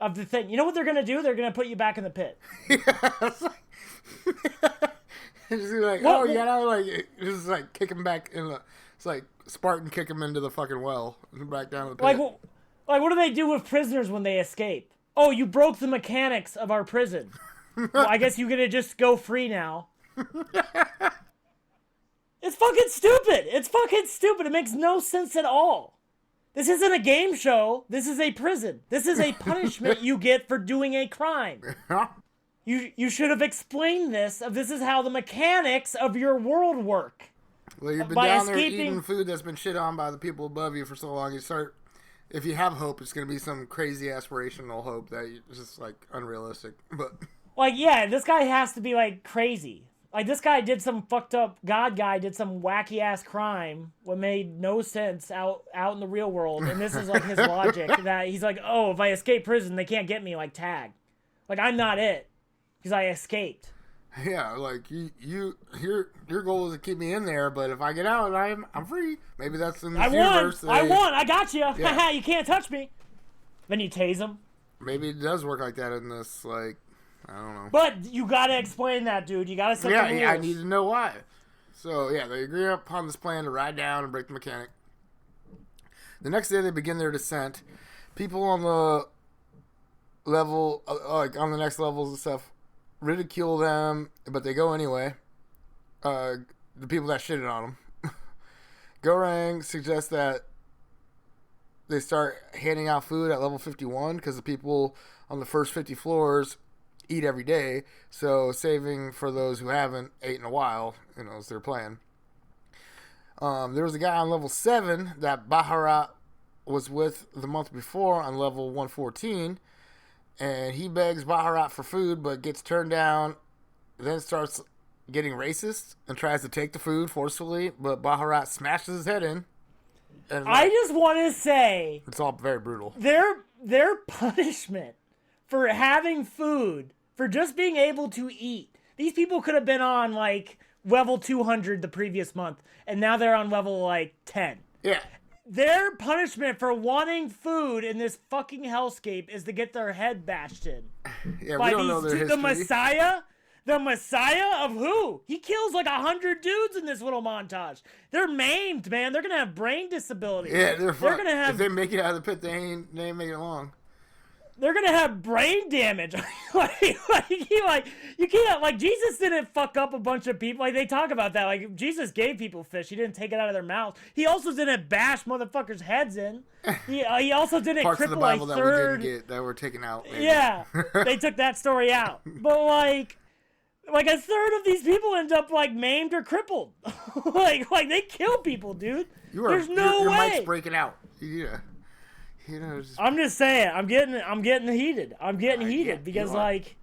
of the thing. You know what they're going to do? They're going to put you back in the pit. Yeah, it's like, just like, oh, you gotta, like, just like kick him back in the, it's like Spartan kick him into the fucking well and back down to the pit. Like, what do they do with prisoners when they escape? Oh, you broke the mechanics of our prison. Well, I guess you're going to just go free now. It's fucking stupid. It's fucking stupid. It makes no sense at all. This isn't a game show. This is a prison. This is a punishment you get for doing a crime. You should have explained this. This is how the mechanics of your world work. Well, you've been down there eating food that's been shit on by the people above you for so long. You start, if you have hope, it's going to be some crazy aspirational hope that is just like unrealistic. But like, yeah, this guy has to be like crazy. Like, this guy did some fucked up, God guy did some wacky ass crime what made no sense out in the real world. And this is like his logic that he's like, oh, if I escape prison, they can't get me like tag. Like, I'm not it because I escaped. Yeah, like your goal is to keep me in there, but if I get out, I'm free. Maybe that's in this universe. I won. I got you. Yeah. You can't touch me. Then you tase him. Maybe it does work like that in this, like, I don't know. But you gotta explain that, dude. You gotta set the rules. Yeah, I need to know why. So, yeah, they agree upon this plan to ride down and break the mechanic. The next day, they begin their descent. People on the level, like on the next levels and stuff, ridicule them, but they go anyway. The people that shitted on them. Gorang suggests that they start handing out food at level 51 because the people on the first 50 floors eat every day, so saving for those who haven't ate in a while, is their plan. There was a guy on level 7 that Baharat was with the month before on level 114, and he begs Baharat for food but gets turned down, then starts getting racist and tries to take the food forcefully, but Baharat smashes his head in. And I just want to say, it's all very brutal. Their punishment for having food, for just being able to eat. These people could have been on, like, level 200 the previous month, and now they're on level, like, 10. Yeah. Their punishment for wanting food in this fucking hellscape is to get their head bashed in. Yeah, we don't know their history. The Messiah? The Messiah of who? He kills, like, 100 dudes in this little montage. They're maimed, man. They're going to have brain disabilities. Yeah, they're going to have... If they make it out of the pit, they ain't making it long. They're gonna have brain damage. You can't, like, Jesus didn't fuck up a bunch of people. Like, they talk about that. Like, Jesus gave people fish. He didn't take it out of their mouth. He also didn't bash motherfuckers' heads in. He also didn't Parts cripple of the Bible a third. that we didn't get, that were taken out. Maybe. Yeah, they took that story out. But like a third of these people end up, like, maimed or crippled. like they kill people, dude. There's no way. Your mic's breaking out. Yeah. I'm just saying, I'm getting heated. I'm getting heated because, like,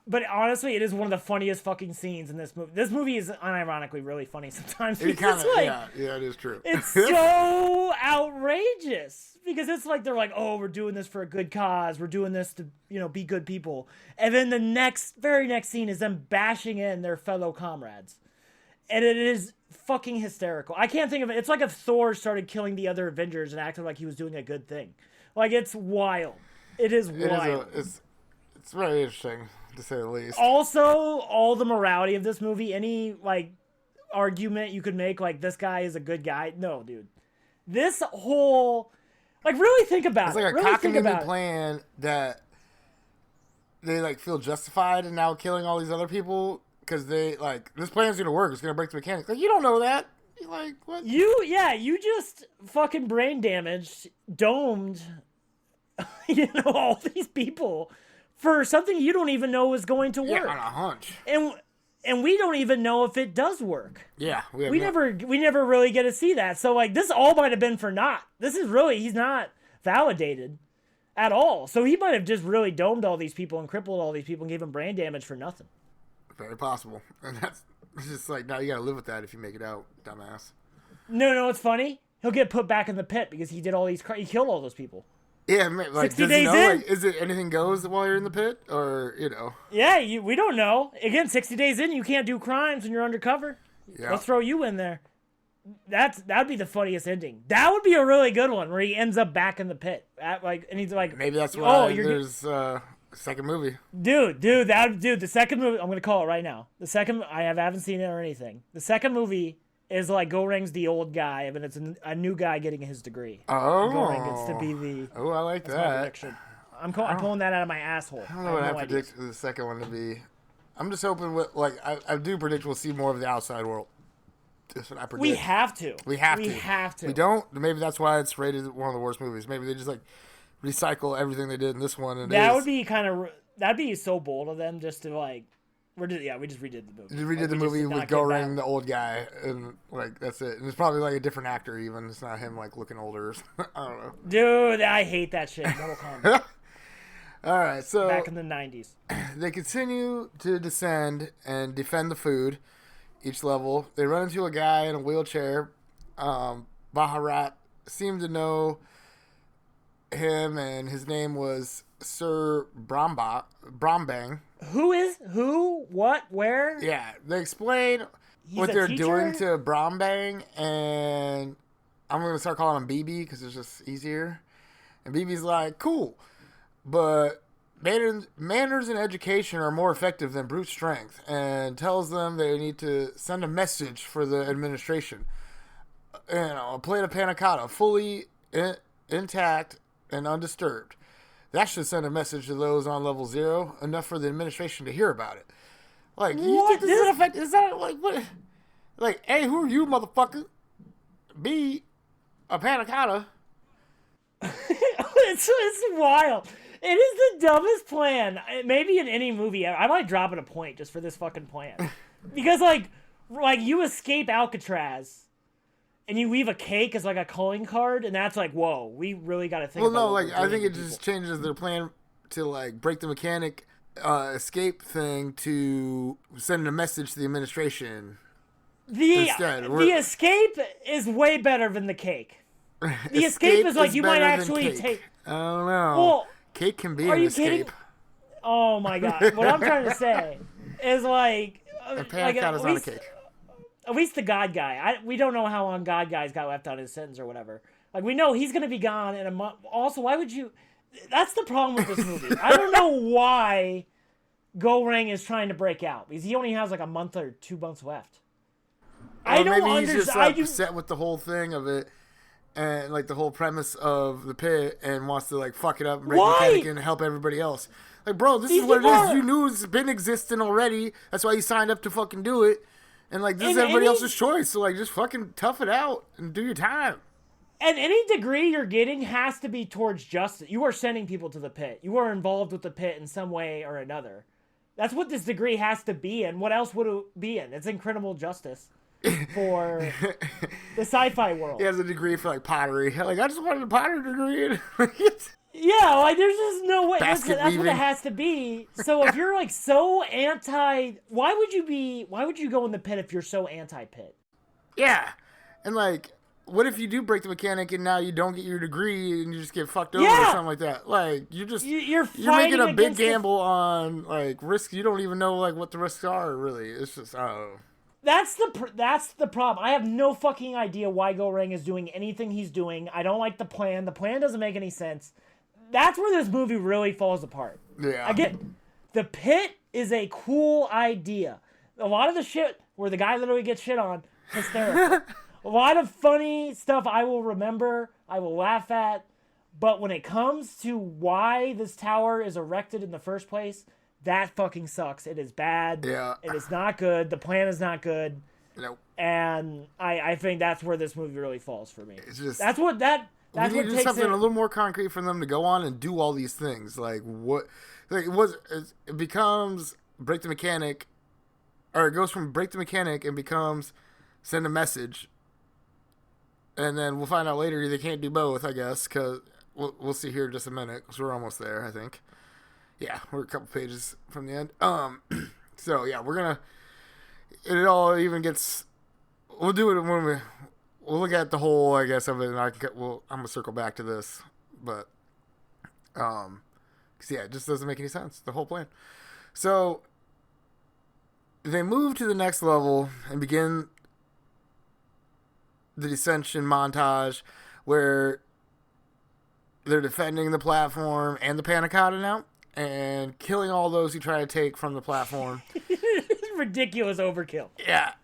but honestly, it is one of the funniest fucking scenes in this movie. This movie is unironically really funny sometimes. Yeah, it is true. It's so outrageous because it's like they're like, oh, we're doing this for a good cause. We're doing this to, be good people. And then the very next scene is them bashing in their fellow comrades. And it is fucking hysterical. I can't think of it. It's like if Thor started killing the other Avengers and acted like he was doing a good thing. Like, it's wild. It is wild. It's very interesting, to say the least. Also, all the morality of this movie, any, like, argument you could make, like, this guy is a good guy. No, dude. This whole... Like, really think about it. It's like a cock-and-doodle plan that they, like, feel justified in now killing all these other people... Because they, like, this plan's going to work. It's going to break the mechanics. Like, you don't know that. You're like, what? You just fucking brain damaged, domed, all these people for something you don't even know is going to work. Yeah, on a hunch. and we don't even know if it does work. Yeah, We never really get to see that. So like this all might have been for naught. This is really he's not validated at all. So he might have just really domed all these people and crippled all these people and gave them brain damage for nothing. Very possible. And that's it's just like now you gotta live with that if you make it out, dumbass. No, it's funny. He'll get put back in the pit because he did all these. He killed all those people. Yeah, man, like 60 does days he know? in? Like, is it anything goes while you're in the pit, or Yeah, we don't know. Again, 60 days in, you can't do crimes when you're undercover. Yeah. They'll throw you in there. That'd be the funniest ending. That would be a really good one where he ends up back in the pit. And he's like, maybe that's why you're there's a second movie. Dude, the second movie. I'm gonna call it right now. The second, I haven't seen it or anything. The second movie is like Goreng's the old guy, and it's a new guy getting his degree. Oh, Goreng gets to be the. Oh, I like my that. prediction. I'm pulling that out of my asshole. I don't know what I predict the second one to be. I'm just hoping I do predict we'll see more of the outside world. That's what I predict. We have to. We have to. We don't. Maybe that's why it's rated one of the worst movies. Maybe they just like recycle everything they did in this one. And that'd be so bold of them just to like. We just redid the movie. Just redid the movie with Goreng, the old guy, and like that's it. And it's probably like a different actor even. It's not him like looking older. I don't know. Dude, I hate that shit. Mortal Kombat. All right, so back in the 90s. They continue to descend and defend the food. Each level, they run into a guy in a wheelchair. Baharat seemed to know him, and his name was Sir Brambang. Who? What? Where? Yeah, they explain what they're doing to Brambang, and I'm going to start calling him BB because it's just easier. And BB's like, cool, but manners and education are more effective than brute strength, and tells them they need to send a message for the administration. A plate of panna cotta, fully intact and undisturbed. That should send a message to those on level 0, enough for the administration to hear about it. Like, you think this is effective? Is that, like, what? Like, A, who are you, motherfucker? B, a panna cotta. It's wild. It is the dumbest plan. Maybe in any movie. I might drop it a point just for this fucking plan. Because, like you escape Alcatraz, and you leave a cake as, like, a calling card, and that's like, whoa, we really got to think about Well, no, I think it just changes their plan to, like, break the mechanic escape thing to send a message to the administration instead. The escape is way better than the cake. The escape is like you might actually take. I don't know. Well, cake can be an escape. Kidding? Oh my god! What I'm trying to say is like, a panna cotta's not a cake. At least the God guy. We don't know how long God guy's got left on his sentence or whatever. Like we know he's gonna be gone in a month. Also, why would you? That's the problem with this movie. I don't know why Goreng is trying to break out because he only has like a month or 2 months left. I don't understand. Maybe he's just upset with the whole thing of it. And, like, the whole premise of the pit and wants to, like, fuck it up and break the mechanic and help everybody else. Like, bro, this is what it is. You knew it's been existing already. That's why you signed up to fucking do it. And, like, this is everybody else's choice. So, like, just fucking tough it out and do your time. And any degree you're getting has to be towards justice. You are sending people to the pit. You are involved with the pit in some way or another. That's what this degree has to be in. What else would it be in? It's incredible justice. For the sci-fi world. He has a degree for, like, pottery. Like, I just wanted a pottery degree. Yeah, like, there's just no way. That's what weaving. it has to be. So if you're, like, so anti... Why would you go in the pit if you're so anti-pit? Yeah. And, like, what if you do break the mechanic and now you don't get your degree and you just get fucked over or something like that? Like, you're making a big gamble on, like, risks. You don't even know, like, what the risks are, really. It's just, oh... That's the problem. I have no fucking idea why Goreng is doing anything he's doing. I don't like the plan. The plan doesn't make any sense. That's where this movie really falls apart. Yeah. Again, the pit is a cool idea. A lot of the shit where the guy literally gets shit on, hysterical. A lot of funny stuff I will remember, I will laugh at. But when it comes to why this tower is erected in the first place... That fucking sucks. It is bad. Yeah. It is not good. The plan is not good. Nope. And I think that's where this movie really falls for me. It's just that's what we need to do something a little more concrete for them to go on and do all these things. Like what? Like it becomes break the mechanic or it goes from break the mechanic and becomes send a message. And then we'll find out later they can't do both, I guess, because we'll see here in just a minute, because we're almost there, I think. Yeah, we're a couple pages from the end. So, yeah, we're going to, it all even gets, we'll do it when we'll look at the whole, I guess, of it, and I'm going to circle back to this, but, because, yeah, it just doesn't make any sense, the whole plan. So, they move to the next level and begin the dissension montage where they're defending the platform and the panna cotta now and killing all those who try to take from the platform. Ridiculous overkill. Yeah.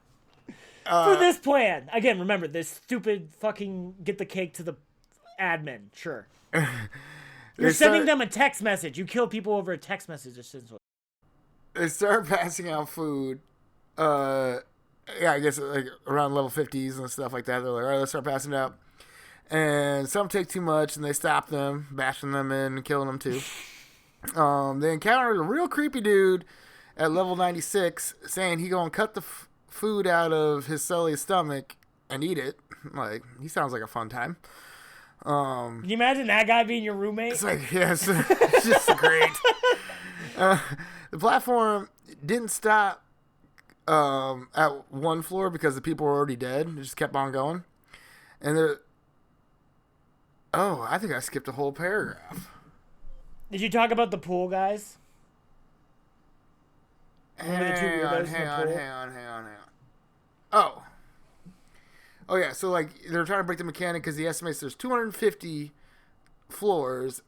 For this plan. Again, remember, this stupid fucking get the cake to the admin. Sure. You're sending them a text message. You kill people over a text message. They start passing out food. Yeah, I guess like around level 50s and stuff like that. They're like, all right, let's start passing it out. And some take too much, and they stop them, bashing them in and killing them too. They encountered a real creepy dude at level 96 saying he gonna cut the food out of his Sully's stomach and eat it. Like, he sounds like a fun time. Can you imagine that guy being your roommate? It's like, yes, it's just great. The platform didn't stop at one floor because the people were already dead. It just kept on going. And I think I skipped a whole paragraph. Did you talk about the pool guys? Hang on. Oh yeah, so like they're trying to break the mechanic because he estimates there's 250 floors,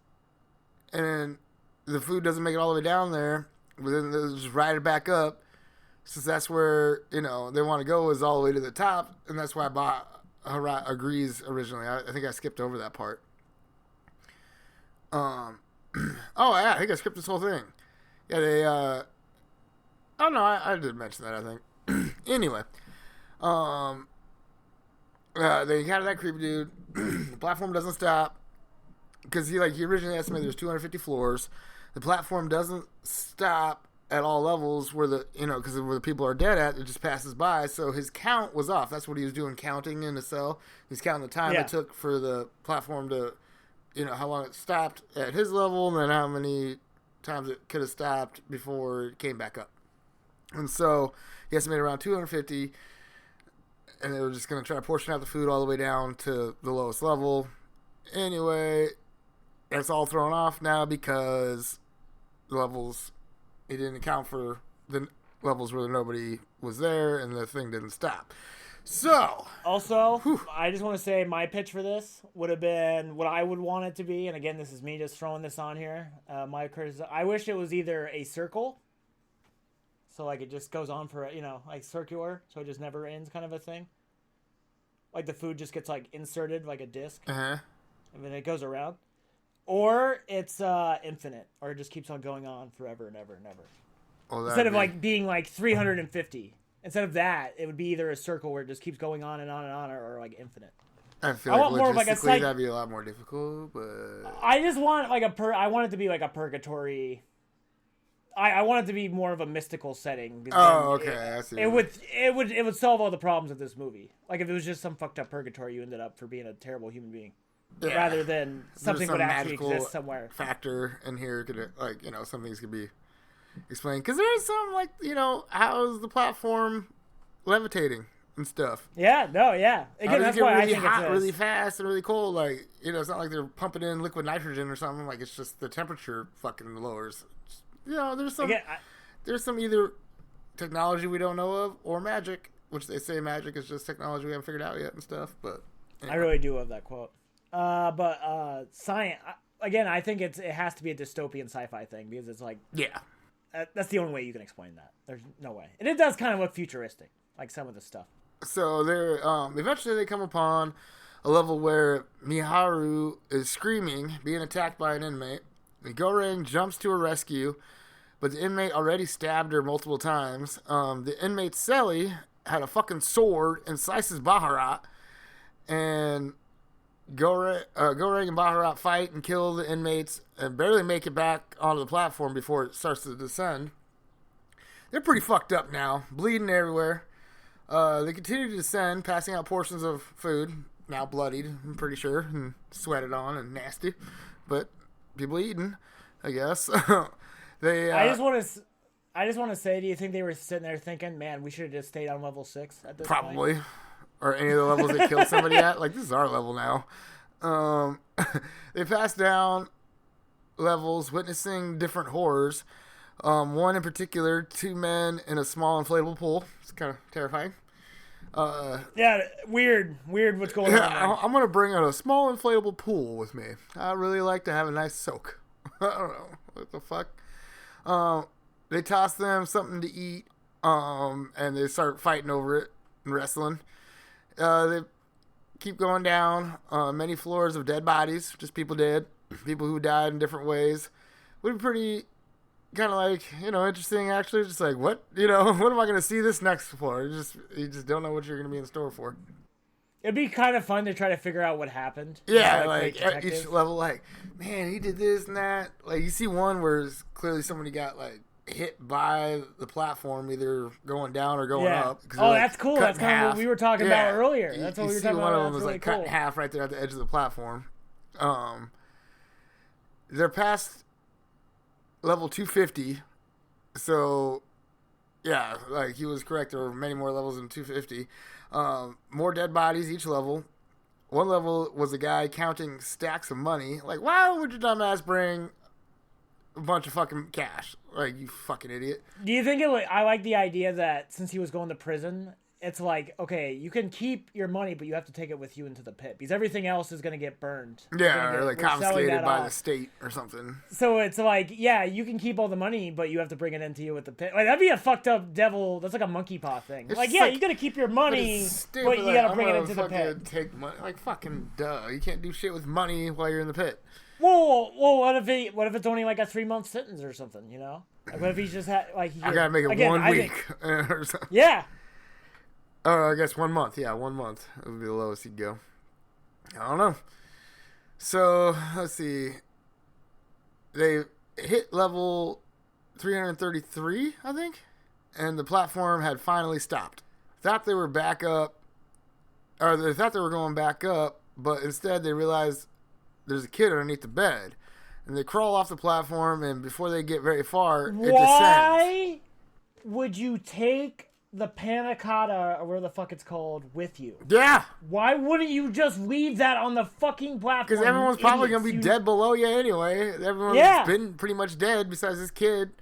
and the food doesn't make it all the way down there, but then they just ride it back up. Since that's where, they want to go is all the way to the top, and that's why Baharat agrees originally. I think I skipped over that part. Oh, yeah, I think I skipped this whole thing. Yeah, they, oh, no, I did mention that, I think. Anyway, they encounter that creepy dude. The platform doesn't stop, because he originally estimated there's 250 floors. The platform doesn't stop at all levels where because where the people are dead at, it just passes by. So his count was off. That's what he was doing, counting in the cell. He's counting the time it took for the platform to, how long it stopped at his level, and then how many times it could have stopped before it came back up. And so he estimated around 250, and they were just going to try to portion out the food all the way down to the lowest level. Anyway, that's all thrown off now because the levels, he didn't account for the levels where nobody was there and the thing didn't stop. So, also, I just want to say my pitch for this would have been what I would want it to be. And again, this is me just throwing this on here. I wish it was either a circle. So, it just goes on for, circular. So it just never ends kind of a thing. Like the food just gets, inserted like a disc. Uh-huh. And then it goes around. Or it's infinite. Or it just keeps on going on forever and ever and ever. Well, instead of, being, 350. Instead of that, it would be either a circle where it just keeps going on and on and on, or infinite. I feel like more of that'd be a lot more difficult, but I just want I want it to be like a purgatory. I want it to be more of a mystical setting. Oh, okay. I see. It would solve all the problems of this movie. Like if it was just some fucked up purgatory you ended up for being a terrible human being, rather than something would actually exist somewhere. Factor in here could some things could be explain, because there's some how's the platform levitating and stuff. Again, that's why really I think hot, it's really fast, and really cold. It's not like they're pumping in liquid nitrogen or something. It's just the temperature fucking lowers. There's some either technology we don't know of or magic, which they say magic is just technology we haven't figured out yet and stuff. But anyway. I really do love that quote. But science again, I think it has to be a dystopian sci-fi thing because it's that's the only way you can explain that. There's no way. And it does kind of look futuristic, like some of the stuff. So they're eventually they come upon a level where Miharu is screaming, being attacked by an inmate. Goreng jumps to her rescue, but the inmate already stabbed her multiple times. The inmate Selly had a fucking sword and slices Baharat, and Goreng and Baharat fight and kill the inmates and barely make it back onto the platform before it starts to descend. They're pretty fucked up now, bleeding everywhere. They continue to descend, passing out portions of food, now bloodied, I'm pretty sure, and sweated on and nasty. But people eating, I guess. I just want to say, do you think they were sitting there thinking, man, we should have just stayed on level 6 at this point? Probably. Or any of the levels they killed somebody at. Like, this is our level now. They passed down levels, witnessing different horrors. One in particular, 2 men in a small inflatable pool. It's kind of terrifying. Yeah, weird what's going on there. I'm going to bring out a small inflatable pool with me. I really like to have a nice soak. I don't know. What the fuck? They toss them something to eat, and they start fighting over it and wrestling. They keep going down many floors of dead bodies, just people dead, people who died in different ways. Would be pretty kind of like, interesting actually. Just like, what? What am I going to see this next floor? You just don't know what you're going to be in store for. It'd be kind of fun to try to figure out what happened. Yeah, like at each level, like, man, he did this and that. Like, you see one where clearly somebody got, like, hit by the platform, either going down or going up. Oh, that's cool. That's kind of what we were talking about earlier. That's what we were talking about. One of them was really like cool. cut in half right there at the edge of the platform. They're past level 250, so yeah, like he was correct. There were many more levels than 250. More dead bodies each level. One level was a guy counting stacks of money. Like, why would your dumbass bring a bunch of fucking cash? Like, you fucking idiot. Do you think I like the idea that since he was going to prison, it's like, okay, you can keep your money, but you have to take it with you into the pit because everything else is going to get burned. Yeah, or like confiscated by the state or something. So it's like, yeah, you can keep all the money, but you have to bring it into you with the pit. Like, that'd be a fucked up devil. That's like a monkey paw thing. It's like, yeah, you got to keep your money, but you got to bring it into the pit. Take money. Like, fucking duh. You can't do shit with money while you're in the pit. Whoa, what if it's only like a 3-month sentence or something, Like, what if he's just had, like... I gotta make it 1 week. Or something. Yeah. Oh, I guess 1 month. Yeah, 1 month. It would be the lowest he'd go. I don't know. So, let's see. They hit level 333, I think. And the platform had finally stopped. Thought they were back up. Or they thought they were going back up. But instead they realized there's a kid underneath the bed. And they crawl off the platform. And before they get very far, it descends. Why would you take the panna cotta, or whatever the fuck it's called, with you? Yeah. Why wouldn't you just leave that on the fucking platform? Because everyone's probably going to be dead below you anyway. Everyone's been pretty much dead besides this kid.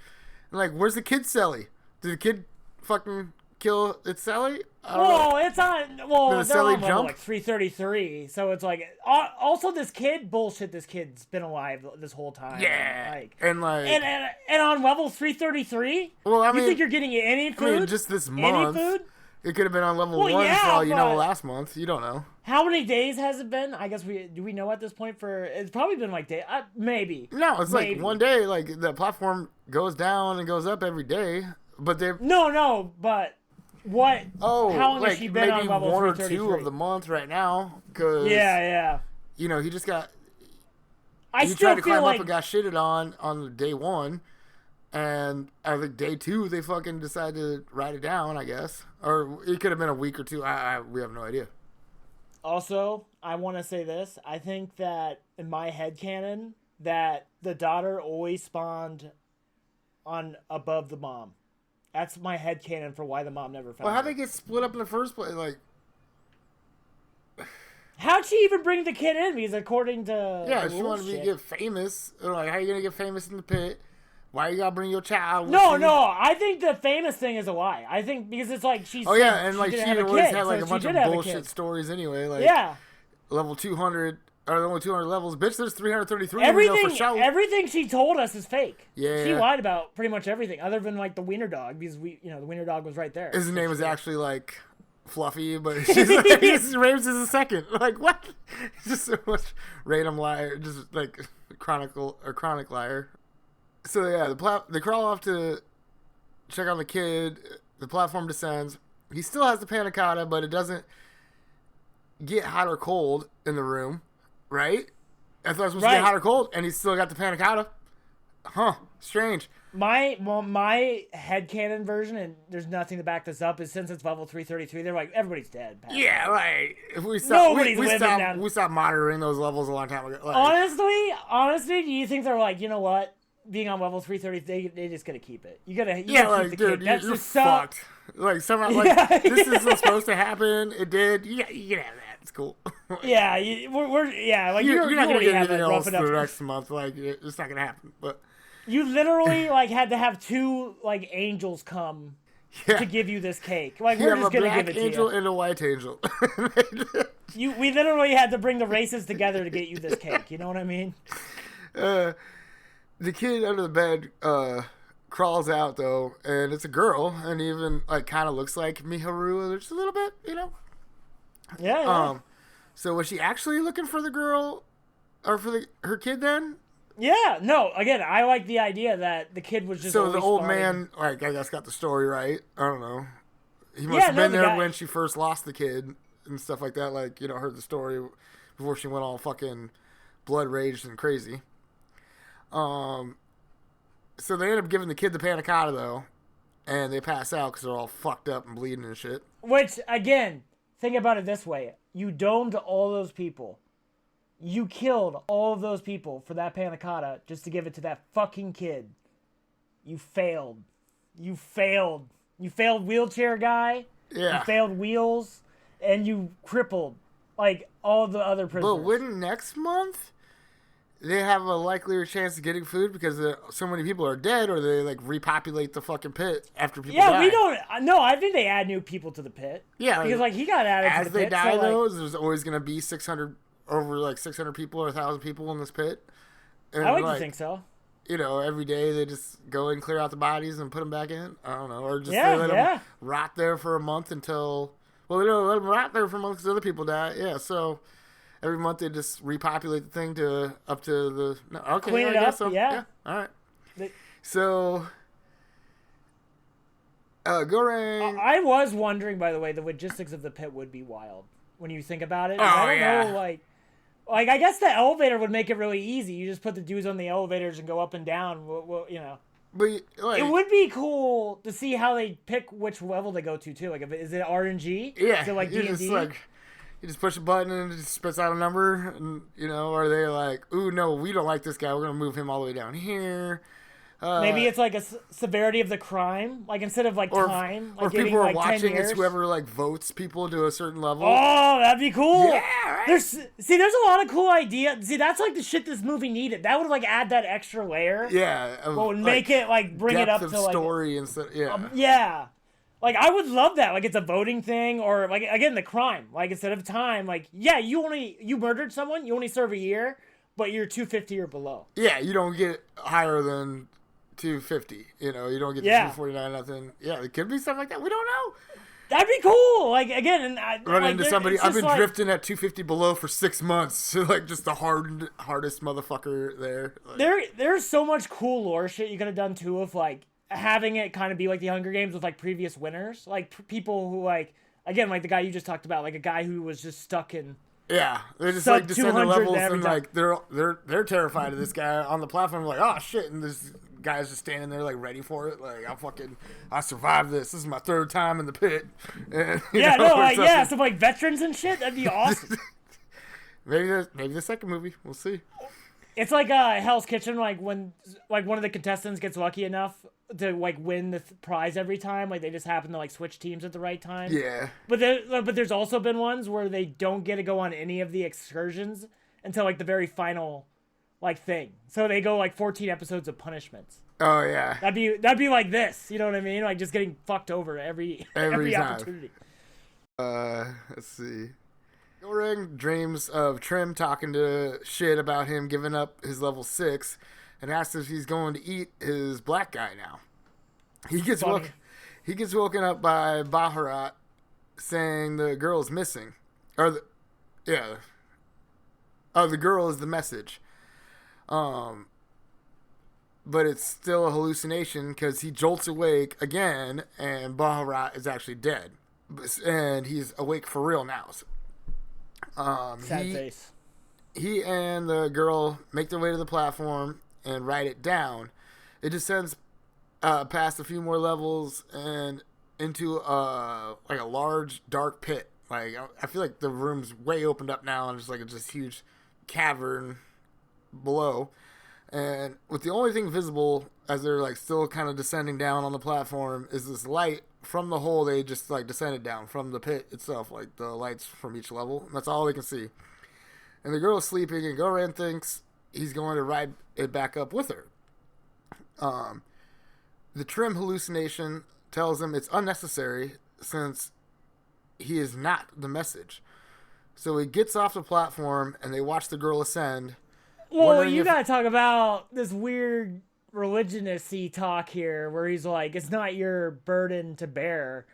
And like, where's the kid Sally? Did the kid fucking kill its Sally? Well, it's on. Well, Did the they're Sally on level, like 333. So it's like, also this kid bullshit. This kid's been alive this whole time. Yeah, like, and on level 333. Well, I mean, you think you're getting any food? I mean, just this month. Any food? It could have been on level 1 for all you know last month. You don't know. How many days has it been? I guess do we know at this point? It's probably been like day. Maybe. No, it's like 1 day. Like the platform goes down and goes up every day, but they. No, but. What? Oh, how long has she been on level 333? Maybe 1 or 2 of the month right now. Cause, yeah. He just got. He tried to climb up and got shitted on day 1, and I think day 2 they fucking decided to write it down. I guess, or it could have been a week or 2. We have no idea. Also, I want to say this. I think that in my headcanon, that the daughter always spawned on above the mom. That's my headcanon for why the mom never found her. Well, how'd they get split up in the first place? Like, how'd she even bring the kid in? Because according to she wanted to get famous. Like, how are you gonna get famous in the pit? Why you gotta bring your child? No. I think the famous thing is a lie. I think because it's like she's. Oh yeah, and like she always had like a bunch of bullshit stories anyway. Like level 200. Or only 200 levels. Bitch, there's 333. Everything she told us is fake. Yeah. She lied about pretty much everything, other than like the wiener dog, because the wiener dog was right there. His name was actually like Fluffy, but she's like, Ramses is a second. Like what? Just so much random liar, just like chronic liar. So yeah, they crawl off to check on the kid. The platform descends. He still has the panna cotta, but it doesn't get hot or cold in the room. Right? I thought it was supposed to get hot or cold, and he's still got the panna cotta. Huh. Strange. my headcanon version, and there's nothing to back this up, is since it's level 333, they're like, everybody's dead. Pat. Yeah, like if we Nobody's living we stopped monitoring those levels a long time ago. Like, honestly, do you think they're like, you know what? Being on level 330, they just gotta keep it. You gotta keep the dude, kid. That's you're just fucked. Like somehow, like this isn't supposed to happen. It did. You can have that. It's cool. Yeah, we're like you're not gonna get anything else enough. for the next month. Like it's not gonna happen. But you literally like had to have two like angels come to give you this cake. Like we're just gonna give it to you. A black angel and a white angel. We literally had to bring the races together to get you this cake. You know what I mean? The kid under the bed crawls out though, and it's a girl, and even like kind of looks like Miharu just a little bit, you know. Yeah. So was she actually looking for the girl, or for her kid then? Yeah. No. Again, I like the idea that the kid was just. So the old spawning. man, like I guess, got the story right. I don't know. He must have been there when she first lost the kid and stuff like that. Like, you know, heard the story before she went all fucking blood raged and crazy. So they end up giving the kid the panna cotta though, and they pass out because they're all fucked up and bleeding and shit. Which, again, think about it this way: you domed all those people, you killed all of those people for that panna cotta just to give it to that fucking kid. You failed. You failed. You failed, wheelchair guy. Yeah. You failed, wheels, and you crippled like all the other prisoners. But wouldn't next month they have a likelier chance of getting food because so many people are dead, or they like repopulate the fucking pit after people die? Yeah, we don't. No, I think they add new people to the pit. Yeah, because like he got added as to the they pit. die, so, though, like, there's always gonna be 600 people or 1,000 people in this pit. And I like to think so. You know, every day they just go and clear out the bodies and put them back in. I don't know, or just let them rot there for a month until. Well, they don't let them rot there for a month because other people die. Yeah, so. Every month they just repopulate the thing up to the. No, okay, clean it up. So. Yeah. All right. So, Goreng. I was wondering, by the way, the logistics of the pit would be wild when you think about it. Oh, I don't know, like I guess the elevator would make it really easy. You just put the dudes on the elevators and go up and down. Well, you know. But like, it would be cool to see how they pick which level they go to too. Like, is it RNG? Yeah. Is it like D&D? You just push a button and it just spits out a number, and you know, or they like, ooh, no, we don't like this guy. We're gonna move him all the way down here. Maybe it's like a severity of the crime, like instead of like time, like or getting people are like watching. 10 years. It's whoever like votes people to a certain level. Oh, that'd be cool. Yeah, right. There's a lot of cool ideas. See, that's like the shit this movie needed. That would like add that extra layer. Yeah, but would make it like bring it up of to like story instead. Yeah, yeah. Like, I would love that. Like, it's a voting thing, or, like, again, the crime. Like, instead of time, like, yeah, you murdered someone, you only serve a year, but you're 250 or below. Yeah, you don't get higher than 250. You know, you don't get 249, nothing. Yeah, it could be something like that. We don't know. That'd be cool. Like, again, and run into somebody. I've been drifting at 250 below for 6 months. So, like, just the hardest motherfucker there. Like, there's so much cool lore shit you could have done, too, of, like, having it kind of be like the Hunger Games with like previous winners, like people who like, again, like the guy you just talked about, like a guy who was just stuck in. Yeah, they're just like descending levels and like they're terrified of this guy on the platform. Like, oh shit, and this guy's just standing there like ready for it. Like, I survived this. This is my 3rd time in the pit. And, some like veterans and shit. That'd be awesome. maybe the second movie. We'll see. It's like Hell's Kitchen, like when like one of the contestants gets lucky enough to like win the prize every time, like they just happen to like switch teams at the right time. Yeah. But there's also been ones where they don't get to go on any of the excursions until like the very final like thing. So they go like 14 episodes of punishments. Oh yeah. That'd be like this, you know what I mean? Like just getting fucked over every time. opportunity. Let's see. Goreng dreams of Trim talking to shit about him giving up his level 6 and asks if he's going to eat his black guy now. He gets woken up by Baharat saying the girl's missing. The girl is the message. But it's still a hallucination because he jolts awake again and Baharat is actually dead. And he's awake for real now. Sad face. He and the girl make their way to the platform and write it down. It descends past a few more levels and into like a large dark pit. Like I feel like the room's way opened up now and just like it's just huge cavern below. And with the only thing visible as they're like still kind of descending down on the platform is this light from the hole they just like descended down from the pit itself, like the lights from each level. And that's all they can see. And the girl is sleeping, and Goran thinks he's going to ride it back up with her. The Trim hallucination tells him it's unnecessary since he is not the message. So he gets off the platform, and they watch the girl ascend. Well, you gotta talk about this weird religiousist-y talk here where he's like, it's not your burden to bear.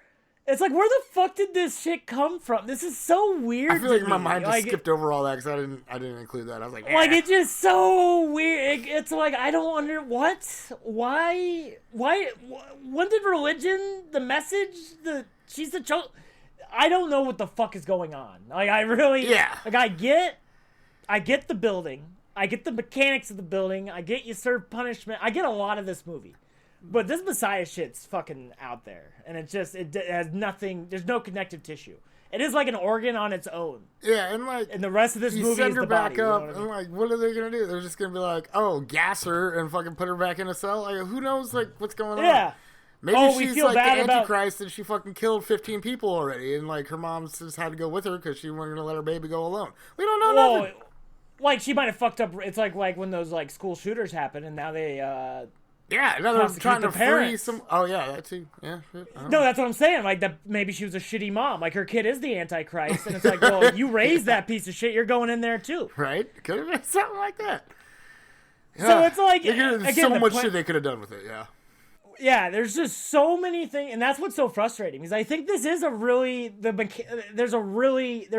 It's like, where the fuck did this shit come from? This is so weird. I feel like my mind just skipped over all that because I didn't include that. I was like, like it's just so weird. It's like I don't what, why, when did religion, the message, she's the chosen. I don't know what the fuck is going on. Like I really, like I get the building. I get the mechanics of the building. I get you serve punishment. I get a lot of this movie. But this Messiah shit's fucking out there. And it has nothing, there's no connective tissue. It is like an organ on its own. Yeah, and like... And the rest of this movie is the body. Send her back up, and like, what are they going to do? They're just going to be like, oh, gas her and fucking put her back in a cell? Like, who knows, like, what's going on? Yeah. Maybe she's like the Antichrist and she fucking killed 15 people already. And like, her mom just had to go with her because she wasn't going to let her baby go alone. We don't know nothing. Like, she might have fucked up. It's like when those, like, school shooters happen and now they, yeah, they're trying to free some... Oh, yeah, that too. Yeah. No, that's what I'm saying. Like, maybe she was a shitty mom. Like, her kid is the Antichrist. And it's like, well, you raised that piece of shit. You're going in there, too. Right? Could have been something like that. Yeah. So it's like... There's so much shit they could have done with it, yeah. Yeah, there's just so many things, and that's what's so frustrating, because I think this is there's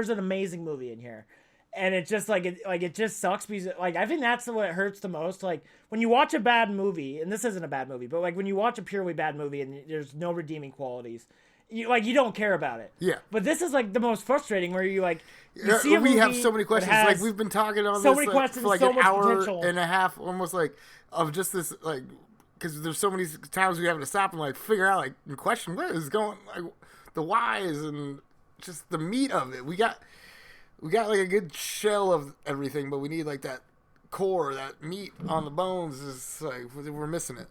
an amazing movie in here, and it just it just sucks because like I think that's what hurts the most. Like when you watch a bad movie, and this isn't a bad movie, but like when you watch a purely bad movie and there's no redeeming qualities, you don't care about it. Yeah. But this is like the most frustrating, where you see a movie. We have so many questions. Like we've been talking on so this many questions, for like so an much hour potential. And a half, almost like of just this like. Because there's so many times we have to stop and like figure out like and question what is going like the whys and just the meat of it. We got like a good shell of everything, but we need like that core, that meat on the bones. Is like we're missing it.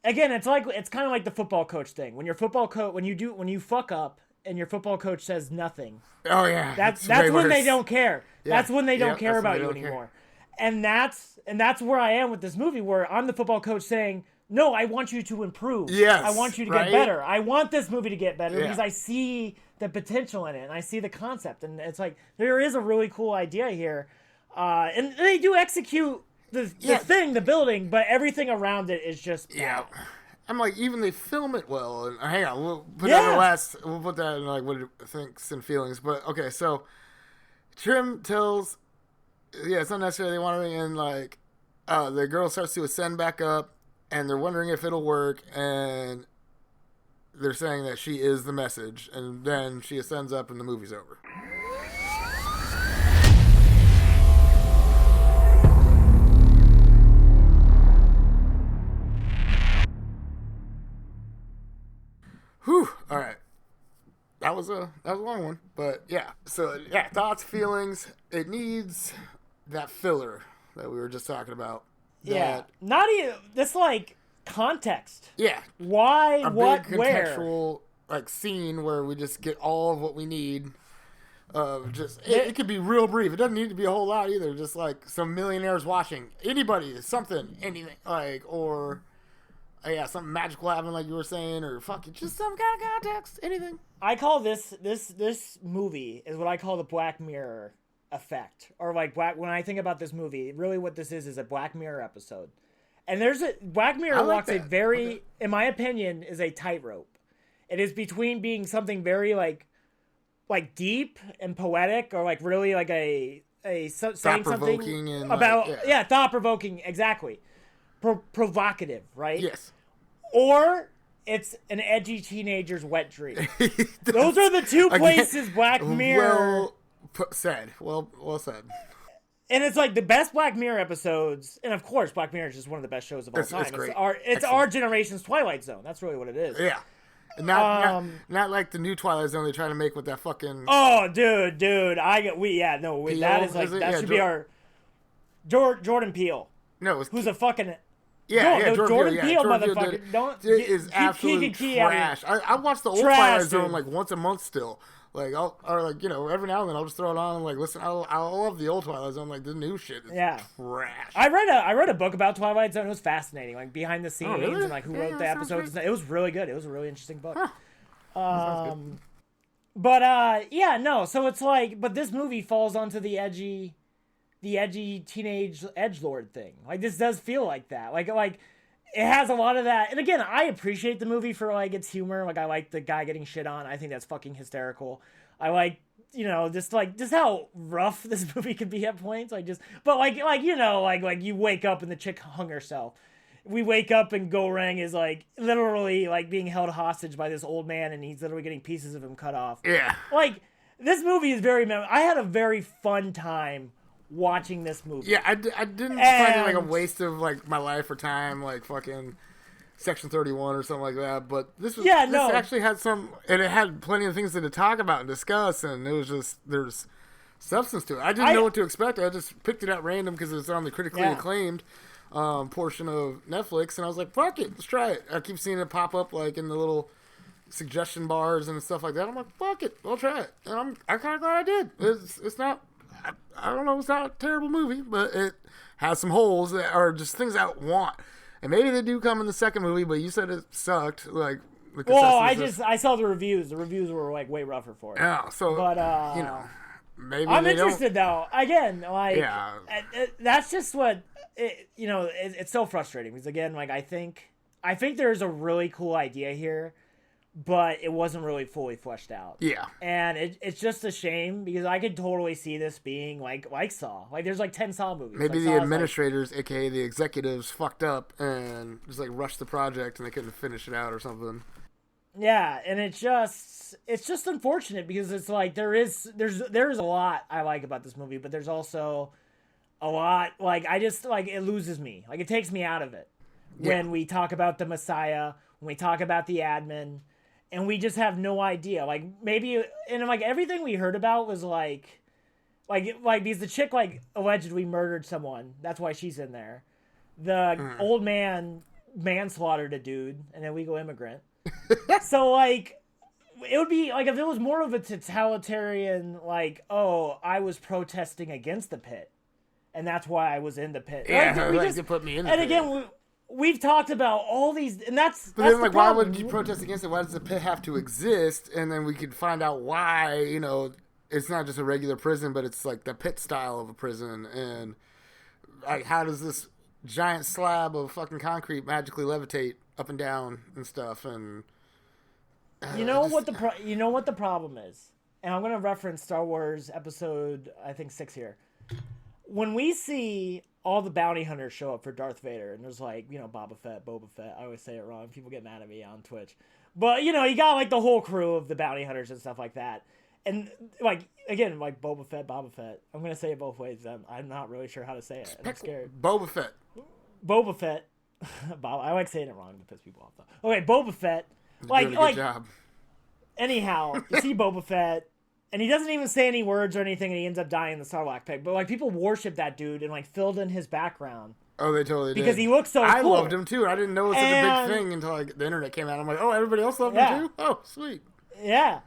Again, it's kind of like the football coach thing. When your football coach when you fuck up and your football coach says nothing. Oh yeah, that's when they don't care. Yeah. That's when they don't care about you anymore. And that's where I am with this movie, where I'm the football coach saying, no, I want you to improve. Yes, I want you to get better. I want this movie to get better because I see the potential in it and I see the concept. And it's like, there is a really cool idea here. And they do execute the thing, the building, but everything around it is just bad. Yeah. I'm like, even they film it well. And hang on, we'll put that in last. We'll put that in like what it thinks and feelings. But okay, so Trim tells... Yeah, it's not necessarily they want to, and like, the girl starts to ascend back up, and they're wondering if it'll work, and they're saying that she is the message, and then she ascends up, and the movie's over. Whew! All right. That was a long one, but yeah. So yeah, thoughts, feelings. It needs that filler that we were just talking about. Yeah, not even this like context. Yeah, why, a what, big where? Contextual like scene where we just get all of what we need. Just it could be real brief. It doesn't need to be a whole lot either. Just like some millionaires watching anybody, something, anything like or. Something magical happening like you were saying, or fuck it, just some kind of context, anything. I call this movie is what I call the Black Mirror effect, or like when I think about this movie, really what this is a Black Mirror episode. And Black Mirror walks a very, in my opinion, is a tightrope. It is between being something very like deep and poetic, or like really like saying something about thought provoking, exactly. Provocative, right? Yes. Or it's an edgy teenager's wet dream. Those are the two places Black Mirror... Well said. Well said. And it's like the best Black Mirror episodes, and of course, Black Mirror is just one of the best shows of all time. It's great. It's our generation's Twilight Zone. That's really what it is. Yeah. Not like the new Twilight Zone they try to make with that fucking. Oh, dude, that is like that should be our Jordan Peele. No, who's a fucking. Jordan Peele, motherfucker. It is absolute trash. I watch the old Twilight Zone like once a month still. Like every now and then I'll just throw it on and like listen. I love the old Twilight Zone. Like the new shit is trash. I read a book about Twilight Zone. It was fascinating, like behind the scenes and like who wrote the episodes. It was really good. It was a really interesting book. Huh. So it's like, but this movie falls onto the edgy teenage edgelord thing. Like this does feel like that. Like it has a lot of that. And again, I appreciate the movie for like its humor. Like I like the guy getting shit on. I think that's fucking hysterical. I like, just how rough this movie could be at points. Like you wake up and the chick hung herself. We wake up and Goreng is like literally like being held hostage by this old man and he's literally getting pieces of him cut off. Yeah. Like this movie is very I had a very fun time watching this movie. Yeah, I didn't find it like a waste of like my life or time, like fucking Section 31 or something like that. But this actually had and it had plenty of things to talk about and discuss, and it was just there's substance to it. I didn't know what to expect. I just picked it at random because it's on the critically acclaimed portion of Netflix, and I was like, fuck it, let's try it. I keep seeing it pop up like in the little suggestion bars and stuff like that. I'm like, fuck it, I'll try it, and I'm kind of glad I did. It's not. I don't know, it's not a terrible movie, but it has some holes that are just things I want. And maybe they do come in the second movie, but you said it sucked. Like, I saw the reviews. The reviews were like way rougher for it. Yeah, so but maybe I'm interested though. Again, like that's just what it's so frustrating because again, like I think there's a really cool idea here. But it wasn't really fully fleshed out. Yeah. And it's just a shame because I could totally see this being like Saw. Like there's like 10 Saw movies. Maybe like, the administrators, aka the executives, fucked up and just like rushed the project and they couldn't finish it out or something. Yeah, and it's just unfortunate because it's like there's a lot I like about this movie, but there's also a lot like I just like it loses me. Like it takes me out of it. When we talk about the Messiah, when we talk about the admin, and we just have no idea. Like maybe, and like everything we heard about was like because the chick like allegedly murdered someone. That's why she's in there. The old man manslaughtered a dude, an illegal immigrant. So like, it would be like if it was more of a totalitarian, like, oh, I was protesting against the pit, and that's why I was in the pit. Yeah, like, to put me in the pit. And again, we've talked about all these, and that's then, like, why would you protest against it? Why does the pit have to exist? And then we could find out why, it's not just a regular prison, but it's like the pit style of a prison. And like, how does this giant slab of fucking concrete magically levitate up and down and stuff? And you know what the problem is? And I'm going to reference Star Wars episode, I think 6 here. When we see all the bounty hunters show up for Darth Vader, and there's like, Boba Fett. I always say it wrong. People get mad at me on Twitch. But, you got like the whole crew of the bounty hunters and stuff like that. And like, again, like Boba Fett. I'm going to say it both ways. I'm not really sure how to say it. And I'm scared. Boba Fett. I like saying it wrong to piss people off though. Okay, Boba Fett. You're doing a good job. Anyhow, you see Boba Fett. And he doesn't even say any words or anything, and he ends up dying in the Sarlacc pit. But like people worship that dude and like filled in his background. Oh, they totally did. Because he looks so cool. I loved him too. I didn't know it was such a big thing until like the internet came out. I'm like, oh, everybody else loved him too? Oh, sweet. Yeah.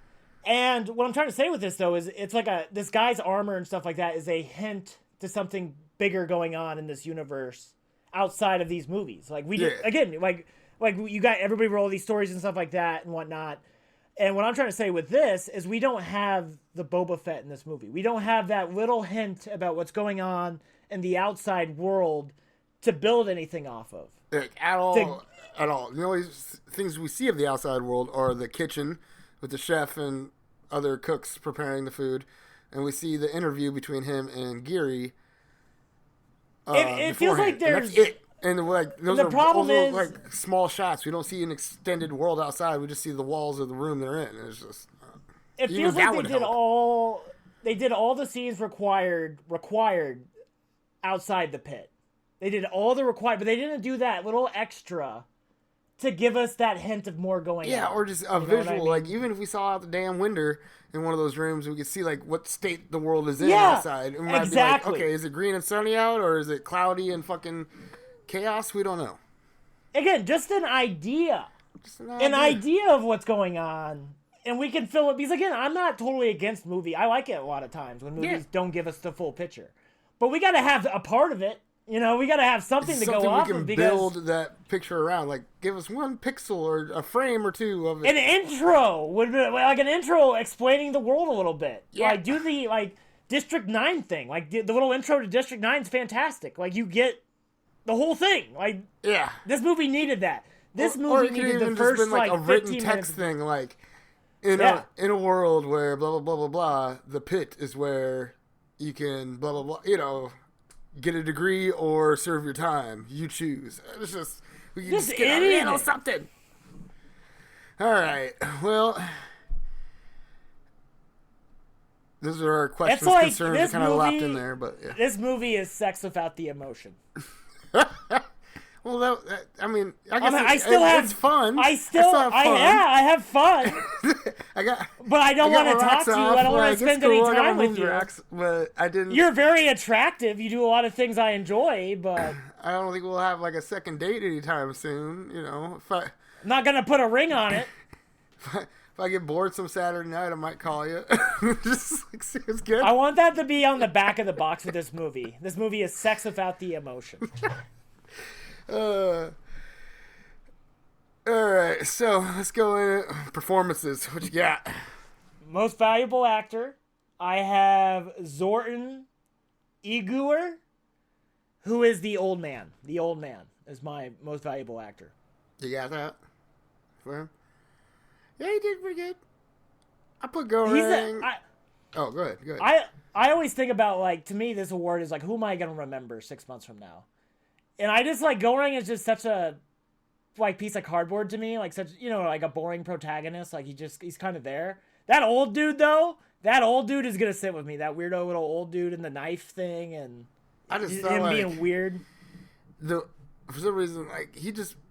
And what I'm trying to say with this though is it's like this guy's armor and stuff like that is a hint to something bigger going on in this universe outside of these movies. Like again, like you got everybody roll these stories and stuff like that and whatnot. And what I'm trying to say with this is we don't have the Boba Fett in this movie. We don't have that little hint about what's going on in the outside world to build anything off of. At all. The only things we see of the outside world are the kitchen with the chef and other cooks preparing the food. And we see the interview between him and Geary. It feels like there's... And that's it. And like those the problem is like small shots. We don't see an extended world outside. We just see the walls of the room they're in. It's just it feels like they did all the scenes required outside the pit. They did all the required, but they didn't do that little extra to give us that hint of more going on. Yeah, or just a visual. Like, even if we saw out the damn window in one of those rooms, we could see, like, what state the world is in outside. And we might be like, okay, is it green and sunny out, or is it cloudy and fucking chaos? We don't know. Again, just an idea. An idea of what's going on. And we can fill it. Because, again, I'm not totally against movie. I like it a lot of times when movies don't give us the full picture. But we got to have a part of it. You know, we got to have something to go off of. We can build that picture around. Like, give us one pixel or a frame or two of it. An intro would be like an intro explaining the world a little bit. Yeah. Like, do the District 9 thing. Like, the little intro to District 9 is fantastic. Like, you get the whole thing. Like, this movie needed that. This movie needed the first just been like a written 15 text minutes. thing. Like, in a world where blah blah blah blah blah, the pit is where you can blah blah blah. You know. Get a degree or serve your time. You choose. It's just we can just get out something. All right. Well, those are our questions, concerns, kind of lopped in there, but yeah. This movie is sex without the emotion. Well, I mean, I guess it's fun. I have fun. But I don't want to talk to you. I don't want to spend any time with you. But I didn't. You're very attractive. You do a lot of things I enjoy, but I don't think we'll have like a second date anytime soon. You know, I'm not gonna put a ring on it. If I get bored some Saturday night, I might call you. Just like, see what's good. I want that to be on the back of the box of this movie. This movie is sex without the emotion. All right, so let's go in performances. What you got? Most valuable actor. I have Zortan Iguer, who is the old man. The old man is my most valuable actor. You got that for him? Yeah, he did pretty good. I put Goreng. Oh, good. I always think about, like, to me, this award is like, who am I going to remember 6 months from now? And I just, like, Goreng is just such a, like, piece of cardboard to me. Like, such, you know, like a boring protagonist. Like, he's kind of there. That old dude, though, is going to sit with me. That weirdo little old dude in the knife thing and I just him being weird. For some reason, like,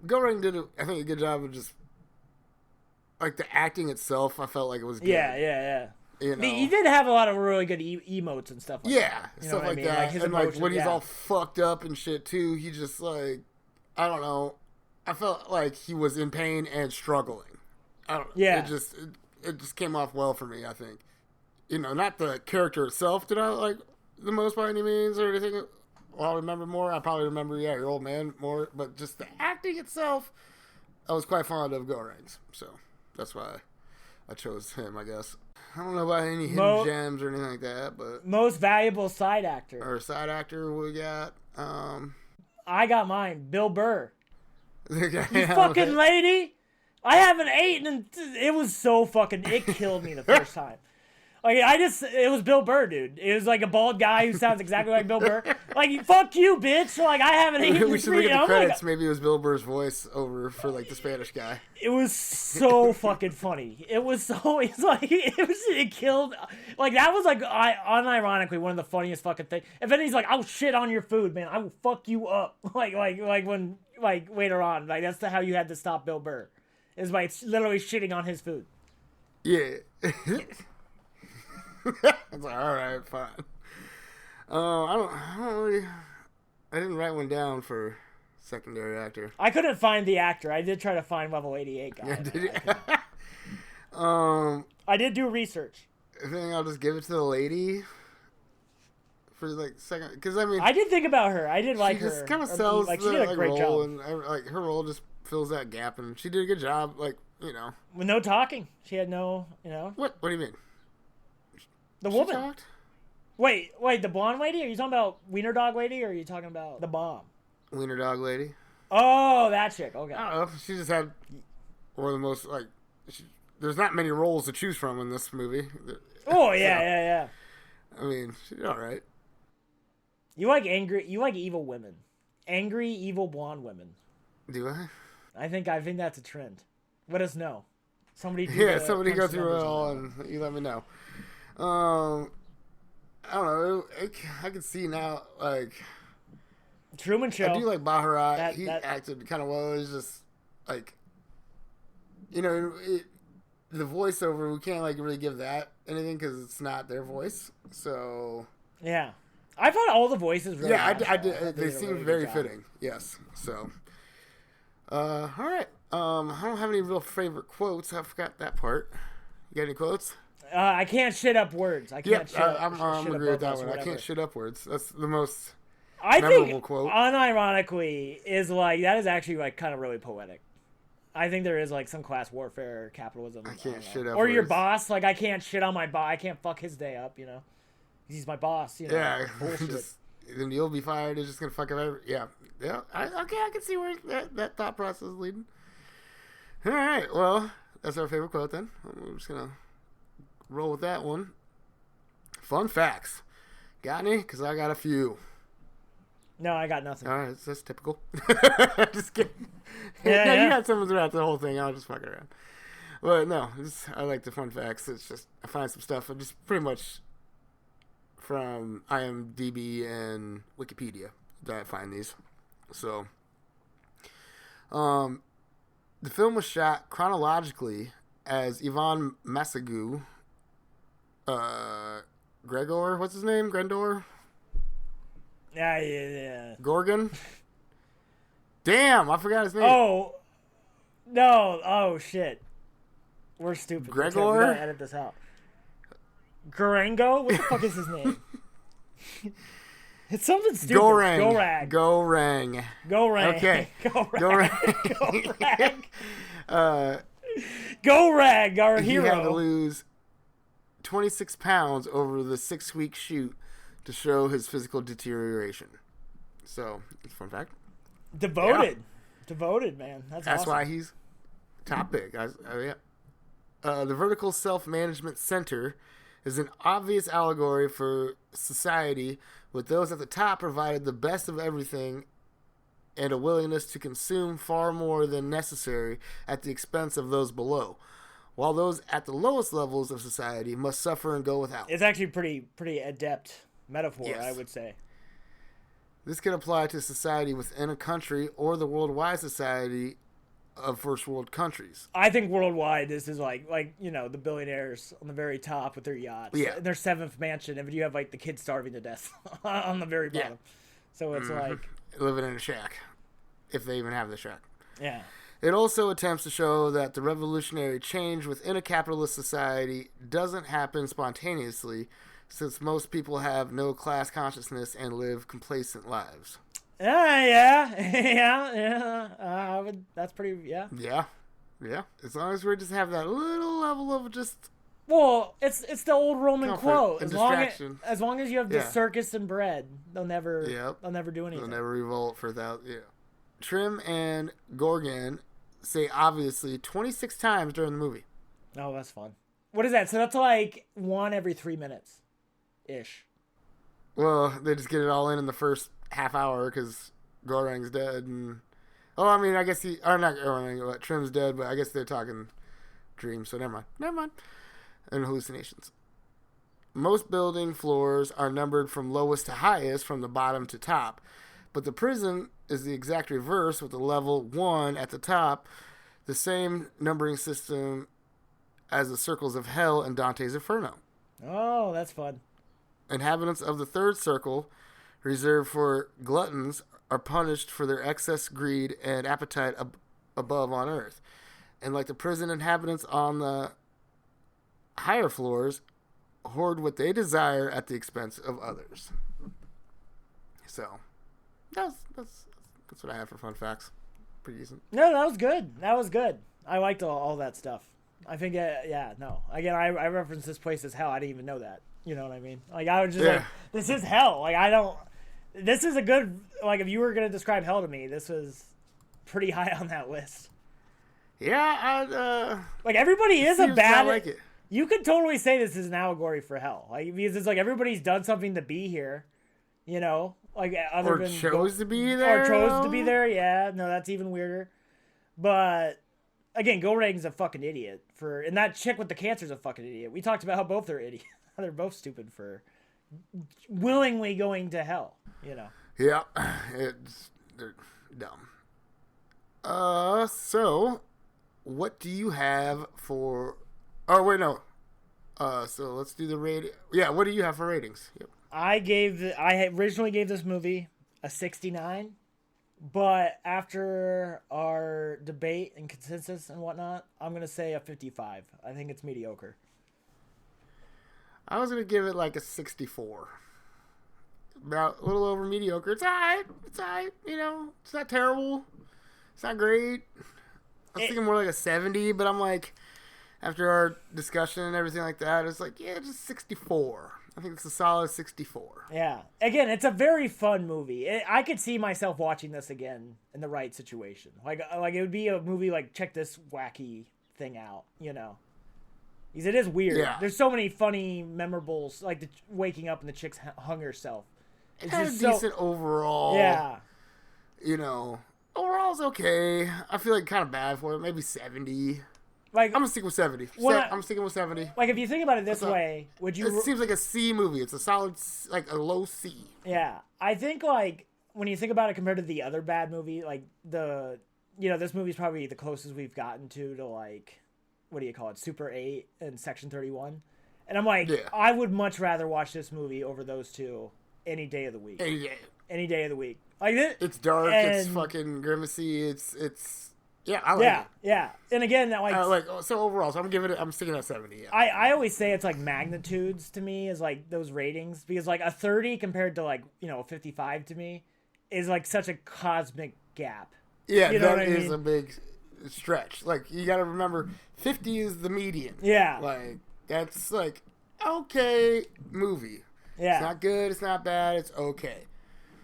Goreng did, I think, a good job of just, like, the acting itself, I felt like it was good. Yeah. You know? He did have a lot of really good emotes and stuff like that. Stuff like that. Like his emotions, like when he's all fucked up and shit too, he just like, I don't know. I felt like he was in pain and struggling. It just came off well for me, I think. You know, not the character itself did I like the most by any means or anything. Well, I'll remember more. I probably remember, your old man more. But just the acting itself, I was quite fond of Goreng's. So that's why I chose him, I guess. I don't know about any hidden gems or anything like that, but most valuable side actor. Or side actor we got. I got mine, Bill Burr. You fucking lady! I haven't eaten, and it was so fucking. It killed me the first time. Like, it was Bill Burr, dude. It was like a bald guy who sounds exactly like Bill Burr. Like, fuck you, bitch. Like, I haven't eaten. We should look at the credits. Like, maybe it was Bill Burr's voice over for, like, the Spanish guy. It was so fucking funny. It killed. Like, that was, like, unironically one of the funniest fucking things. And then he's like, I'll shit on your food, man. I will fuck you up. Like when, like, later on. Like, that's how you had to stop Bill Burr. Is by literally shitting on his food. Yeah. I was like, all right, fine. I didn't write one down for secondary actor. I couldn't find the actor. I did try to find level 88 guy. Yeah, did you? I did do research. I think I'll just give it to the lady for like second, because I mean, I did think about her. I did like her. She just kind of sells like, she did a great role, job. and like her role just fills that gap, and she did a good job. Like, you know, with no talking, she had no, you know. What do you mean? The woman. Wait, the blonde lady? Are you talking about Wiener Dog Lady, or are you talking about the bomb? Wiener Dog Lady. Oh, that chick. Okay. I don't know. She just had one of the most, like, there's not many roles to choose from in this movie. Oh, yeah. I mean, she's all right. You like evil women. Angry, evil blonde women. Do I? I think that's a trend. Let us know. Somebody go through it all and you let me know. I don't know. I can see now, like, Truman Show. I do like Baccarat. He that acted kind of well. It was just like, the voiceover, we can't like really give that anything because it's not their voice. So yeah, I thought all the voices really. yeah, I natural. did. They seemed really very good job. fitting. Yes. So, all right. I don't have any real favorite quotes. I forgot that part. You got any quotes? I can't shit up words. I can't. Yep, I'm shit agree with above that us or one. I whatever. can't shit upwards. That's the most I memorable think, quote. unironically, is like that is actually like kind of really poetic. I think there is like some class warfare, capitalism. I can't shit or upwards. your boss. Like I can't shit on my boss. I can't fuck his day up. He's my boss. Yeah, bullshit. then you'll be fired. It's just gonna fuck up. Yeah. Okay, I can see where that thought process is leading. All right, well, that's our favorite quote then. We're just gonna roll with that one. Fun facts. Got any? Because I got a few. No, I got nothing. All right, that's typical. Just kidding. Yeah, no, yeah. you got something throughout the whole thing. I'll just fuck it around. But no, I like the fun facts. It's just I find some stuff. I'm just pretty much from IMDb and Wikipedia that I find these. So, the film was shot chronologically as Ivan Massagu, Gregor, what's his name? Grendor? Yeah. Gorgon? Damn, I forgot his name. Oh, no. Oh, shit. We're stupid. Gregor? We gotta edit this out. Garango? What the fuck is his name? It's something stupid. Gorang. Gorang. Gorang. Okay. Gorang. Gorang. Gorang, our He had to hero. lose 26 pounds over the 6-week shoot to show his physical deterioration. So, it's a fun fact. Devoted. Yeah. Devoted, man. That's awesome. why he's top pick. Yeah. The Vertical Self-Management Center is an obvious allegory for society, with those at the top provided the best of everything and a willingness to consume far more than necessary at the expense of those below, while those at the lowest levels of society must suffer and go without. It's actually pretty adept metaphor, Yes. I would say. This can apply to society within a country or the worldwide society of first world countries. I think worldwide, this is like the billionaires on the very top with their yachts, Yeah. and their 7th mansion, and you have like the kids starving to death on the very bottom. So it's like, Living in a shack, if they even have the shack. yeah, It also attempts to show that the revolutionary change within a capitalist society doesn't happen spontaneously, since most people have no class consciousness and live complacent lives. yeah. That's pretty, yeah. Yeah. As long as we just have that little level of just... Well, it's the old Roman Comfort quote. and As long as you have the Yeah. circus and bread, they'll never do anything. They'll never revolt for that. Yeah. Trim and Gorgon say obviously 26 times during the movie. Oh, that's fun. What is that? So that's like 1 every 3 minutes, ish. Well, they just get it all in the first half hour because Gorang's dead. And I guess not Gorang, but Trim's dead, but I guess they're talking dreams, so never mind. And hallucinations. Most building floors are numbered from lowest to highest, from the bottom to top. But the prison is the exact reverse, with the level 1 at the top, the same numbering system as the circles of hell in Dante's Inferno. Oh, that's fun. Inhabitants of the third circle, reserved for gluttons, are punished for their excess greed and appetite above on earth. And like the prison inhabitants on the higher floors, hoard what they desire at the expense of others. So, that's what I have for fun facts. Pretty decent. No, that was good. I liked all that stuff. I think, no. Again, I referenced this place as hell. I didn't even know that. You know what I mean? Like, I was just like, this is hell. Like, this is a good, like, if you were going to describe hell to me, this was pretty high on that list. Yeah, like, everybody is a bad... I like it. You could totally say this is an allegory for hell. Like, because it's like everybody's done something to be here, you know? Like, other than... chose to be there. Or chose to be there, yeah. No, that's even weirder. But... Again, Gorang's a fucking idiot and that chick with the cancer's a fucking idiot. We talked about how both are idiots. They're both stupid for willingly going to hell, you know. Yeah, they're dumb. So what do you have for? Oh wait, no. So let's do the rating. Yeah, what do you have for ratings? Yep. I originally gave this movie a 69, but after our debate and consensus and whatnot, I'm gonna say a 55. I think it's mediocre. I was gonna give it like a 64. About a little over mediocre. It's alright. It's alright. You know, it's not terrible. It's not great. I was thinking more like a 70, but I'm like, after our discussion and everything like that, it's like, yeah, just 64. I think it's a solid 64. Yeah. Again, it's a very fun movie. I could see myself watching this again in the right situation. Like it would be a movie like, check this wacky thing out, you know? Because it is weird. Yeah. There's so many funny, memorables, like the waking up and the chick's hung herself. It's kind of decent overall. Yeah. You know, overall's okay. I feel like kind of bad for it. Maybe 70. Like, I'm gonna stick with 70. I'm sticking with 70. Like, if you think about it this way, would you... It seems like a C movie. It's a solid, like a low C. Yeah. I think, like, when you think about it compared to the other bad movie, like, this movie's probably the closest we've gotten to, like, what do you call it? Super 8 and Section 31. And I'm like, yeah. I would much rather watch this movie over those two any day of the week. Any day of the week. Like this, it's dark. It's fucking grimacy. It's yeah. I like it. Yeah. And again, that so overall. So I'm sticking at 70. Yeah. I always say it's like magnitudes to me is like those ratings because like a 30 compared to like 55 to me is like such a cosmic gap. Yeah, that is a big stretch. Like you got to remember, 50 is the median. Yeah. Like that's like okay movie. Yeah. It's not good, it's not bad, it's okay.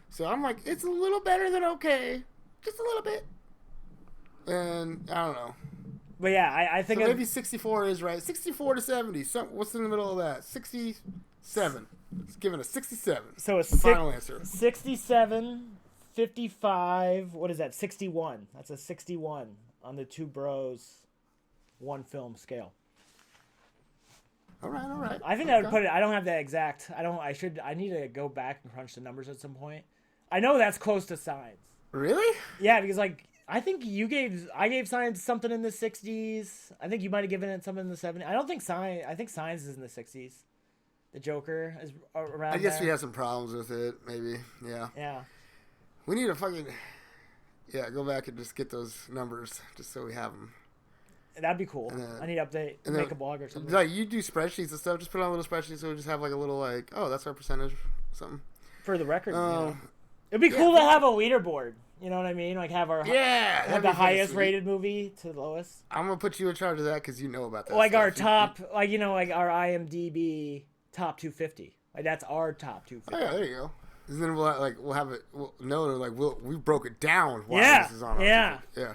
So I'm like, it's a little better than okay. Just a little bit. And I don't know. But yeah, I think so maybe 64 is right. 64 to 70. What's in the middle of that? 67. It's given a 67. So final answer. 67, 55, what is that? 61. That's a 61 on the Two Bros one film scale. All right. I think that would put it. I don't have that exact. I need to go back and crunch the numbers at some point. I know that's close to Signs. Really? Yeah, because like I think I gave Signs something in the 60s. I think you might have given it something in the 70s. I think Signs is in the 60s. The Joker is around. I guess there. we have some problems with it. Maybe. Yeah. Yeah. We need to fucking go back and just get those numbers just so we have them. That'd be cool. I need to update, make a blog or something. Like you do spreadsheets and stuff. Just put on a little spreadsheet so we just have like a little like, oh, that's our percentage, something. For the record, it'd be cool to have a leaderboard. You know what I mean? Like have our the highest rated movie to the lowest. I'm gonna put you in charge of that because you know about that. Like stuff. our top, like our IMDb top 250. Like that's our top 250. Oh yeah, there you go. And then we'll have it. We broke it down. This is on yeah. Yeah.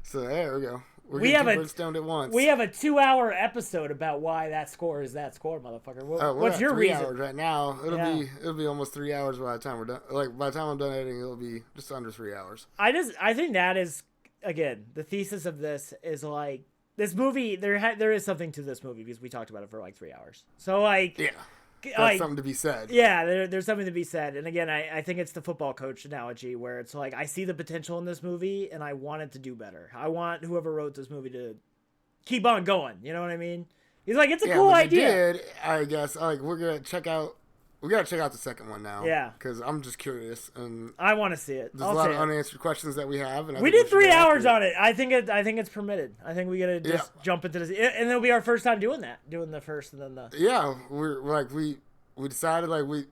So there we go. We have stoned at once. We have a 2-hour episode about why that score is that score, motherfucker. What's your reason? 3 hours right now. It'll be almost 3 hours by the time we're done. Like by the time I'm done editing, it'll be just under 3 hours. I think that is again the thesis of this is like this movie. There is something to this movie because we talked about it for like 3 hours. So like yeah. That's something to be said. Yeah, there's something to be said. And again, I think it's the football coach analogy where it's like I see the potential in this movie and I want it to do better. I want whoever wrote this movie to keep on going. You know what I mean? He's like, it's a cool idea. I guess we're gonna check out. We gotta check out the second one now. Yeah, because I'm just curious and I want to see it. There's a lot of unanswered questions that we have. And we did 3 hours on it. I think it's permitted. I think we gotta just jump into this, and it'll be our first time doing the first and then the. Yeah, we're like we decided like we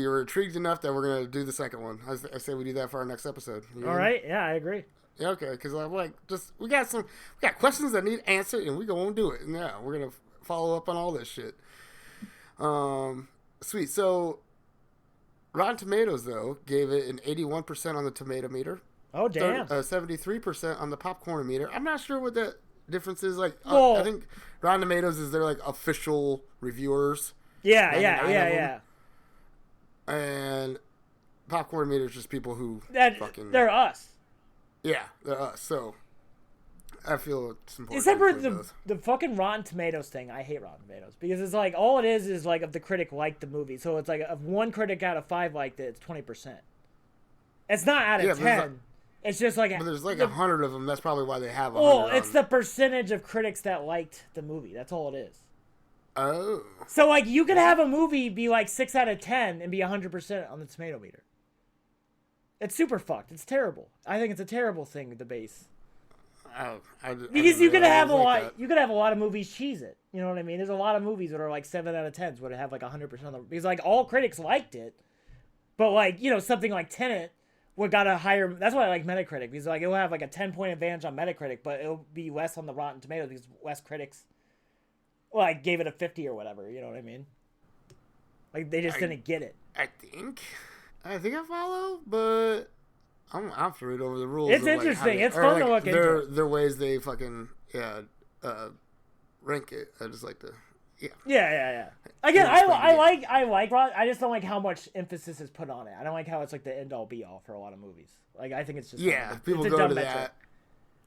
were intrigued enough that we're gonna do the second one. I say we do that for our next episode. All right. Yeah, I agree. Yeah, okay, because I'm like we got questions that need answered, and we gonna do it. And yeah, we're gonna follow up on all this shit. Sweet. So, Rotten Tomatoes though gave it an 81% on the tomato meter. Oh damn. 73% on the popcorn meter. I'm not sure what that difference is. Like, well, I think Rotten Tomatoes is their like official reviewers. Yeah. And popcorn meter is just people who they're us. Yeah, they're us. So, I feel it's important. Except for to include the fucking Rotten Tomatoes thing. I hate Rotten Tomatoes because it's like all it is like if the critic liked the movie. So it's like if one critic out of 5 liked it, it's 20%. It's not out of 10. It's just like. But there's like 100 of them. That's probably why they have 100. Well, it's the percentage of critics that liked the movie. That's all it is. Oh. So like you could have a movie be like 6 out of 10 and be 100% on the tomato meter. It's super fucked. It's terrible. I think it's a terrible thing to base. Because you could have a lot. That. You could have a lot of movies cheese it. You know what I mean? There's a lot of movies that are like 7 out of 10s would have like 100% of them because like all critics liked it, but like something like Tenet would got a higher. That's why I like Metacritic because like it'll have like a 10-point advantage on Metacritic, but it'll be less on the Rotten Tomatoes because less critics like gave it a 50 or whatever. You know what I mean? Like they just didn't get it. I think I follow, but. I'm have to read over the rules. It's interesting. It's fun to look into. Their ways they fucking rank it. I just like to Yeah. Again, I like Rod. I just don't like how much emphasis is put on it. I don't like how it's like the end all be all for a lot of movies. Like I think it's just people it's go a dumb to metric. that.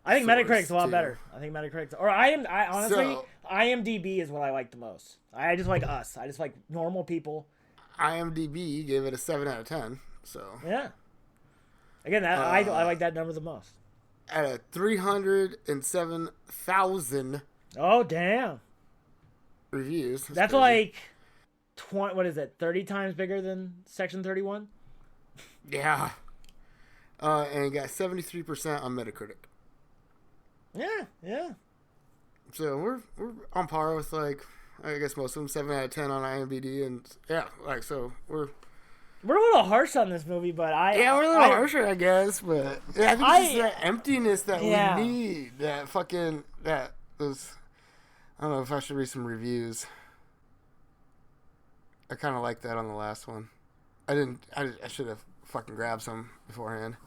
I think Metacritic's a lot better. I think Metacritic's I honestly IMDb is what I like the most. I just like us. I just like normal people. IMDb gave it a 7 out of 10. So yeah. Again, I like that number the most. At a 307,000. Oh damn! Reviews. That's like 20. What is it? 30 times bigger than Section 31. Yeah. And it got 73% on Metacritic. Yeah. So we're on par with like I guess most of them 7 out of 10 on IMDb and so we're a little harsh on this movie, but we're a little harsher, I guess. But I think it's just that emptiness that we need. That fucking that was. I don't know if I should read some reviews. I kind of like that on the last one. I didn't. I should have fucking grabbed some beforehand.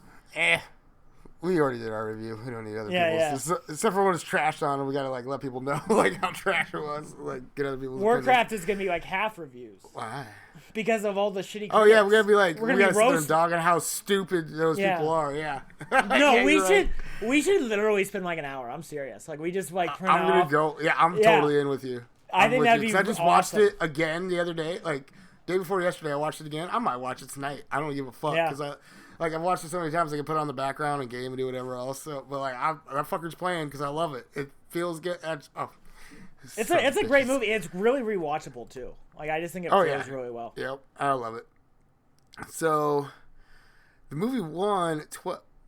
We already did our review. We don't need other people's. Yeah. Except for when it's trashed on, and we gotta like let people know like how trash it was. Like get other people's. Warcraft opinions. is gonna be like half reviews. Why? Because of all the shitty. Oh yeah, we're gonna be like we gotta sit there and dog on how stupid those people are. Yeah. No, we should literally spend like an hour. I'm serious. Like we just like print I'm gonna go. Yeah, I'm totally in with you. I think that'd be awesome. I just watched it again the other day. Like day before yesterday, I watched it again. I might watch it tonight. I don't give a fuck because I've watched it so many times I can put it on the background and game and do whatever else. So, but like that fucker's playing because I love it. It feels good. It's a great movie. It's really rewatchable too. Like I just think it plays really well. Yep, I love it. So, the movie won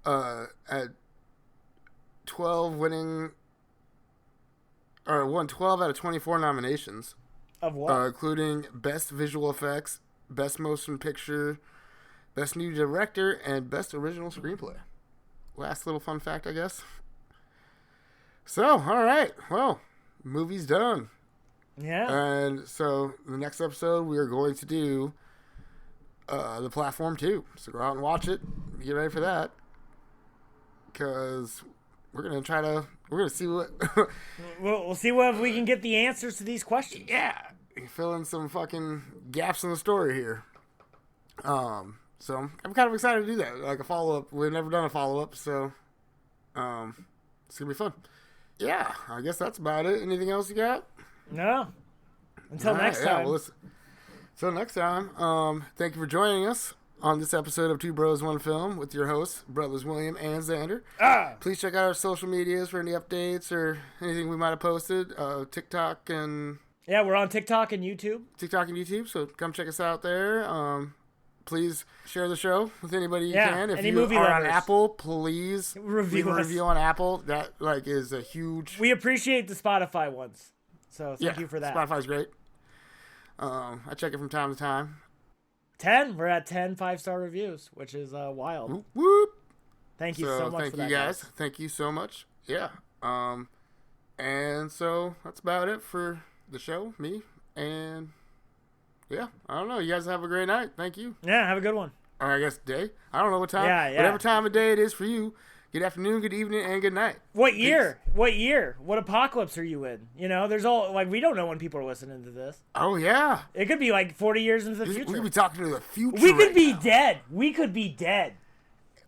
at 12 winning, or won 12 out of 24 nominations. Of what? Including Best Visual Effects, Best Motion Picture, Best New Director, and Best Original Screenplay. Last little fun fact, I guess. So, all right. Well, movie's done. Yeah. And so, the next episode, we are going to do The Platform 2. So, go out and watch it. Get ready for that. Because we're going to see what... we'll see if we can get the answers to these questions. Yeah. Fill in some fucking gaps in the story here. So I'm kind of excited to do that. Like a follow-up. We've never done a follow-up, so it's going to be fun. Yeah, I guess that's about it. Anything else you got? No. Until next time. Well, until next time, thank you for joining us on this episode of Two Bros, One Film with your hosts, Brothers William and Xander. Please check out our social medias for any updates or anything we might have posted. TikTok and... Yeah, we're on TikTok and YouTube. So come check us out there. Please share the show with anybody you can. If any you movie are lovers. on Apple, please leave a review on Apple. That is a huge... We appreciate the Spotify ones. So thank you for that. Spotify's great. I check it from time to time. 10. We're at 10 5-star reviews, which is wild. Whoop, whoop. Thank you so much thank for you that, guys. Thank you so much. Yeah. And so that's about it for the show. Me and... Yeah, I don't know. You guys have a great night. Thank you. Yeah, have a good one. Or I guess day. I don't know what time. Yeah. Whatever time of day it is for you. Good afternoon, good evening, and good night. What year? Peace. What year? What apocalypse are you in? You know, there's all like we don't know when people are listening to this. Oh yeah. It could be like 40 years into the future. We could be talking to the future. We could be dead. We could be dead.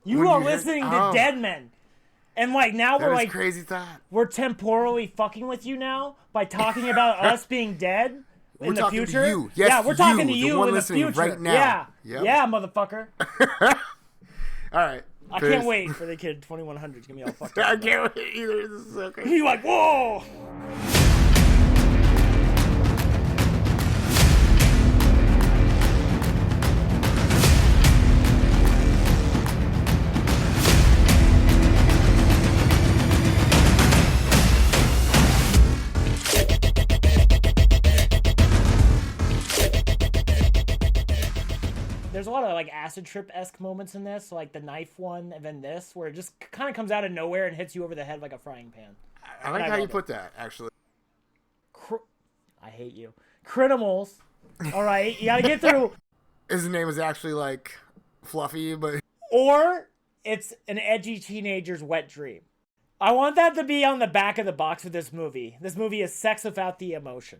You are listening to dead men. And like now That we're is like crazy thought. we're temporally fucking with you now by talking about us being dead in the talking to future. you. Yes, yeah, we're talking to the you one in the listening future. right now. Yeah, Yep. yeah, motherfucker. All right. I can't wait for the kid 2100 to get me all fucked I up. can't wait either. This is so crazy. You're like, whoa. There's a lot of like acid trip-esque moments in this, like the knife one and then this, where it just kind of comes out of nowhere and hits you over the head like a frying pan. I like how you put that, actually. I hate you. Criminals. All right, you gotta get through. His name is actually like Fluffy, but Or it's an edgy teenager's wet dream. I want that to be on the back of the box of this movie. This movie is sex without the emotion.